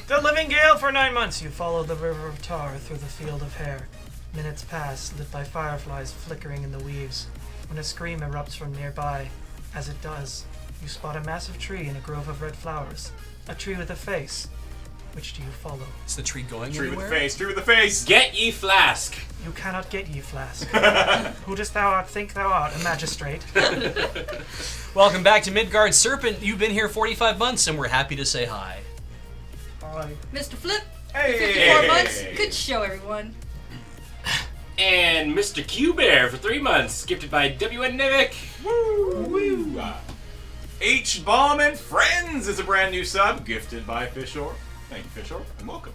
The living gale for 9 months. You follow the river of tar through the field of hair. Minutes pass, lit by fireflies flickering in the weaves. When a scream erupts from nearby, as it does, you spot a massive tree in a grove of red flowers. A tree with a face. Which do you follow? Is the tree going Tree anywhere? with the face. Tree with the face. Get ye flask. You cannot get ye flask. Who dost thou art think thou art, a magistrate? Welcome back to Midgard Serpent. You've been here 45 months, and we're happy to say hi. Hi. Mr. Flip, Hey. 54 months. Good show, everyone. And Mr. Q Bear for 3 months, gifted by WN Nivik. Woo! H-Bomb and Friends is a brand new sub, gifted by Fishor. Thank you, Fishor, and welcome.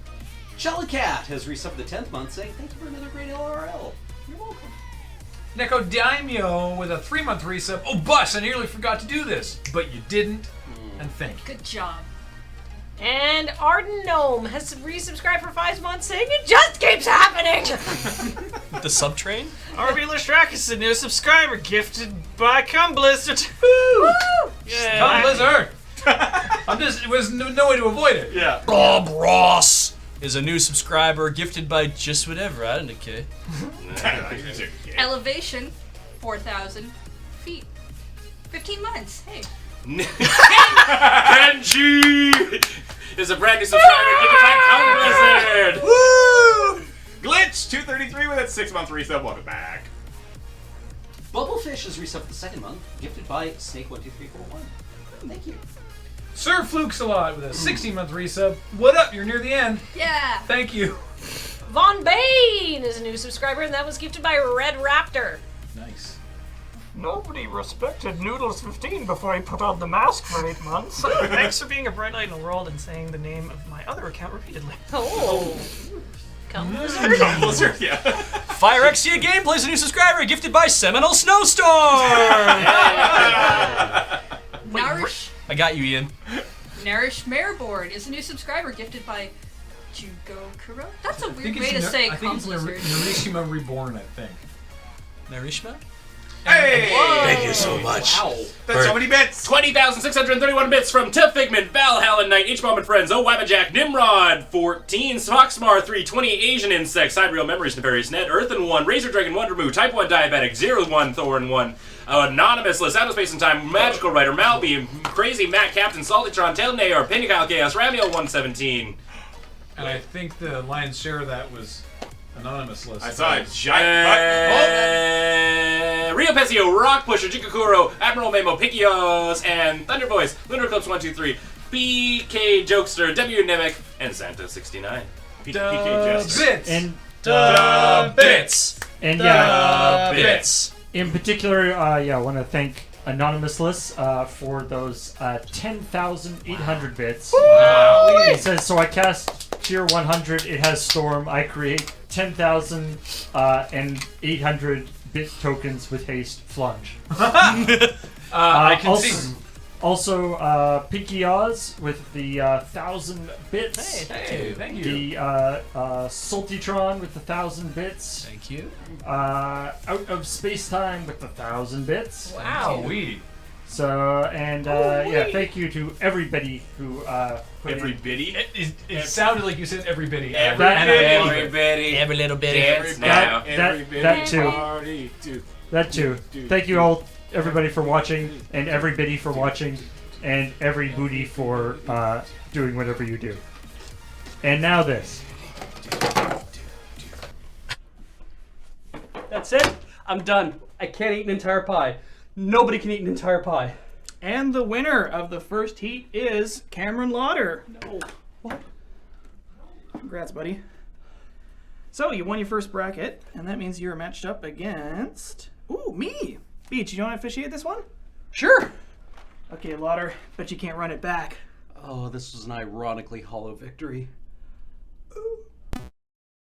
Jellycat has resubbed the 10th month, saying, "Thank you for another great LRL." You're welcome. Neko Daimyo with a 3-month resub. Oh, Bus, I nearly forgot to do this. But you didn't. And thank you. Good job. And Arden Gnome has resubscribed for 5 months saying it just keeps happening. The subtrain? RB Listrak is a new subscriber gifted by Come Blizzard. Woo! Yeah. Come Blizzard. It was no way to avoid it. Yeah. Bob Ross is a new subscriber gifted by just whatever. I don't care. Elevation, 4,000 feet. 15 months. Hey. Kenji is a brand new subscriber gifted by Come Blizzard. Woo! Glitch 233 with a 6-month resub. Welcome back. Bubblefish has resubbed the 2nd month, gifted by Snake12341. Thank you. Sir Flukes a lot with a 16-month resub. What up? You're near the end. Yeah. Thank you. Von Bane is a new subscriber, and that was gifted by Red Raptor. Nice. Nobody respected Noodles15 before he put on the mask for 8 months. Thanks for being a bright light in the world and saying the name of my other account repeatedly. Oh. Come Blizzard. Come Blizzard, yeah. Fire XCA Gameplay is a new subscriber gifted by Seminole Snowstorm. Nourish. I got you, Ian. Nourish Mareborn is a new subscriber gifted by Jugo Kuro. That's a weird way to say I think it's Narishima Reborn, I think. Narishima? Hey! Thank you so much. Wow. That's so many bits. 20,631 bits from Tiff Figment, Valhalla Knight, H-Bomb and Friends, Oh Wabbajack, Nimrod, 14, Foxmar 3, 20 Asian Insects, Cyberreal Memories, Nefarious Net, Earthen 1, Razor Dragon, Wondermoo, Type 1 Diabetic, 01, Thorn 1, Anonymous, List, Out of Space and Time, Magical Writer, Malby, Crazy Matt, Captain, Saltytron, Tailnayor, Pinnacle Chaos, Ramiel 117. And I think the lion's share of that was Anonymous List. I saw a giant button. Rio Pezio, Rock Pusher, Jikakuro, Admiral Memo, Pikios, and Thunder Boys, Lunar Eclipse 123, BK Jokester, W Nemic, and Santa 69. PK Jester. Bits. And Bits. And Bits. in particular, I want to thank Anonymous Lists for those 10,800 bits. Wow. It says, so I cast tier 100, it has Storm. I create 10,000 and 800 bit tokens with haste flunge. I can see. Also, Pinky Oz with the 1,000 bits. Hey, thank you. The Saltytron with the 1,000 bits. Thank you. Out of Space Time with the 1,000 bits. Wow. We. So, and yeah, thank you to everybody who put Every in. bitty. It sounded like you said everybody. Every little bit. That too. Thank you all, everybody, for watching, and every biddy for watching, and every booty for doing whatever you do. And now this. That's it. I'm done. I can't eat an entire pie. Nobody can eat an entire pie. And the winner of the first heat is Cameron Lauder. No. What? Congrats, buddy. So you won your first bracket, and that means you're matched up against... Ooh, me! Beach, you want to officiate this one? Sure. Okay, Lauder, but you can't run it back. Oh, this was an ironically hollow victory. Ooh.